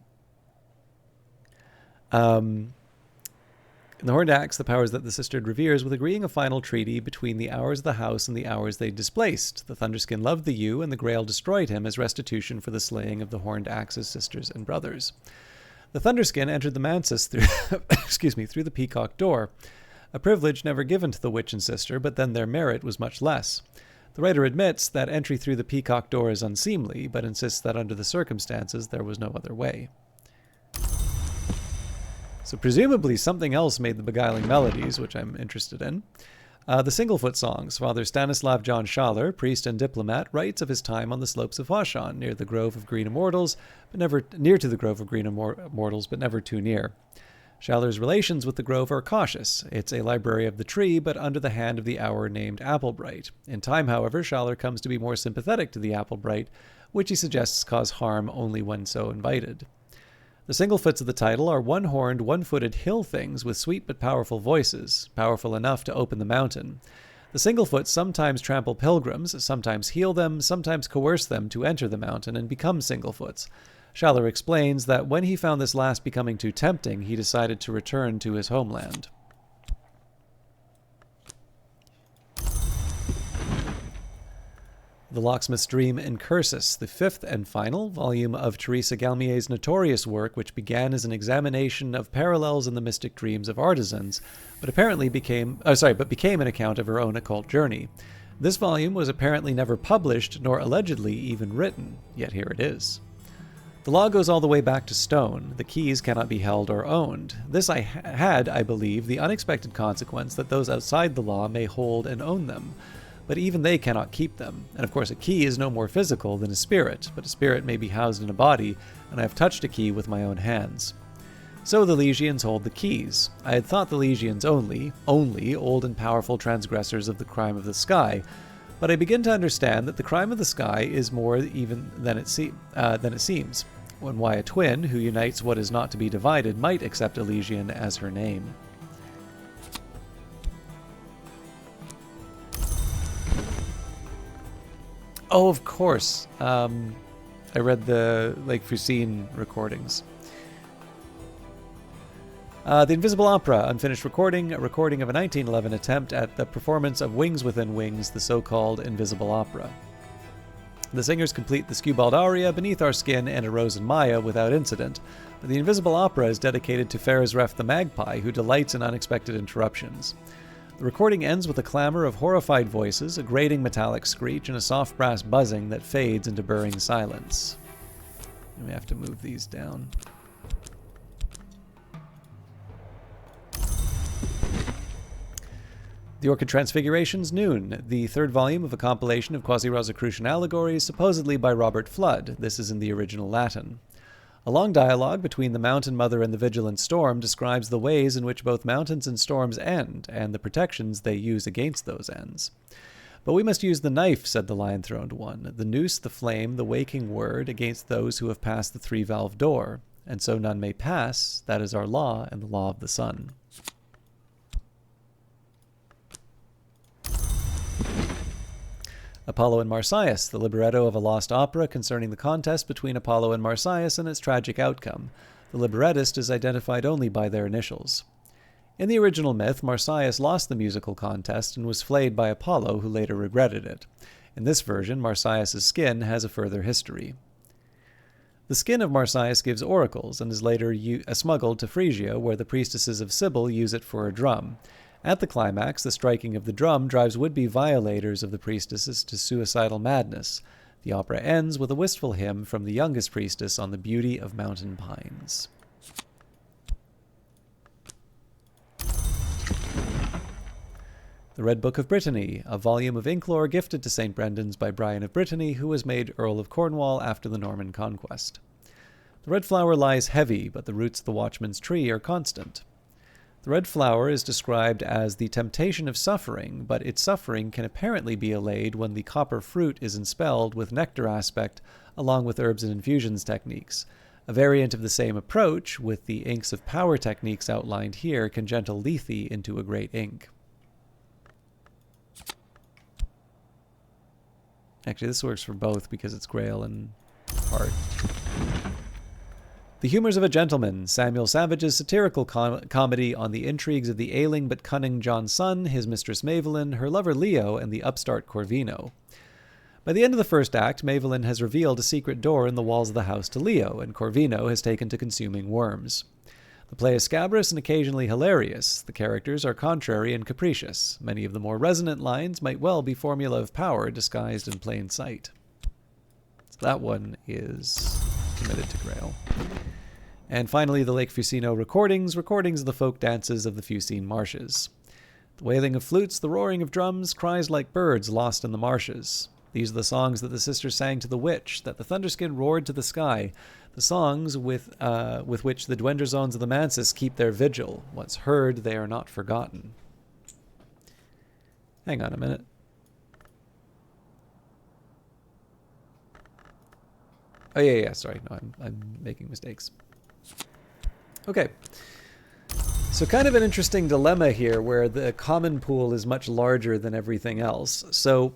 In the Horned Axe, the powers that the Sisterhood reveres, with agreeing a final treaty between the Hours of the House and the Hours they displaced. The Thunderskin loved the Yew, and the Grail destroyed him as restitution for the slaying of the Horned Axe's sisters and brothers. The Thunderskin entered the Mansus through, through the Peacock Door, a privilege never given to the Witch and Sister, but then their merit was much less. The writer admits that entry through the Peacock Door is unseemly, but insists that under the circumstances there was no other way. So presumably something else made the Beguiling Melodies, which I'm interested in. The Singlefoot Songs. Father Stanislav John Schaller, priest and diplomat, writes of his time on the slopes of Hoshan, near the Grove of Green Immortals, but never near to the Grove of Green Immortals, but never too near. Schaller's relations with the Grove are cautious. It's a library of the tree, but under the hand of the hour named Applebright. In time, however, Schaller comes to be more sympathetic to the Applebright, which he suggests cause harm only when so invited. The Singlefoots of the title are one-horned, one-footed hill things with sweet but powerful voices, powerful enough to open the mountain. The Singlefoots sometimes trample pilgrims, sometimes heal them, sometimes coerce them to enter the mountain and become Singlefoots. Schaller explains that when he found this last becoming too tempting, he decided to return to his homeland. The Locksmith's Dream Incursus, the 5th and final volume of Teresa Galmier's notorious work, which began as an examination of parallels in the mystic dreams of artisans, but became an account of her own occult journey. This volume was apparently never published, nor allegedly even written, yet here it is. The law goes all the way back to stone. The keys cannot be held or owned. This had, I believe, the unexpected consequence that those outside the law may hold and own them. But even they cannot keep them. And of course a key is no more physical than a spirit, but a spirit may be housed in a body, and I have touched a key with my own hands. So the Legions hold the keys. I had thought the Legions only old and powerful transgressors of the crime of the sky, but I begin to understand that the crime of the sky is more even than it seems, and why a twin who unites what is not to be divided might accept a Legion as her name. Oh, of course. I read the Lake Fusine recordings. The Invisible Opera, unfinished recording, a recording of a 1911 attempt at the performance of Wings Within Wings, the so-called Invisible Opera. The singers complete the Skewbald aria, Beneath Our Skin, and A Rose in Maya without incident, but the Invisible Opera is dedicated to Farazref the Magpie, who delights in unexpected interruptions. The recording ends with a clamor of horrified voices, a grating metallic screech, and a soft brass buzzing that fades into burring silence. We have to move these down. The Orchid Transfigurations, Noon, the 3rd volume of a compilation of Quasi-Rosicrucian allegories, supposedly by Robert Flood. This is in the original Latin. A long dialogue between the Mountain Mother and the Vigilant Storm describes the ways in which both mountains and storms end, and the protections they use against those ends. But we must use the knife, said the lion-throned one, the noose, the flame, the waking word, against those who have passed the 3-valve door, and so none may pass. That is our law and the law of the sun. Apollo and Marsyas, the libretto of a lost opera concerning the contest between Apollo and Marsyas and its tragic outcome. The librettist is identified only by their initials. In the original myth, Marsyas lost the musical contest and was flayed by Apollo, who later regretted it. In this version, Marsyas' skin has a further history. The skin of Marsyas gives oracles and is later smuggled to Phrygia, where the priestesses of Cybele use it for a drum. At the climax, the striking of the drum drives would-be violators of the priestesses to suicidal madness. The opera ends with a wistful hymn from the youngest priestess on the beauty of mountain pines. The Red Book of Brittany, a volume of inklore gifted to St. Brendan's by Brian of Brittany, who was made Earl of Cornwall after the Norman conquest. The red flower lies heavy, but the roots of the watchman's tree are constant. The red flower is described as the temptation of suffering, but its suffering can apparently be allayed when the copper fruit is enspelled with nectar aspect, along with herbs and infusions techniques. A variant of the same approach, with the inks of power techniques outlined here, can gentle Lethe into a great ink. Actually, this works for both because it's Grail and Heart. The Humours of a Gentleman, Samuel Savage's satirical comedy on the intrigues of the ailing but cunning John Sun, his mistress Maevelyn, her lover Leo, and the upstart Corvino. By the end of the first act, Maevelyn has revealed a secret door in the walls of the house to Leo, and Corvino has taken to consuming worms. The play is scabrous and occasionally hilarious. The characters are contrary and capricious. Many of the more resonant lines might well be formula of power disguised in plain sight. So that one is committed to Grail. And finally, the Lake Fusino recordings of the folk dances of the Fusine marshes. The wailing of flutes, the roaring of drums, cries like birds lost in the marshes. These are the songs that the sisters sang to the witch, that the Thunderskin roared to the sky, the songs with which the Dwendrazones of the Mansis keep their vigil. Once heard, they are not forgotten. Hang on a minute. Oh, yeah, sorry. No, I'm making mistakes. Okay. So kind of an interesting dilemma here where the common pool is much larger than everything else. So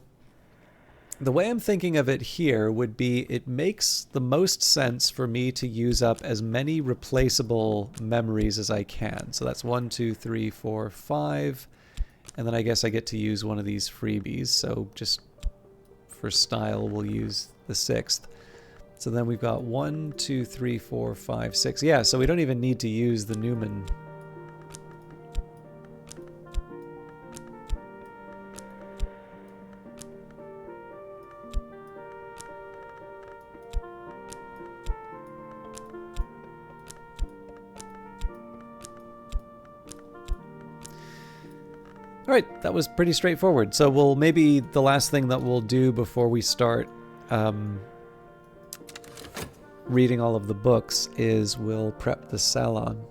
the way I'm thinking of it here would be it makes the most sense for me to use up as many replaceable memories as I can. So that's 1, 2, 3, 4, 5. And then I guess I get to use one of these freebies. So just for style, we'll use the 6th. So then we've got 1, 2, 3, 4, 5, 6. Yeah, so we don't even need to use the Newman. All right, that was pretty straightforward. So maybe the last thing that we'll do before we start reading all of the books is we'll prep the salon.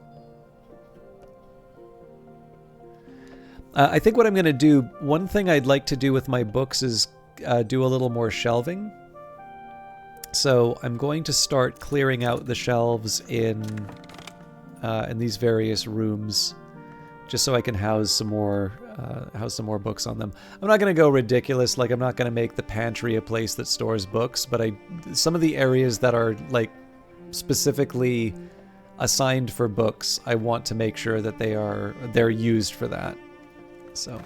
I think what I'm going to do, one thing I'd like to do with my books is do a little more shelving. So I'm going to start clearing out the shelves in these various rooms, just so I can house some more books on them. I'm not going to go ridiculous, like I'm not going to make the pantry a place that stores books, but some of the areas that are like specifically assigned for books, I want to make sure that they're used for that. So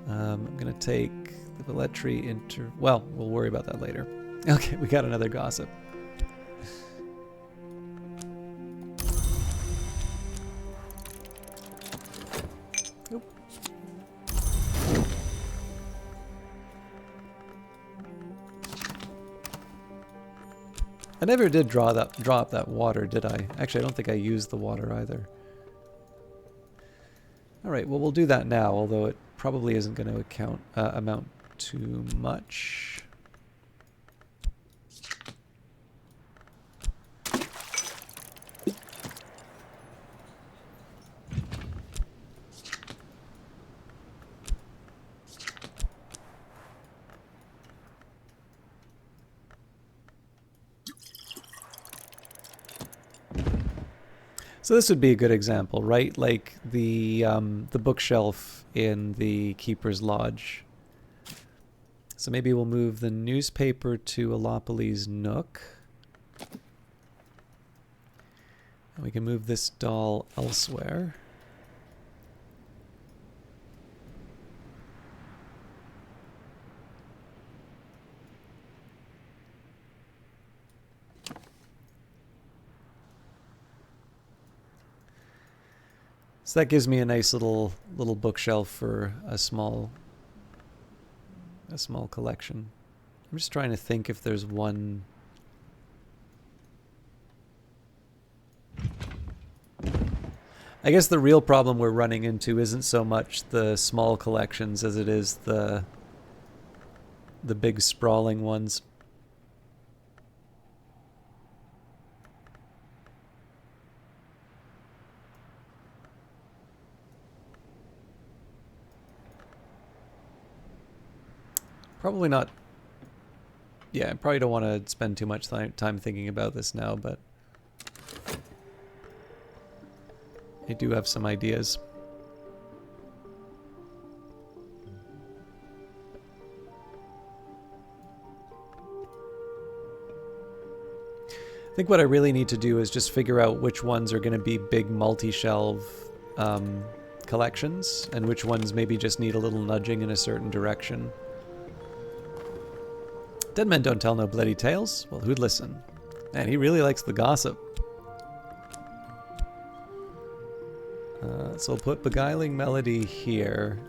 I'm going to take the Velletri well, we'll worry about that later. Okay, we got another gossip. I never did drop that water, did I? Actually, I don't think I used the water either. All right, well, we'll do that now, although it probably isn't going to amount to much. So this would be a good example, right? Like the bookshelf in the Keeper's Lodge. So maybe we'll move the newspaper to Alopolis Nook. And we can move this doll elsewhere. So that gives me a nice little bookshelf for a small collection. I'm just trying to think if there's one. I guess the real problem we're running into isn't so much the small collections as it is the big sprawling ones. Probably not. Yeah, I probably don't want to spend too much time thinking about this now, but I do have some ideas. I think what I really need to do is just figure out which ones are going to be big multi-shelf collections and which ones maybe just need a little nudging in a certain direction. Dead men don't tell no bloody tales. Well, who'd listen? Man, he really likes the gossip. So I'll put Beguiling Melody here.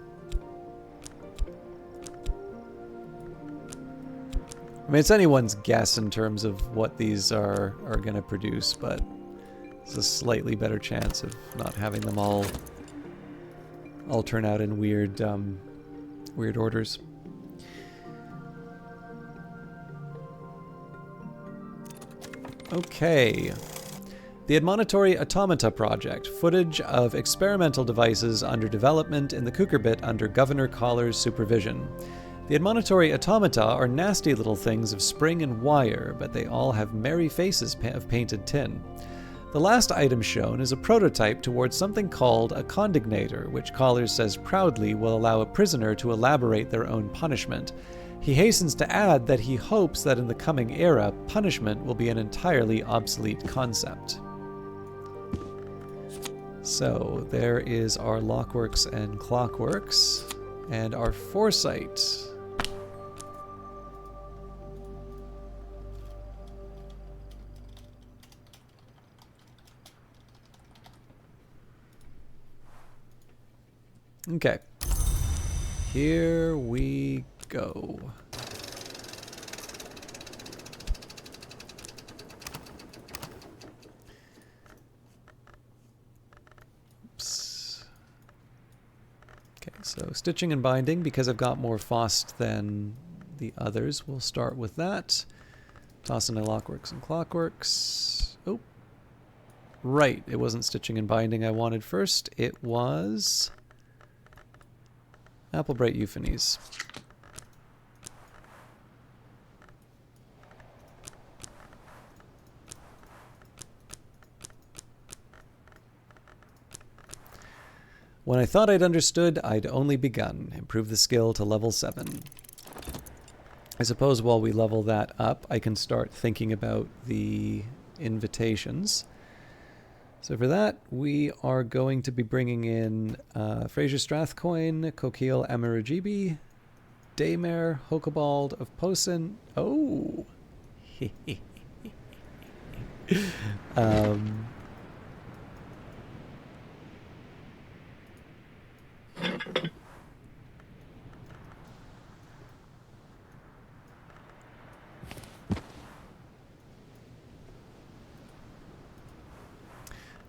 I mean, it's anyone's guess in terms of what these are going to produce, but there's a slightly better chance of not having them all turn out in weird orders. Okay. The Admonitory Automata Project. Footage of experimental devices under development in the Kukurbit under Governor Collar's supervision. The admonitory automata are nasty little things of spring and wire, but they all have merry faces of painted tin. The last item shown is a prototype towards something called a condignator, which Collars says proudly will allow a prisoner to elaborate their own punishment. He hastens to add that he hopes that in the coming era, punishment will be an entirely obsolete concept. So, there is our Lockworks and Clockworks, and our Foresight. Okay. Here we go. Oops. Okay, so stitching and binding, because I've got more FOST than the others, we'll start with that. Toss in my Lockworks and Clockworks. Oh. Right, it wasn't stitching and binding I wanted first. It was Applebright Euphonies. When I thought I'd understood, I'd only begun. Improve the skill to level 7. I suppose while we level that up, I can start thinking about the invitations. So for that, we are going to be bringing in Fraser Strathcoin, Kokil Amarajibi, Daymare, Hokobald of Posen. Oh!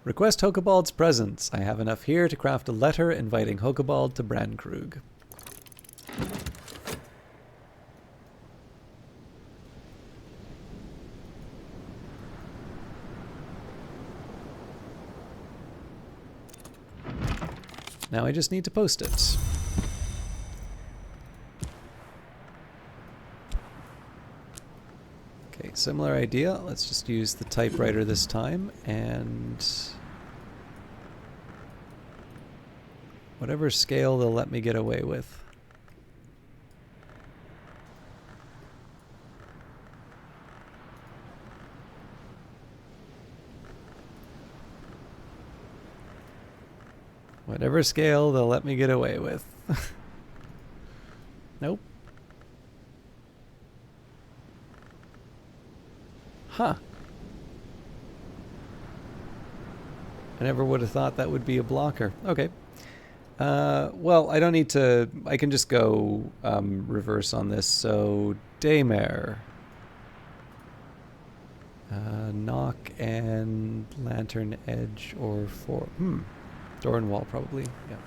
Request Hokobald's presence. I have enough here to craft a letter inviting Hokobald to Brandkrug. Now I just need to post it. Okay, similar idea. Let's just use the typewriter this time, and whatever scale they'll let me get away with. Whatever scale they'll let me get away with. Nope. Huh. I never would have thought that would be a blocker. Okay. Well, I don't need to... I can just go reverse on this. So, Daymare. Knock and Lantern Edge or for... Door and wall, probably. Yeah.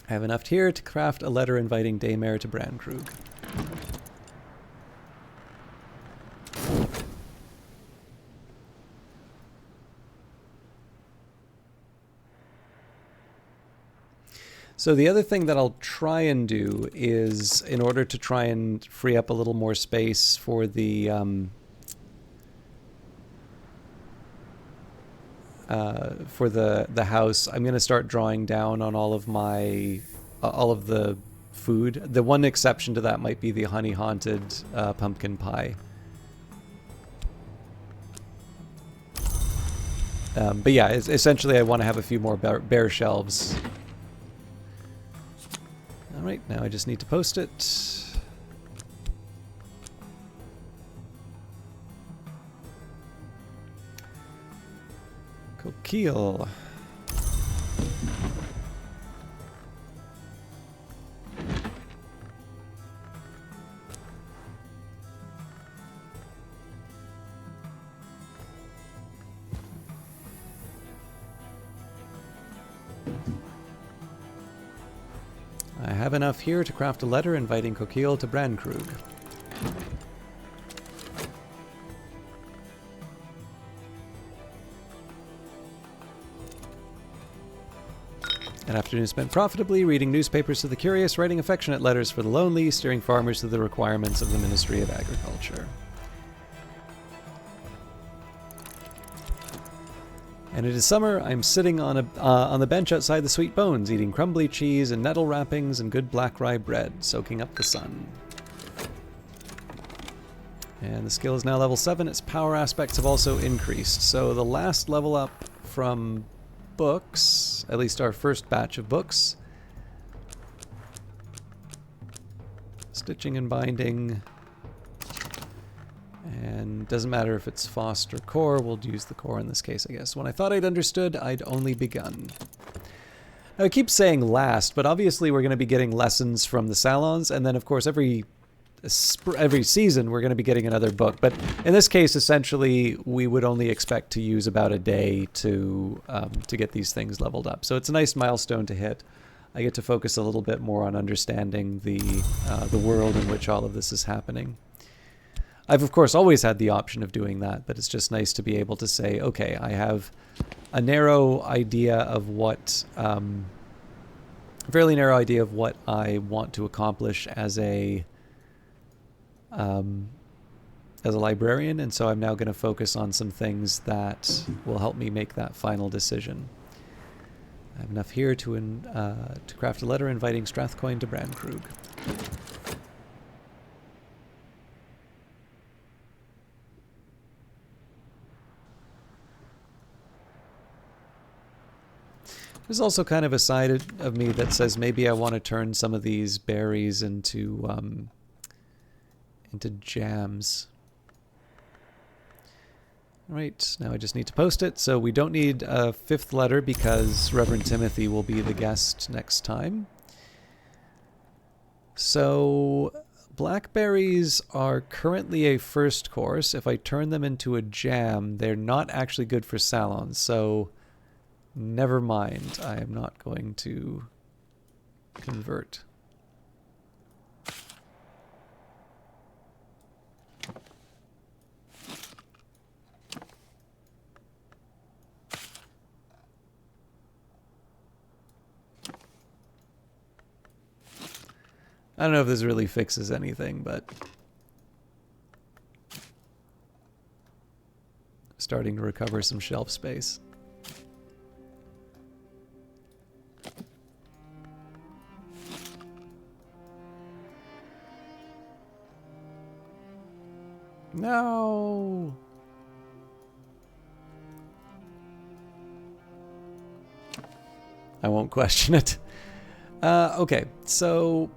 I have enough here to craft a letter inviting Daymare to Brandkrug. So the other thing that I'll try and do is, in order to try and free up a little more space for the house, I'm going to start drawing down on all of my all of the food. The one exception to that might be the honey haunted pumpkin pie. But yeah, essentially I want to have a few more bare shelves. Alright, now I just need to post it. Coquille. I have enough here to craft a letter inviting Coquille to Brandkrug. An afternoon spent profitably, reading newspapers to the curious, writing affectionate letters for the lonely, steering farmers to the requirements of the Ministry of Agriculture. And it is summer. I'm sitting on the bench outside the Sweet Bones, eating crumbly cheese and nettle wrappings and good black rye bread, soaking up the sun. And the skill is now level 7. Its power aspects have also increased. So the last level up from books, at least our first batch of books, stitching and binding, and doesn't matter if it's Fost or core, we'll use the core in this case, I guess. When I thought I'd understood, I'd only begun. Now, I keep saying last, but obviously we're going to be getting lessons from the salons, and then of course every season we're going to be getting another book. But in this case, essentially, we would only expect to use about a day to get these things leveled up. So it's a nice milestone to hit. I get to focus a little bit more on understanding the world in which all of this is happening. I've, of course, always had the option of doing that, but it's just nice to be able to say, okay, I have a narrow idea of what, fairly narrow idea of what I want to accomplish as a librarian, and so I'm now going to focus on some things that will help me make that final decision. I have enough here to craft a letter inviting Strathcoin to Brandkrug. There's also kind of a side of me that says maybe I want to turn some of these berries into jams. Right, now I just need to post it. So we don't need a 5th letter because Reverend Timothy will be the guest next time. So blackberries are currently a first course. If I turn them into a jam, they're not actually good for salons. So never mind. I am not going to convert. I don't know if this really fixes anything, but starting to recover some shelf space. No! I won't question it. Okay, so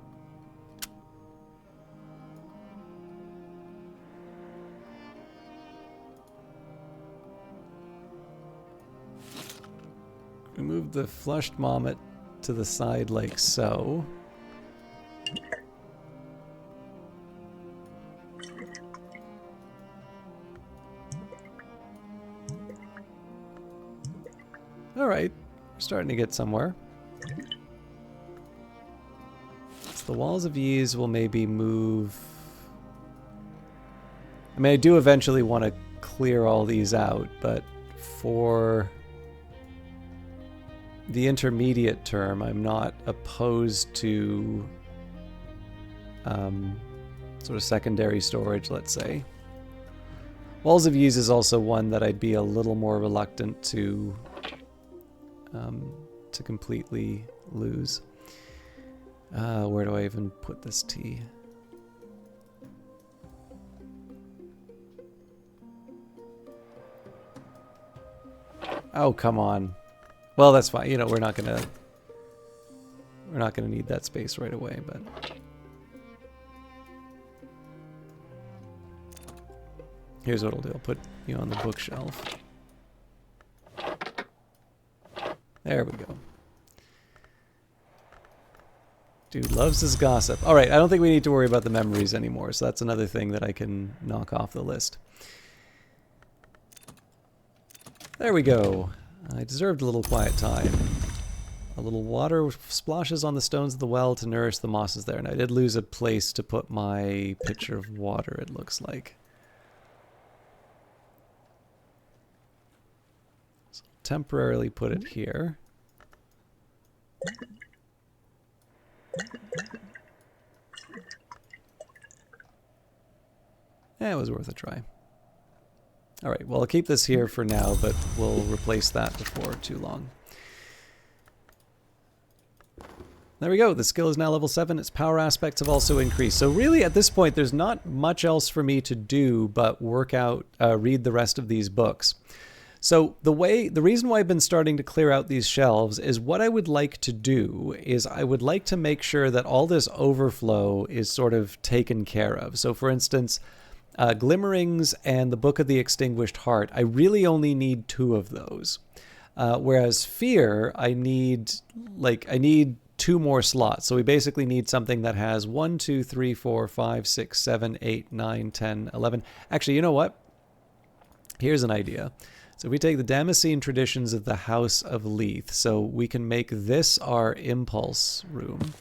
move the flushed Mommet to the side like so. Alright, we're starting to get somewhere. So the Walls of Ys will maybe move... I mean, I do eventually want to clear all these out, but for the intermediate term, I'm not opposed to sort of secondary storage, let's say. Walls of Ys is also one that I'd be a little more reluctant to completely lose. Where do I even put this tea? Oh, come on. Well, that's fine. You know, we're not gonna need that space right away, but here's what I'll do. I'll put you on the bookshelf. There we go. Dude loves his gossip. All right, I don't think we need to worry about the memories anymore, so that's another thing that I can knock off the list. There we go. I deserved a little quiet time. A little water splashes on the stones of the well to nourish the mosses there, and I did lose a place to put my pitcher of water, it looks like. So temporarily put it here. Yeah, it was worth a try. Alright, well I'll keep this here for now, but we'll replace that before too long. There we go, the skill is now level 7, its power aspects have also increased. So really at this point there's not much else for me to do but work out, read the rest of these books. So the reason why I've been starting to clear out these shelves is what I would like to do is I would like to make sure that all this overflow is sort of taken care of. So for instance, Glimmerings and the Book of the Extinguished Heart, I really only need 2 of those. Whereas Fear, I need 2 more slots. So we basically need something that has 1, 2, 3, 4, 5, 6, 7, 8, 9, 10, 11. Actually, you know what? Here's an idea. So we take the Damascene traditions of the House of Leith. So we can make this our impulse room.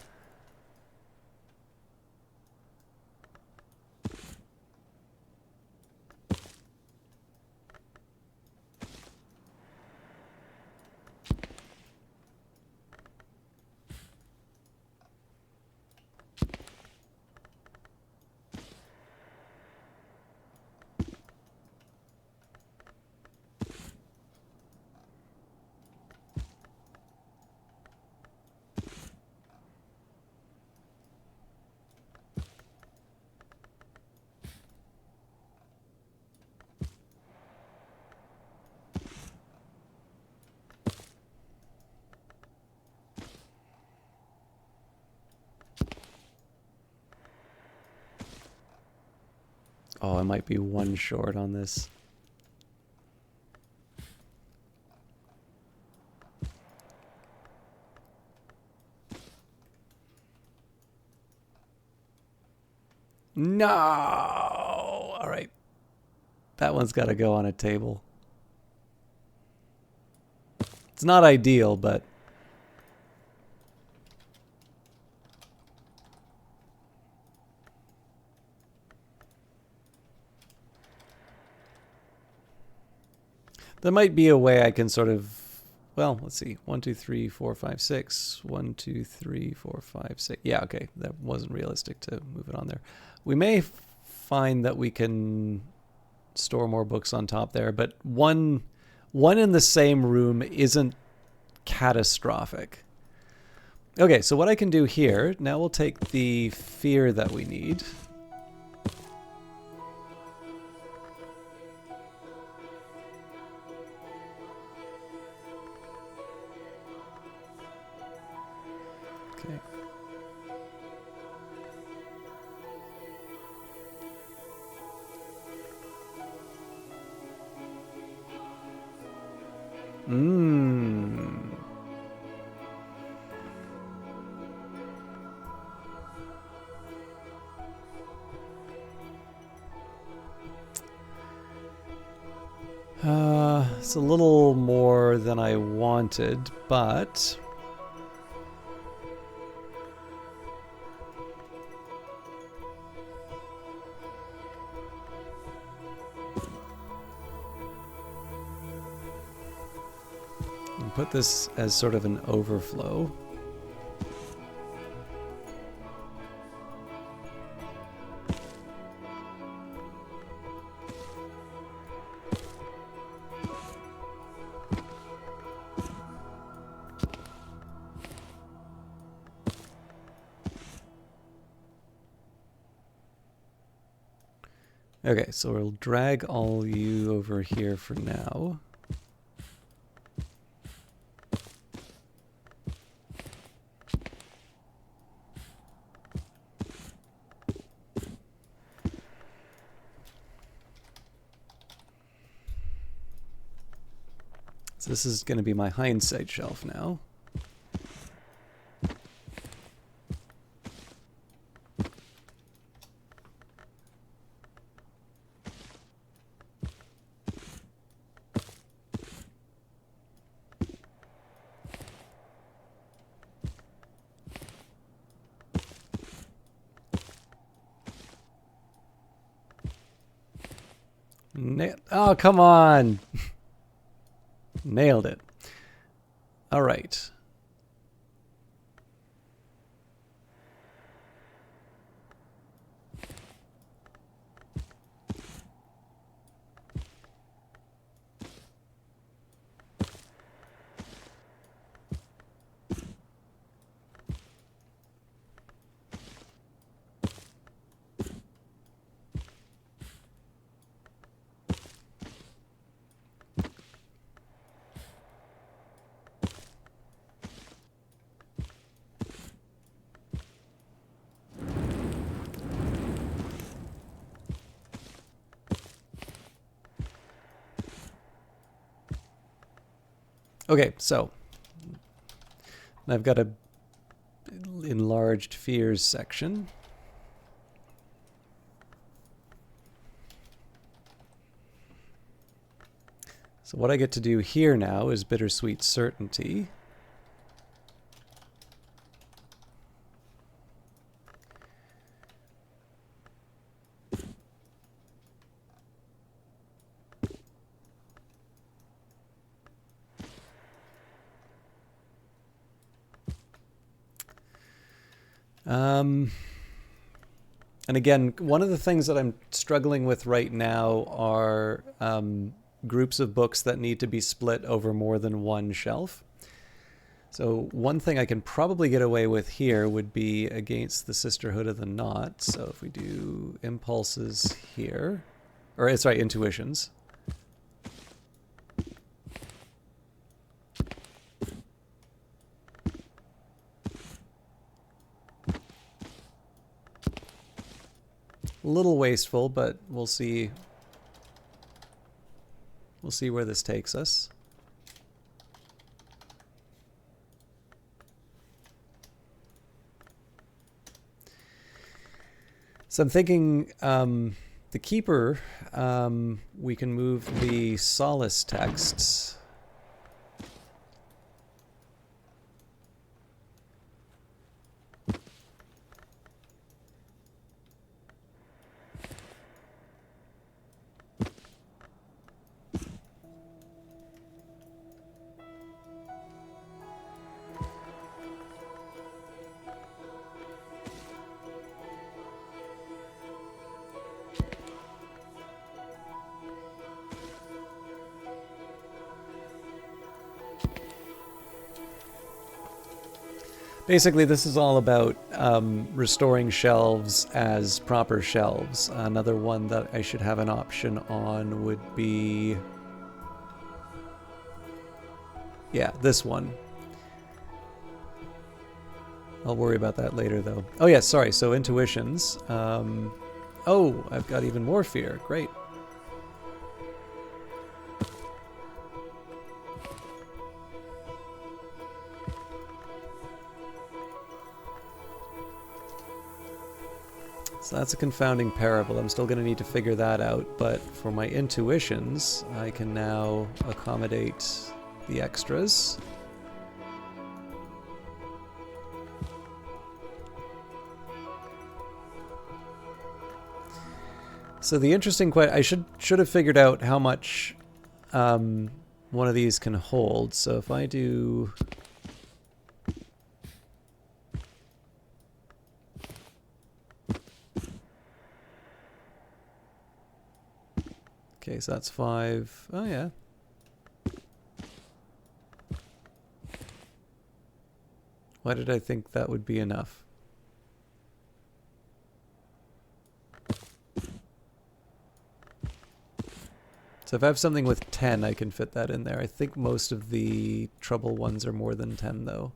Oh, I might be 1 short on this. No! All right. That one's got to go on a table. It's not ideal, but... there might be a way I can sort of... Well, let's see. 1, 2, 3, 4, 5, 6. 1, 2, 3, 4, 5, 6. Yeah, okay. That wasn't realistic to move it on there. We may find that we can store more books on top there, but one in the same room isn't catastrophic. Okay, so what I can do here, now we'll take the Fear that we need. Okay. It's a little more than I wanted, but... I'll put this as sort of an overflow. Okay, so we'll drag all you over here for now. So this is going to be my hindsight shelf now. Oh, come on! Nailed it. All right. Okay, so I've got a enlarged fears section. So what I get to do here now is bittersweet certainty. And again, one of the things that I'm struggling with right now are groups of books that need to be split over more than one shelf. So one thing I can probably get away with here would be against the Sisterhood of the Knot. So if we do impulses here, or sorry, intuitions. A little wasteful, but we'll see. We'll see where this takes us. So I'm thinking the Keeper, we can move the Solace texts. Basically, this is all about restoring shelves as proper shelves. Another one that I should have an option on would be... yeah, this one. I'll worry about that later, though. Oh, yeah, sorry. So, intuitions. Oh, I've got even more fear. Great. So that's a confounding parable. I'm still going to need to figure that out, but for my intuitions, I can now accommodate the extras. So the interesting question, I should have figured out how much one of these can hold. So if I do... Okay, so that's 5. Oh, yeah. Why did I think that would be enough? So if I have something with 10, I can fit that in there. I think most of the trouble ones are more than 10, though.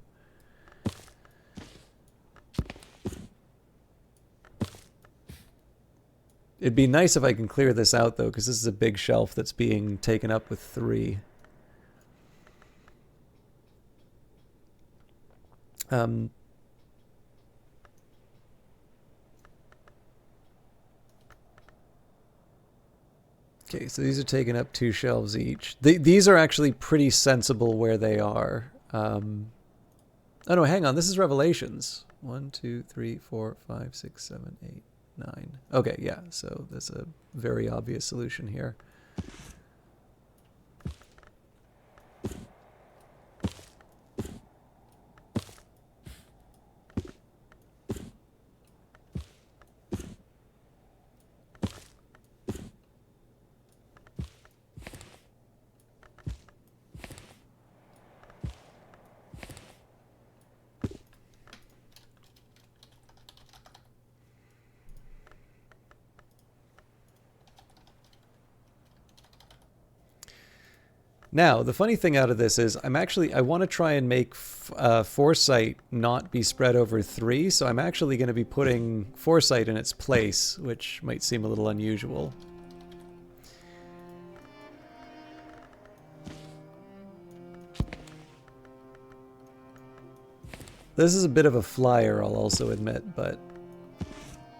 It'd be nice if I can clear this out, though, because this is a big shelf that's being taken up with 3. Okay, so these are taking up 2 shelves each. These are actually pretty sensible where they are. Oh no, hang on. This is Revelations. 1, 2, 3, 4, 5, 6, 7, 8, 9. Okay, yeah. So there's a very obvious solution here. Now, the funny thing out of this is I want to try and make Foresight not be spread over 3, so I'm actually going to be putting Foresight in its place, which might seem a little unusual. This is a bit of a flyer, I'll also admit, but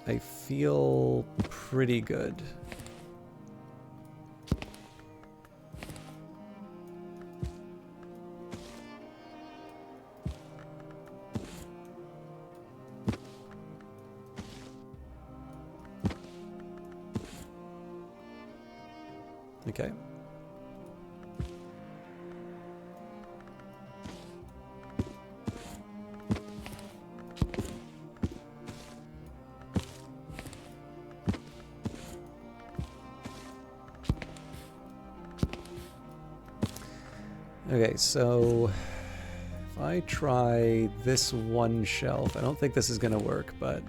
I feel pretty good. Okay. Okay, so if I try this one shelf, I don't think this is going to work, but...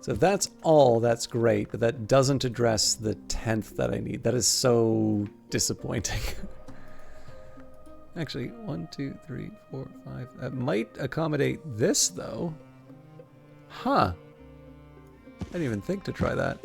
So if that's all, that's great, but that doesn't address the 10th that I need. That is so disappointing. Actually, 1, 2, 3, 4, 5. That might accommodate this, though. Huh. I didn't even think to try that.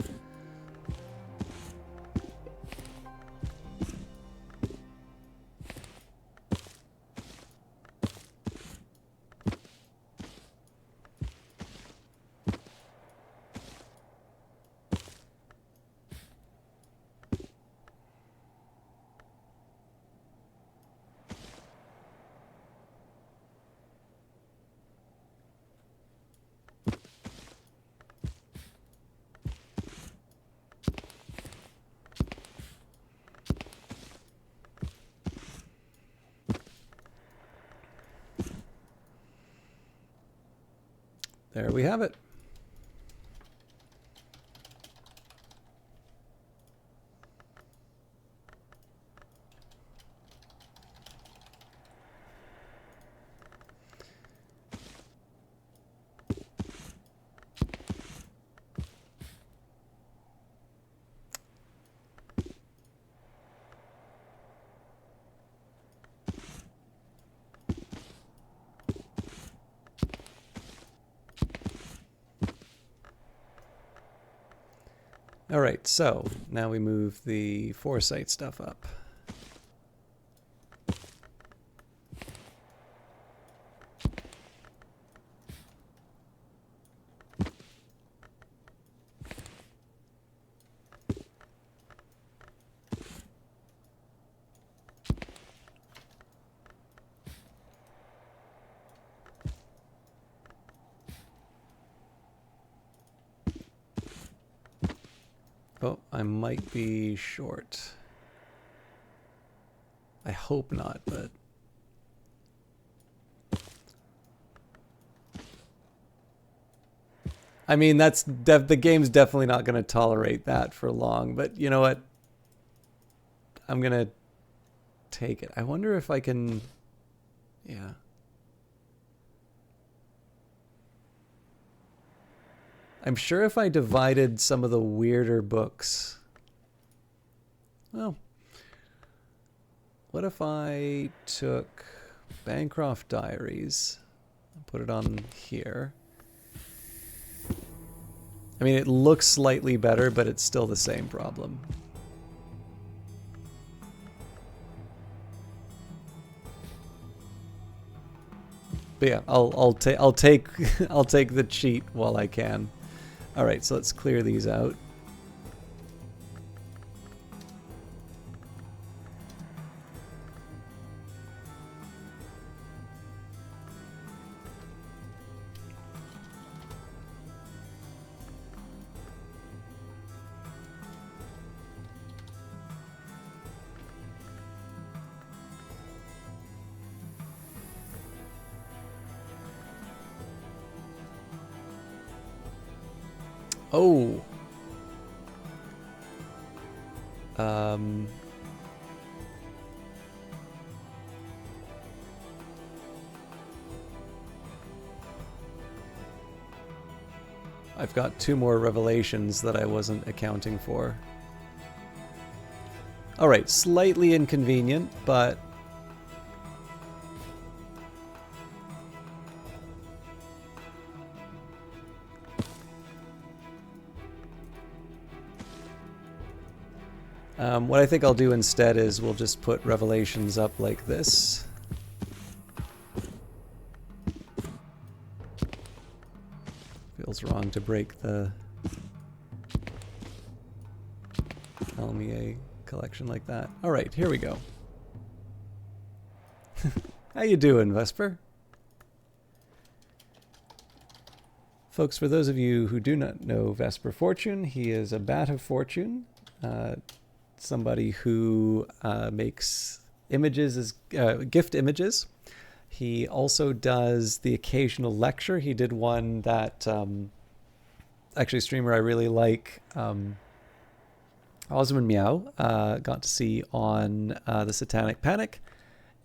There we have it. All right, so now we move the foresight stuff up. Oh, I might be short. I hope not, but... I mean, the game's definitely not going to tolerate that for long, but you know what? I'm going to take it. I wonder if I can... Yeah. I'm sure if I divided some of the weirder books... Well, what if I took Bancroft Diaries and put it on here? I mean, it looks slightly better, but it's still the same problem. But yeah, I'll take I'll take the cheat while I can. All right, so let's clear these out. Oh. I've got 2 more revelations that I wasn't accounting for. All right, slightly inconvenient, but what I think I'll do instead is we'll just put revelations up like this. Feels wrong to break the Elmier collection like that. All right, here we go. How you doing, Vesper? Folks, for those of you who do not know Vesper Fortune, he is a bat of fortune. Somebody who makes images as gift images. He also does the occasional lecture. He did one that actually a streamer I really like, Osmond Meow, got to see on the Satanic Panic,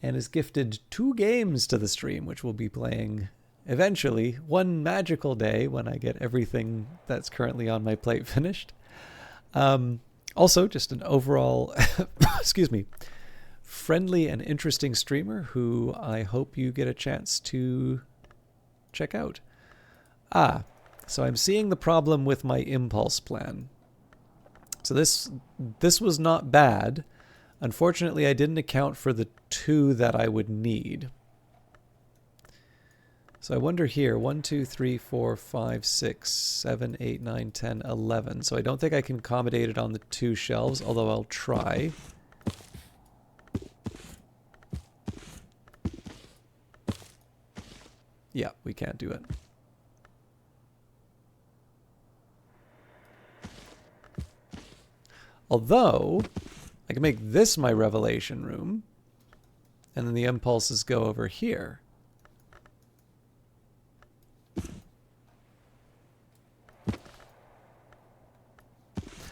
and has gifted 2 games to the stream, which we'll be playing eventually, one magical day when I get everything that's currently on my plate finished. Also, just an overall, excuse me, friendly and interesting streamer who I hope you get a chance to check out. So I'm seeing the problem with my impulse plan. So this was not bad. Unfortunately, I didn't account for the 2 that I would need. So I wonder here, 1, 2, 3, 4, 5, 6, 7, 8, 9, 10, 11. So I don't think I can accommodate it on the 2 shelves, although I'll try. Yeah, we can't do it. Although, I can make this my revelation room, and then the impulses go over here.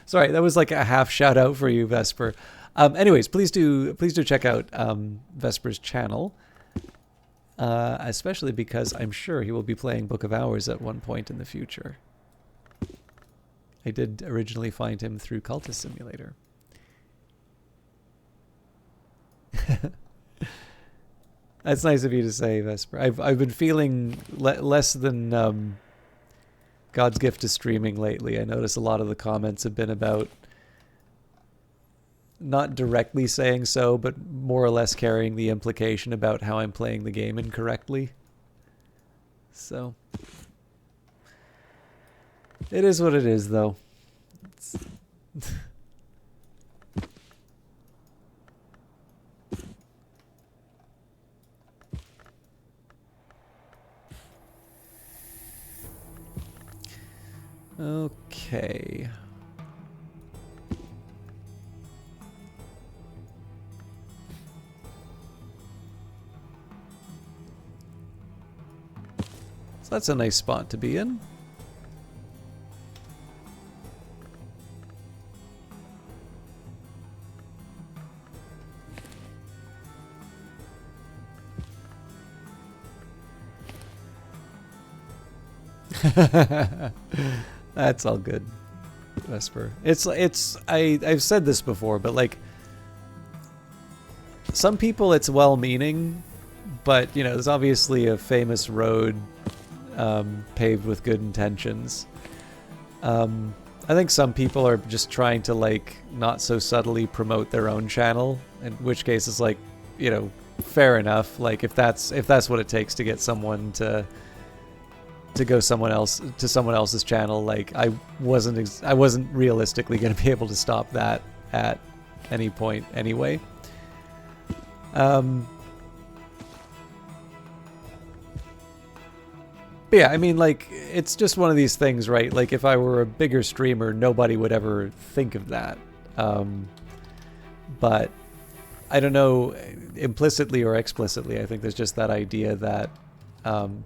Sorry, that was like a half shout out for you, Vesper. Anyways, please do check out Vesper's channel, especially because I'm sure he will be playing Book of Hours at one point in the future. I did originally find him through Cultist Simulator. That's nice of you to say, Vesper. I've been feeling less than God's gift to streaming lately. I notice a lot of the comments have been about not directly saying so, but more or less carrying the implication about how I'm playing the game incorrectly. So it is what it is, though. Okay. So that's a nice spot to be in. That's all good, Vesper. I've said this before, but like some people it's well-meaning, but you know, there's obviously a famous road paved with good intentions. I think some people are just trying to like not so subtly promote their own channel, in which case it's like, you know, fair enough. Like if that's what it takes to get someone to go someone else's channel, like I wasn't realistically going to be able to stop that at any point anyway. But yeah, I mean, like, it's just one of these things, right? Like, if I were a bigger streamer, nobody would ever think of that. But I don't know, implicitly or explicitly, I think there's just that idea that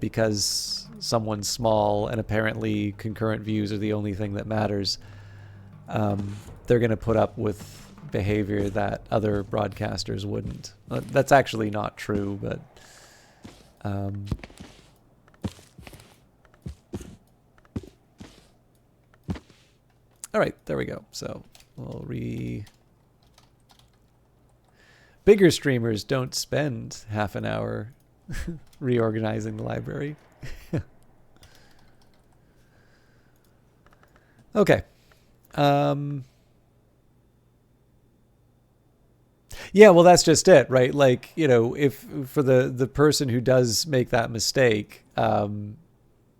because someone's small and apparently concurrent views are the only thing that matters, they're going to put up with behavior that other broadcasters wouldn't. That's actually not true, but all right, there we go. So we'll bigger streamers don't spend half an hour reorganizing the library. Okay. Yeah, well, that's just it, right? Like, you know, if for the person who does make that mistake, you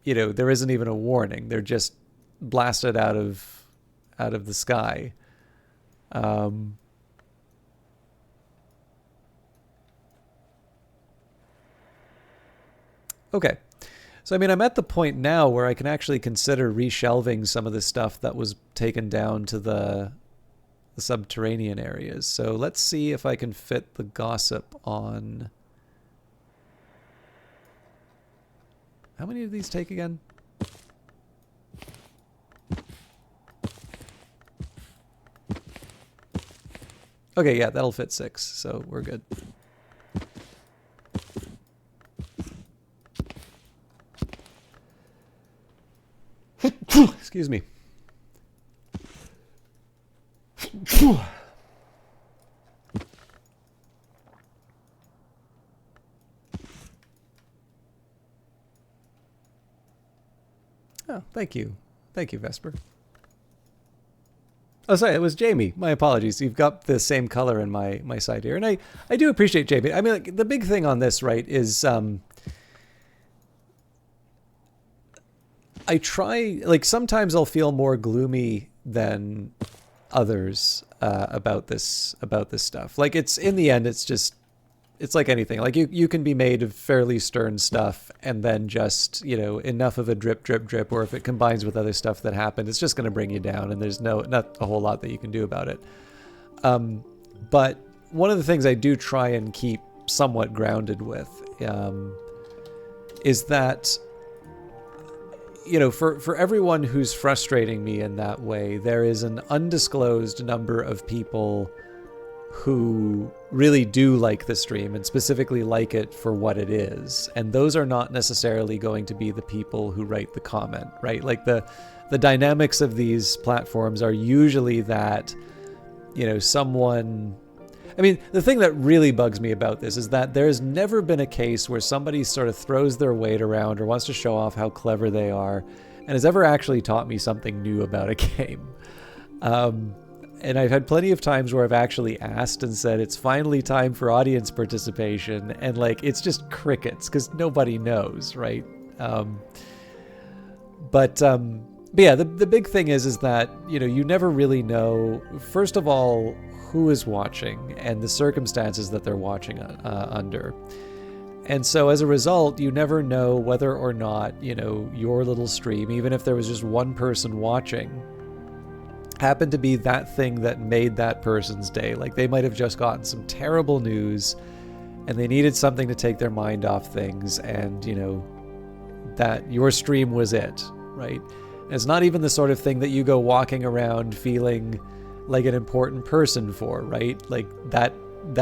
know, there isn't even a warning. They're just blasted out of the sky. Okay. So, I mean, I'm at the point now where I can actually consider reshelving some of the stuff that was taken down to the subterranean areas. So let's see if I can fit the gossip on... How many do these take again? Okay, yeah, that'll fit 6, so we're good. Excuse me. Oh, thank you. Thank you, Vesper. Oh, sorry, it was Jamie. My apologies. You've got the same color in my side here. And I do appreciate Jamie. I mean, like, the big thing on this, right, is I try, like, sometimes I'll feel more gloomy than others about this stuff. Like, it's, in the end, it's just, it's like anything. Like, you can be made of fairly stern stuff and then just, you know, enough of a drip, drip, drip, or if it combines with other stuff that happened, it's just going to bring you down, and there's not a whole lot that you can do about it. But one of the things I do try and keep somewhat grounded with is that, you know, for everyone who's frustrating me in that way, there is an undisclosed number of people who really do like the stream and specifically like it for what it is. And those are not necessarily going to be the people who write the comment, right? Like the dynamics of these platforms are usually that, you know, someone... I mean, the thing that really bugs me about this is that there's never been a case where somebody sort of throws their weight around or wants to show off how clever they are, and has ever actually taught me something new about a game. And I've had plenty of times where I've actually asked and said, it's finally time for audience participation. And like, it's just crickets because nobody knows, right? But yeah, the big thing is that, you know, you never really know, first of all, who is watching and the circumstances that they're watching under. And so as a result, you never know whether or not, you know, your little stream, even if there was just one person watching, happened to be that thing that made that person's day. Like they might have just gotten some terrible news and they needed something to take their mind off things, and, you know, that your stream was it, right? And it's not even the sort of thing that you go walking around feeling like an important person for, right? Like that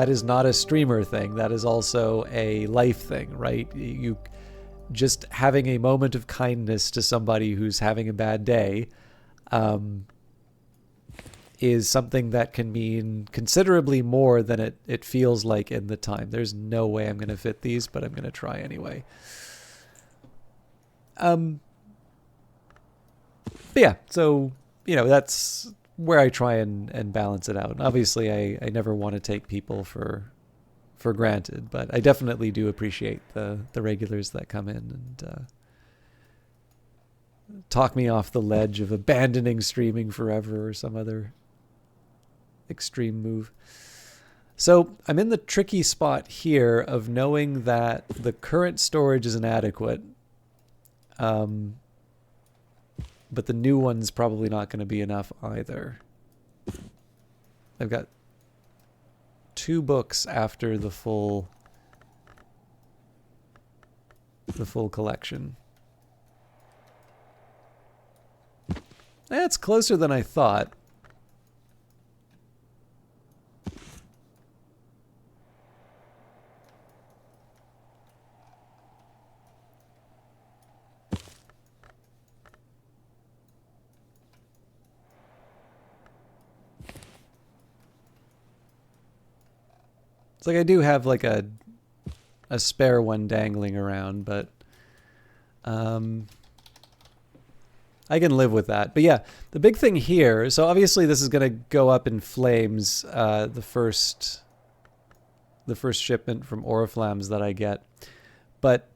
is not a streamer thing. That is also a life thing, right? You just having a moment of kindness to somebody who's having a bad day, is something that can mean considerably more than it feels like in the time. There's no way I'm going to fit these, but I'm going to try anyway. But yeah, so, you know, that's where I try and balance it out. And obviously, I never want to take people for granted, but I definitely do appreciate the regulars that come in and talk me off the ledge of abandoning streaming forever or some other extreme move. So I'm in the tricky spot here of knowing that the current storage is inadequate, but the new one's probably not going to be enough either. I've got 2 books after the full collection. That's closer than I thought. It's like I do have like a spare one dangling around, but I can live with that. But yeah, the big thing here, so obviously this is going to go up in flames, the first shipment from Oriflammes that I get. But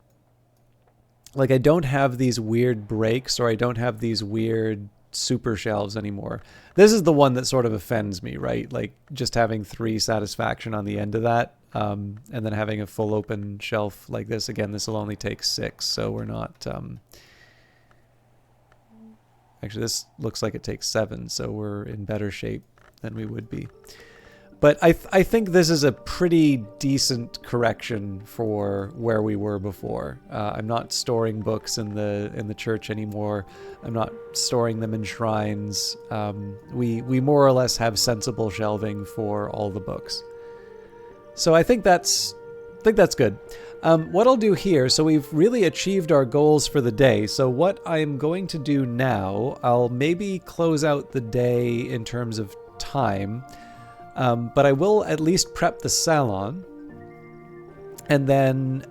like I don't have these weird breaks, or I don't have these weird super shelves anymore. This is the one that sort of offends me, right? Like just having 3 satisfaction on the end of that, and then having a full open shelf like this. Again, this will only take 6, so we're not... Actually, this looks like it takes 7, so we're in better shape than we would be. But I think this is a pretty decent correction for where we were before. I'm not storing books in the church anymore. I'm not storing them in shrines. We more or less have sensible shelving for all the books. So I think that's good. What I'll do here, so we've really achieved our goals for the day. So what I'm going to do now, I'll maybe close out the day in terms of time. But I will at least prep the salon, and then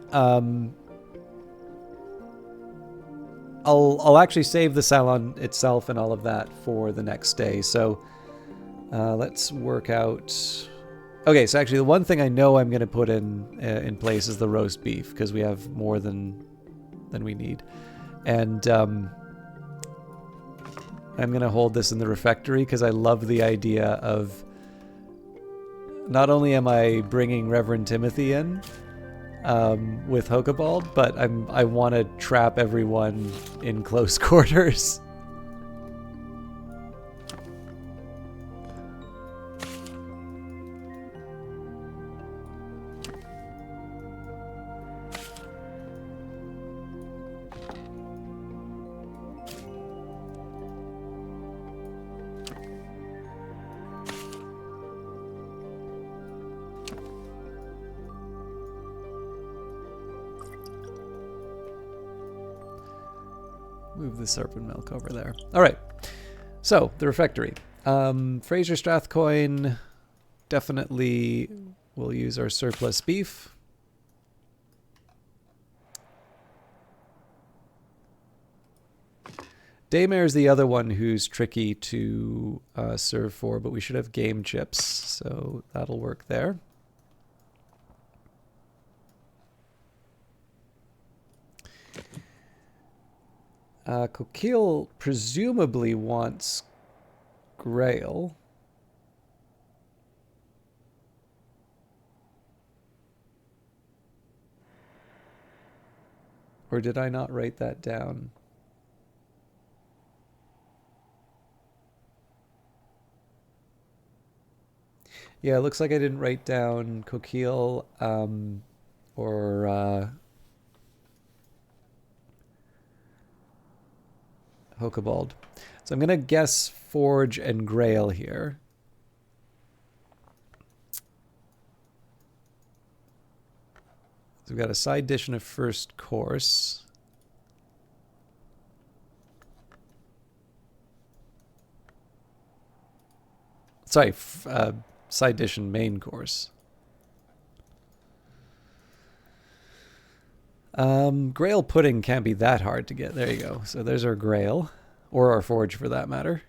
I'll actually save the salon itself and all of that for the next day. So let's work out. Okay, so actually the one thing I know I'm going to put in place is the roast beef, because we have more than we need, and I'm going to hold this in the refectory because I love the idea of. Not only am I bringing Reverend Timothy in with Hokebald, but I want to trap everyone in close quarters. Move the serpent milk over there. All right. So, the refectory. Fraser Strathcoin, definitely will use our surplus beef. Daymare is the other one who's tricky to serve for, but we should have game chips, so that'll work there. Coquille presumably wants Grail. Or did I not write that down? Yeah, it looks like I didn't write down Coquille or Hokabald. So I'm going to guess Forge and Grail here. So we've got a side dish and a first course. Sorry, side dish and main course. Grail pudding can't be that hard to get. There you go. So there's our Grail, or our Forge for that matter.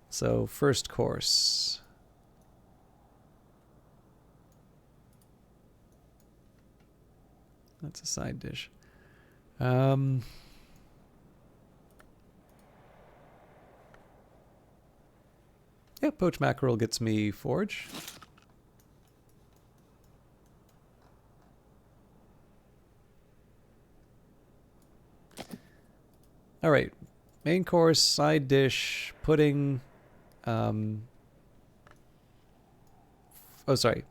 So first course. That's a side dish. Yeah, poached mackerel gets me Forge. All right, main course, side dish, pudding. Oh, sorry,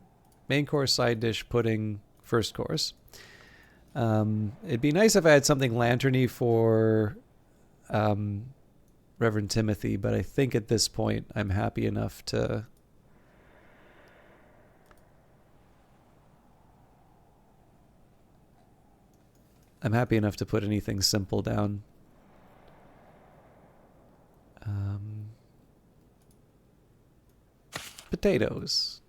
main course, side dish, pudding, first course. It'd be nice if I had something lanterny for Reverend Timothy, but I think at this point I'm happy enough to... put anything simple down. Potatoes.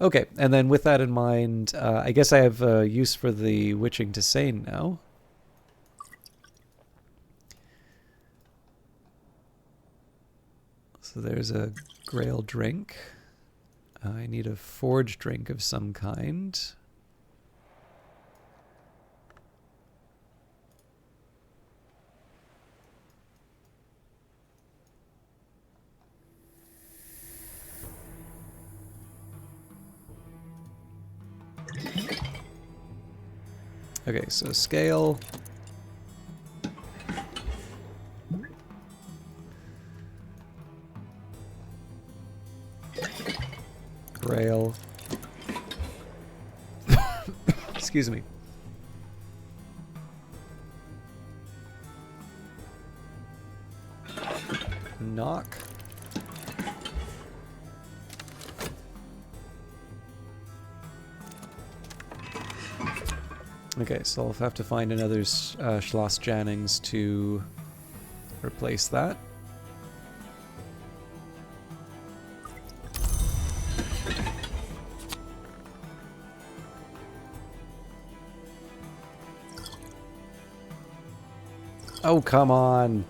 Okay, and then with that in mind, I guess I have use for the Witching Tisane now. So there's a Grail drink. I need a Forge drink of some kind. Okay, so scale. Grail. Excuse me. Knock. Okay, so I'll have to find another Schloss Jannings to replace that. Oh, come on.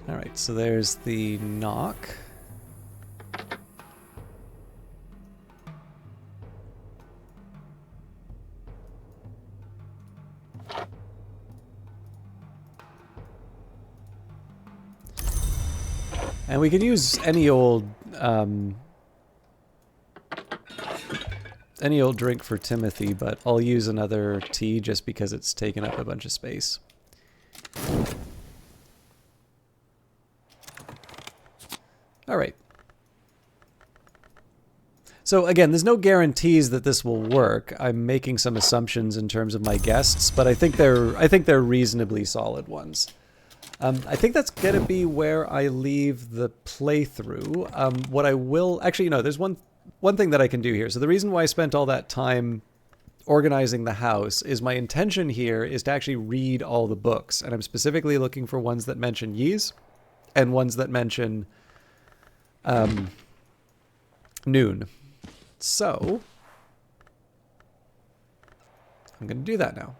All right, so there's the knock. And we can use any old drink for Timothy, but I'll use another tea just because it's taken up a bunch of space. All right. So again, there's no guarantees that this will work. I'm making some assumptions in terms of my guests, but I think they're reasonably solid ones. I think that's going to be where I leave the playthrough. What I will... Actually, there's one thing that I can do here. So the reason why I spent all that time organizing the house is my intention here is to actually read all the books. And I'm specifically looking for ones that mention Ys and ones that mention Noon. So I'm going to do that now.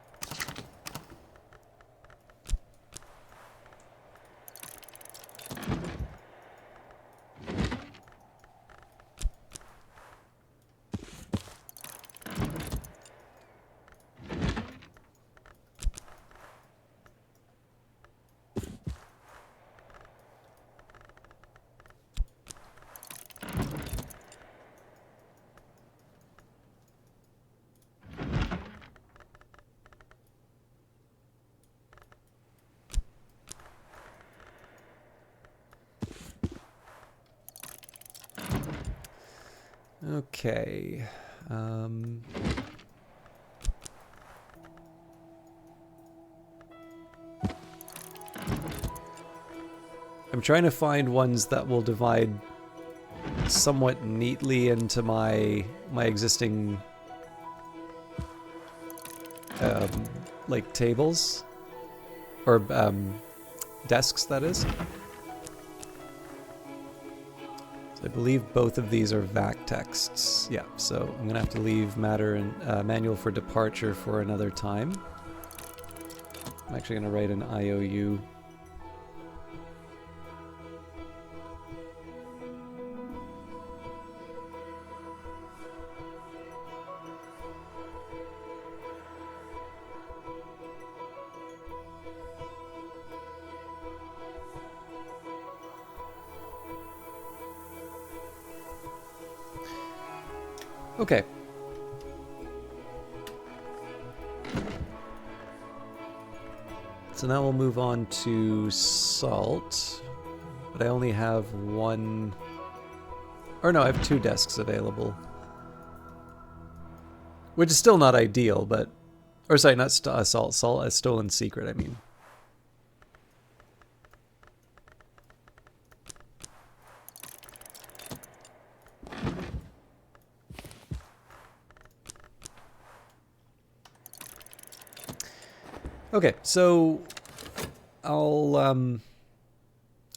Okay. I'm trying to find ones that will divide somewhat neatly into my existing like tables or desks, that is. I believe both of these are VAC texts. Yeah, so I'm going to have to leave matter and manual for departure for another time. I'm actually going to write an IOU. Okay. So now we'll move on to salt. But I only have one... Or no, I have 2 desks available. Which is still not ideal, but... Or sorry, not salt. Salt, a stolen secret, I mean. Okay, so I'll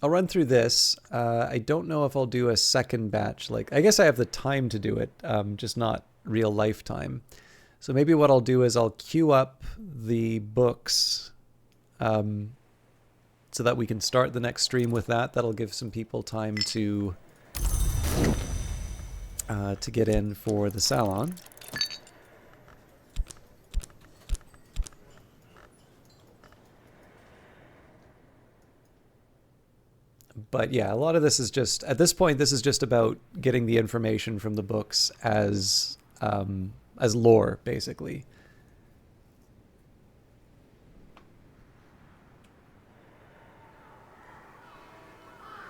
run through this. I don't know if I'll do a second batch. Like, I guess I have the time to do it, just not real life time. So maybe what I'll do is I'll queue up the books, so that we can start the next stream with that. That'll give some people time to get in for the salon. But yeah, a lot of this is just, at this point, this is just about getting the information from the books as lore, basically.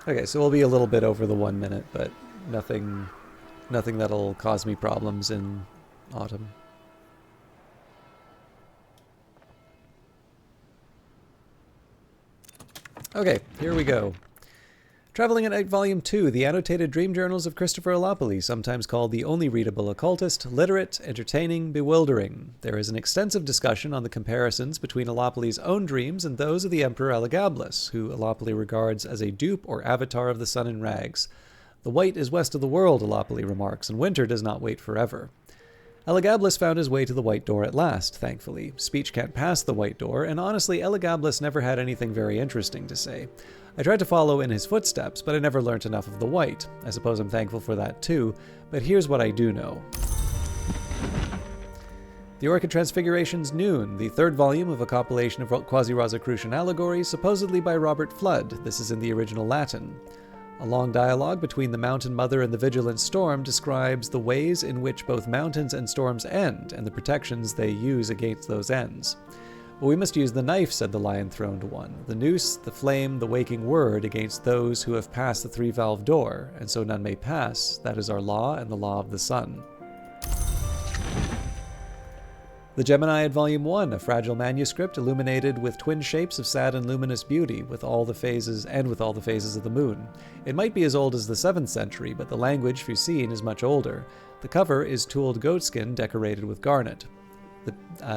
Okay, so we'll be a little bit over the 1 minute, but nothing that'll cause me problems in autumn. Okay, here we go. Traveling at Night Volume 2, The Annotated Dream Journals of Christopher Allopoly, sometimes called the only readable occultist, literate, entertaining, bewildering. There is an extensive discussion on the comparisons between Allopoly's own dreams and those of the Emperor Elagabalus, who Allopoly regards as a dupe or avatar of the sun in rags. The white is west of the world, Allopoly remarks, and winter does not wait forever. Elagabalus found his way to the White Door at last, thankfully. Speech can't pass the White Door, and honestly, Elagabalus never had anything very interesting to say. I tried to follow in his footsteps, but I never learnt enough of the white. I suppose I'm thankful for that too, but here's what I do know. The Orchid Transfiguration's Noon, the 3rd volume of a compilation of quasi-Rosicrucian allegories, supposedly by Robert Flood. This is in the original Latin. A long dialogue between the Mountain Mother and the Vigilant Storm describes the ways in which both mountains and storms end, and the protections they use against those ends. But we must use the knife, said the lion-throned one, the noose, the flame, the waking word, against those who have passed the 3-valve door, and so none may pass. That is our law and the law of the sun. The Geminiad Volume 1, a fragile manuscript illuminated with twin shapes of sad and luminous beauty, with all the phases of the moon. It might be as old as the 7th century, but the language Fusine is much older. The cover is tooled goatskin decorated with garnet.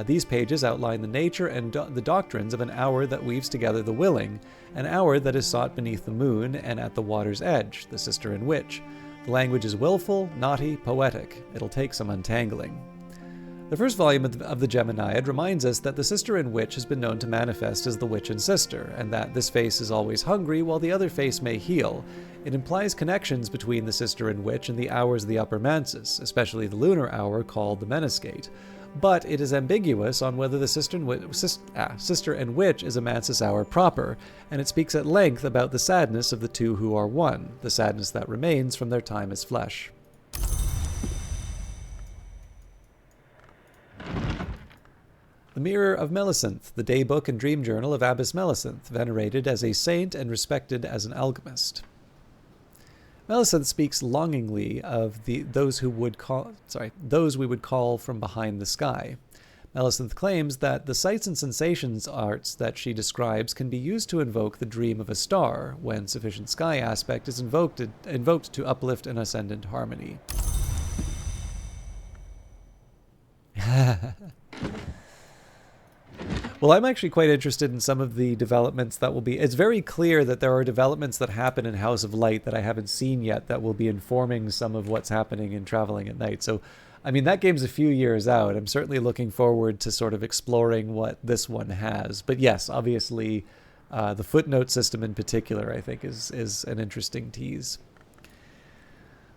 These pages outline the nature and the doctrines of an hour that weaves together the willing, an hour that is sought beneath the moon and at the water's edge, the sister and witch. The language is willful, naughty, poetic. It'll take some untangling. The first volume of the Geminiad reminds us that the sister and witch has been known to manifest as the witch and sister, and that this face is always hungry while the other face may heal. It implies connections between the sister and witch and the hours of the upper mansis, especially the lunar hour called the Menascate. But it is ambiguous on whether the sister and witch is a mansis hour proper, and it speaks at length about the sadness of the two who are one, the sadness that remains from their time as flesh. The Mirror of Melissenth, the daybook and dream journal of Abbess Melissenth, venerated as a saint and respected as an alchemist. Melissenth speaks longingly of those we would call from behind the sky. Melissenth claims that the sights and sensations arts that she describes can be used to invoke the dream of a star, when sufficient sky aspect is invoked to uplift an ascendant harmony. Well, I'm actually quite interested in some of the developments that will be... It's very clear that there are developments that happen in House of Light that I haven't seen yet that will be informing some of what's happening in Traveling at Night. So, I mean, that game's a few years out. I'm certainly looking forward to sort of exploring what this one has. But yes, obviously, the footnote system in particular, I think, is an interesting tease.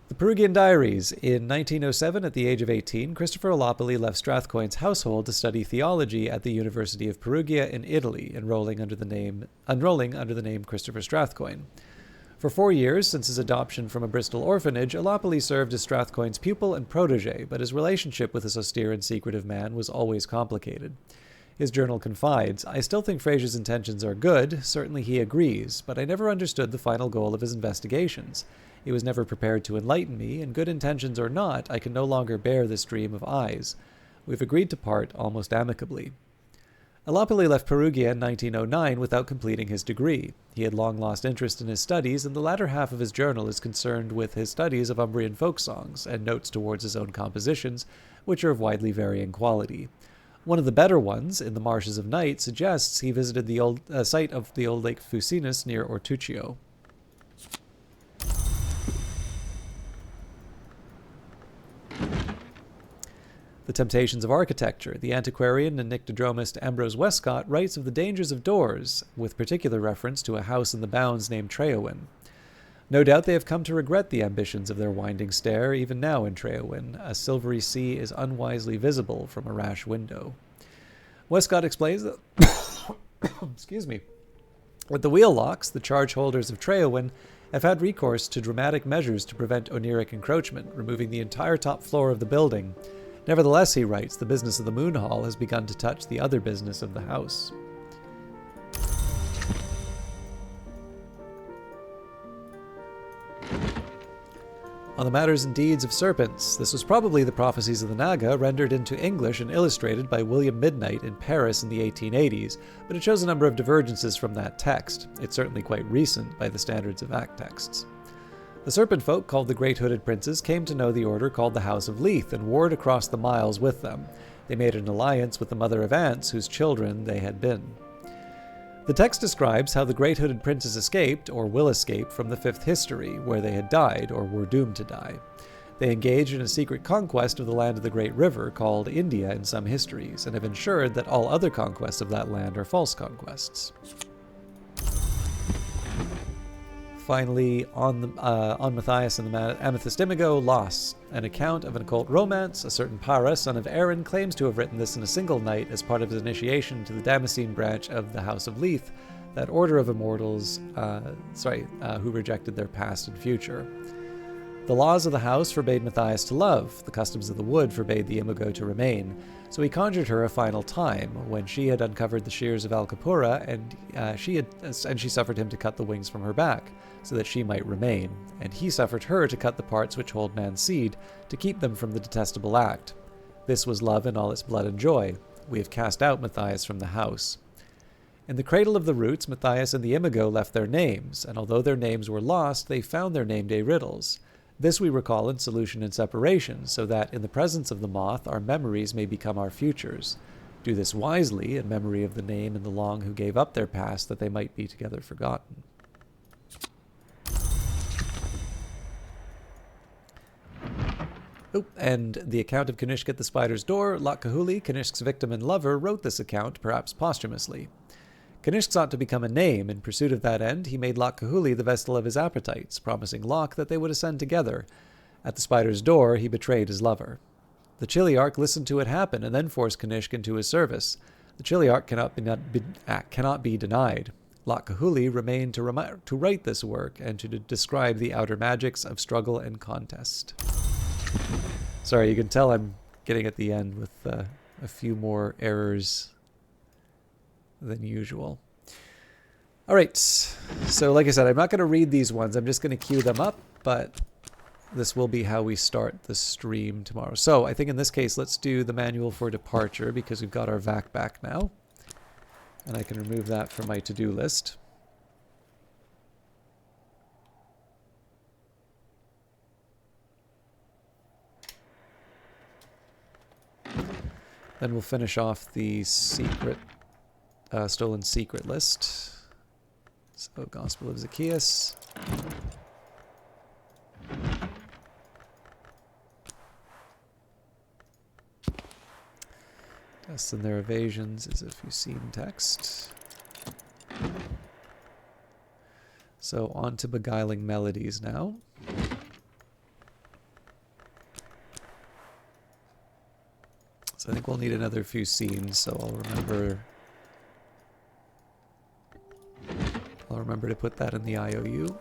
The Perugian Diaries. In 1907, at the age of 18, Christopher Lopoli left Strathcoyne's household to study theology at the University of Perugia in Italy, unrolling under the name Christopher Strathcoyne. For 4 years, since his adoption from a Bristol orphanage, Lopoli served as Strathcoyne's pupil and protege, but his relationship with this austere and secretive man was always complicated. His journal confides, "I still think Fraser's intentions are good, certainly he agrees, but I never understood the final goal of his investigations. He was never prepared to enlighten me, and good intentions or not, I can no longer bear this dream of eyes. We've agreed to part almost amicably." Lopoli left Perugia in 1909 without completing his degree. He had long lost interest in his studies, and the latter half of his journal is concerned with his studies of Umbrian folk songs and notes towards his own compositions, which are of widely varying quality. One of the better ones, In the Marshes of Night, suggests he visited the site of the old Lake Fucinus near Ortuccio. The Temptations of Architecture. The antiquarian and nyctodromist Ambrose Westcott writes of the dangers of doors, with particular reference to a house in the Bounds named Treowin. No doubt they have come to regret the ambitions of their winding stair, even now in Treowin. A silvery sea is unwisely visible from a rash window. Westcott explains that excuse me. With the wheel locks, the charge holders of Treowin have had recourse to dramatic measures to prevent oniric encroachment, removing the entire top floor of the building. Nevertheless, he writes, the business of the Moon Hall has begun to touch the other business of the house. On the Matters and Deeds of Serpents. This was probably the Prophecies of the Naga, rendered into English and illustrated by William Midnight in Paris in the 1880s, but it shows a number of divergences from that text. It's certainly quite recent by the standards of Act texts. The serpent folk, called the Great Hooded Princes, came to know the order called the House of Leith and warred across the miles with them. They made an alliance with the Mother of Ants, whose children they had been. The text describes how the Great Hooded Princes escaped, or will escape, from the Fifth History, where they had died, or were doomed to die. They engaged in a secret conquest of the land of the Great River, called India in some histories, and have ensured that all other conquests of that land are false conquests. Finally, on Matthias and the Amethyst Imago, Lost, an account of an occult romance. A certain Para, son of Aaron, claims to have written this in a single night as part of his initiation to the Damascene branch of the House of Leith, that order of immortals who rejected their past and future. The laws of the house forbade Matthias to love, the customs of the wood forbade the Imago to remain, so he conjured her a final time, when she had uncovered the shears of Alcapura, and she suffered him to cut the wings from her back, so that she might remain, and he suffered her to cut the parts which hold man's seed, to keep them from the detestable act. This was love in all its blood and joy. We have cast out Matthias from the house. In the cradle of the roots, Matthias and the imago left their names, and although their names were lost, they found their name-day riddles. This we recall in solution and separation, so that in the presence of the moth, our memories may become our futures. Do this wisely, in memory of the name and the long who gave up their past, that they might be together forgotten. Oh, and the account of Kanishk at the spider's door, Lot Kahuli, Kanishk's victim and lover, wrote this account, perhaps posthumously. Kanishk sought to become a name. In pursuit of that end, he made Lot Kahuli the vestal of his appetites, promising Locke that they would ascend together. At the spider's door, he betrayed his lover. The Chiliarch listened to it happen, and then forced Kanishk into his service. The Chiliarch cannot be denied. Lot Kahuli remained to write this work, and to describe the outer magics of struggle and contest. Sorry, you can tell I'm getting at the end with a few more errors than usual. All right, so like I said, I'm not going to read these ones. I'm just going to cue them up, but this will be how we start the stream tomorrow. So I think in this case, let's do the manual for departure because we've got our VAC back now. And I can remove that from my to-do list. Then we'll finish off the secret, stolen secret list. So, Gospel of Zacchaeus. Tests and their evasions is if you've seen text. So, on to beguiling melodies now. So I think we'll need another few scenes, so I'll remember to put that in the IOU.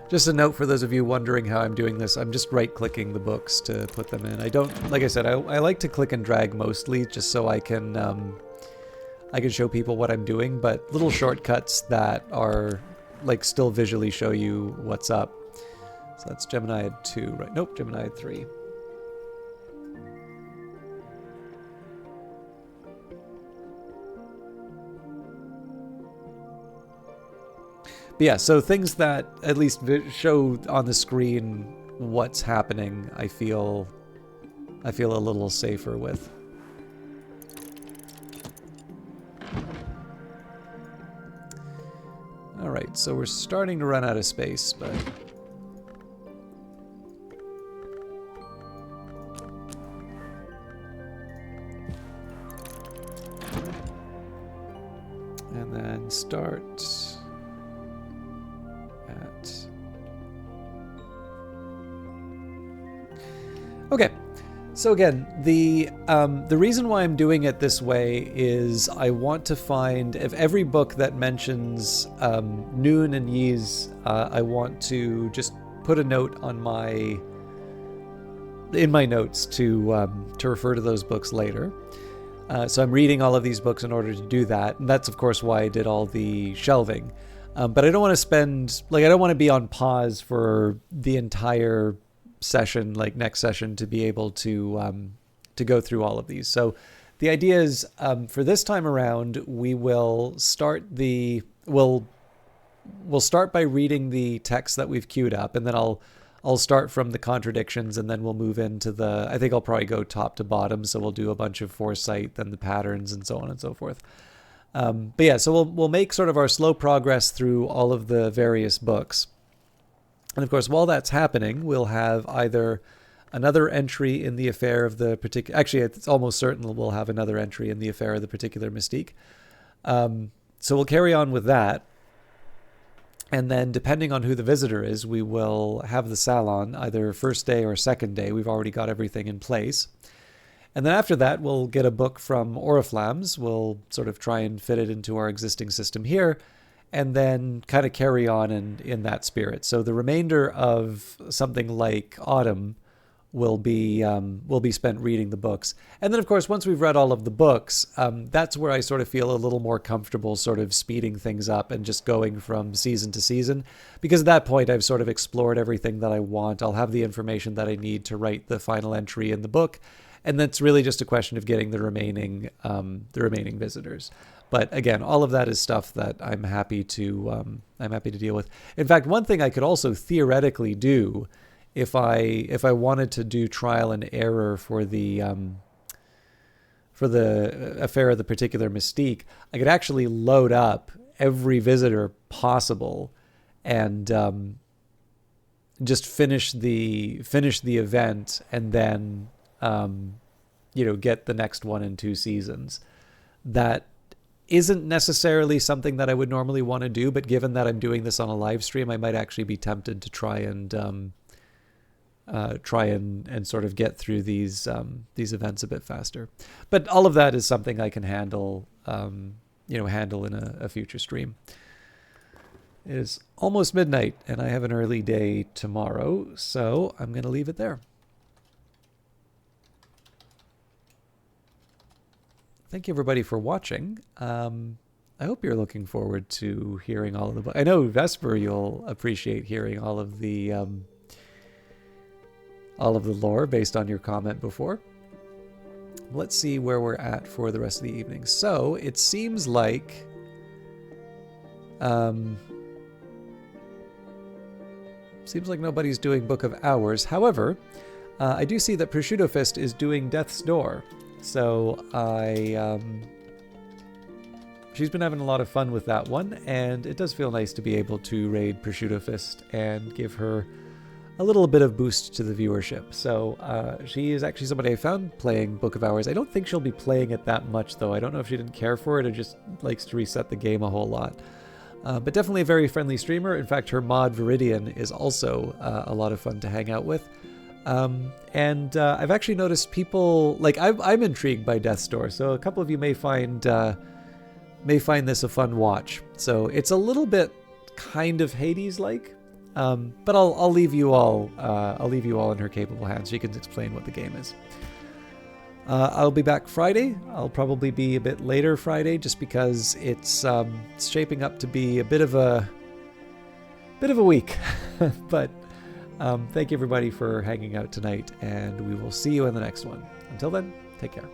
Just a note for those of you wondering how I'm doing this, I'm just right-clicking the books to put them in. I don't, like I said, I like to click and drag mostly, just so I can show people what I'm doing, but little shortcuts that are, like, still visually show you what's up. So that's Geminiad 2, right? Nope, Geminiad 3. But yeah, so things that at least show on the screen what's happening, I feel a little safer with. All right, so we're starting to run out of space, but and then start at okay. So again, the reason why I'm doing it this way is I want to find, if every book that mentions Noon and Ys, I want to just put a note on in my notes to refer to those books later. So I'm reading all of these books in order to do that, and that's of course why I did all the shelving. But I don't want to I don't want to be on pause for the entire session, like next session, to be able to go through all of these. So the idea is for this time around, we'll start by reading the text that we've queued up, and then I'll start from the contradictions, and then we'll move into I think I'll probably go top to bottom, so we'll do a bunch of foresight, then the patterns, and so on and so forth. But yeah, so we'll make sort of our slow progress through all of the various books. And of course, while that's happening, we'll have either another entry in the affair of the particular... Actually, it's almost certain we'll have another entry in the affair of the particular mystique. So we'll carry on with that. And then, depending on who the visitor is, we will have the salon either first day or second day. We've already got everything in place. And then after that, we'll get a book from Oriflammes. We'll sort of try and fit it into our existing system here, and then kind of carry on in that spirit. So the remainder of something like Autumn will be spent reading the books. And then, of course, once we've read all of the books, that's where I sort of feel a little more comfortable sort of speeding things up and just going from season to season. Because at that point, I've sort of explored everything that I want. I'll have the information that I need to write the final entry in the book. And that's really just a question of getting the remaining visitors. But again, all of that is stuff that I'm happy to deal with. In fact, one thing I could also theoretically do, if I wanted to do trial and error for the affair of the particular Mystique, I could actually load up every visitor possible and just finish the event, and then get the next one in 2 seasons. That isn't necessarily something that I would normally want to do, but given that I'm doing this on a live stream, I might actually be tempted to try and sort of get through these events a bit faster. But all of that is something I can handle in a future stream. It is almost midnight, and I have an early day tomorrow, so I'm going to leave it there. Thank you, everybody, for watching. I hope you're looking forward to hearing all of the... I know, Vesper, you'll appreciate hearing all of the lore based on your comment before. Let's see where we're at for the rest of the evening. So, it seems like... seems like nobody's doing Book of Hours. However, I do see that Prosciutto Fist is doing Death's Door. So she's been having a lot of fun with that one, and it does feel nice to be able to raid Prosciutto Fist and give her a little bit of boost to the viewership. So she is actually somebody I found playing Book of Hours. I don't think she'll be playing it that much, though. I don't know if she didn't care for it or just likes to reset the game a whole lot. But definitely a very friendly streamer. In fact, her mod Viridian is also a lot of fun to hang out with. And I've actually noticed people, like, I'm intrigued by Death's Door, so a couple of you may find this a fun watch. So it's a little bit kind of Hades-like, but I'll leave you all in her capable hands. She can explain what the game is. I'll be back Friday. I'll probably be a bit later Friday, just because it's shaping up to be a bit of a week, but. Thank you, everybody, for hanging out tonight, and we will see you in the next one. Until then, take care.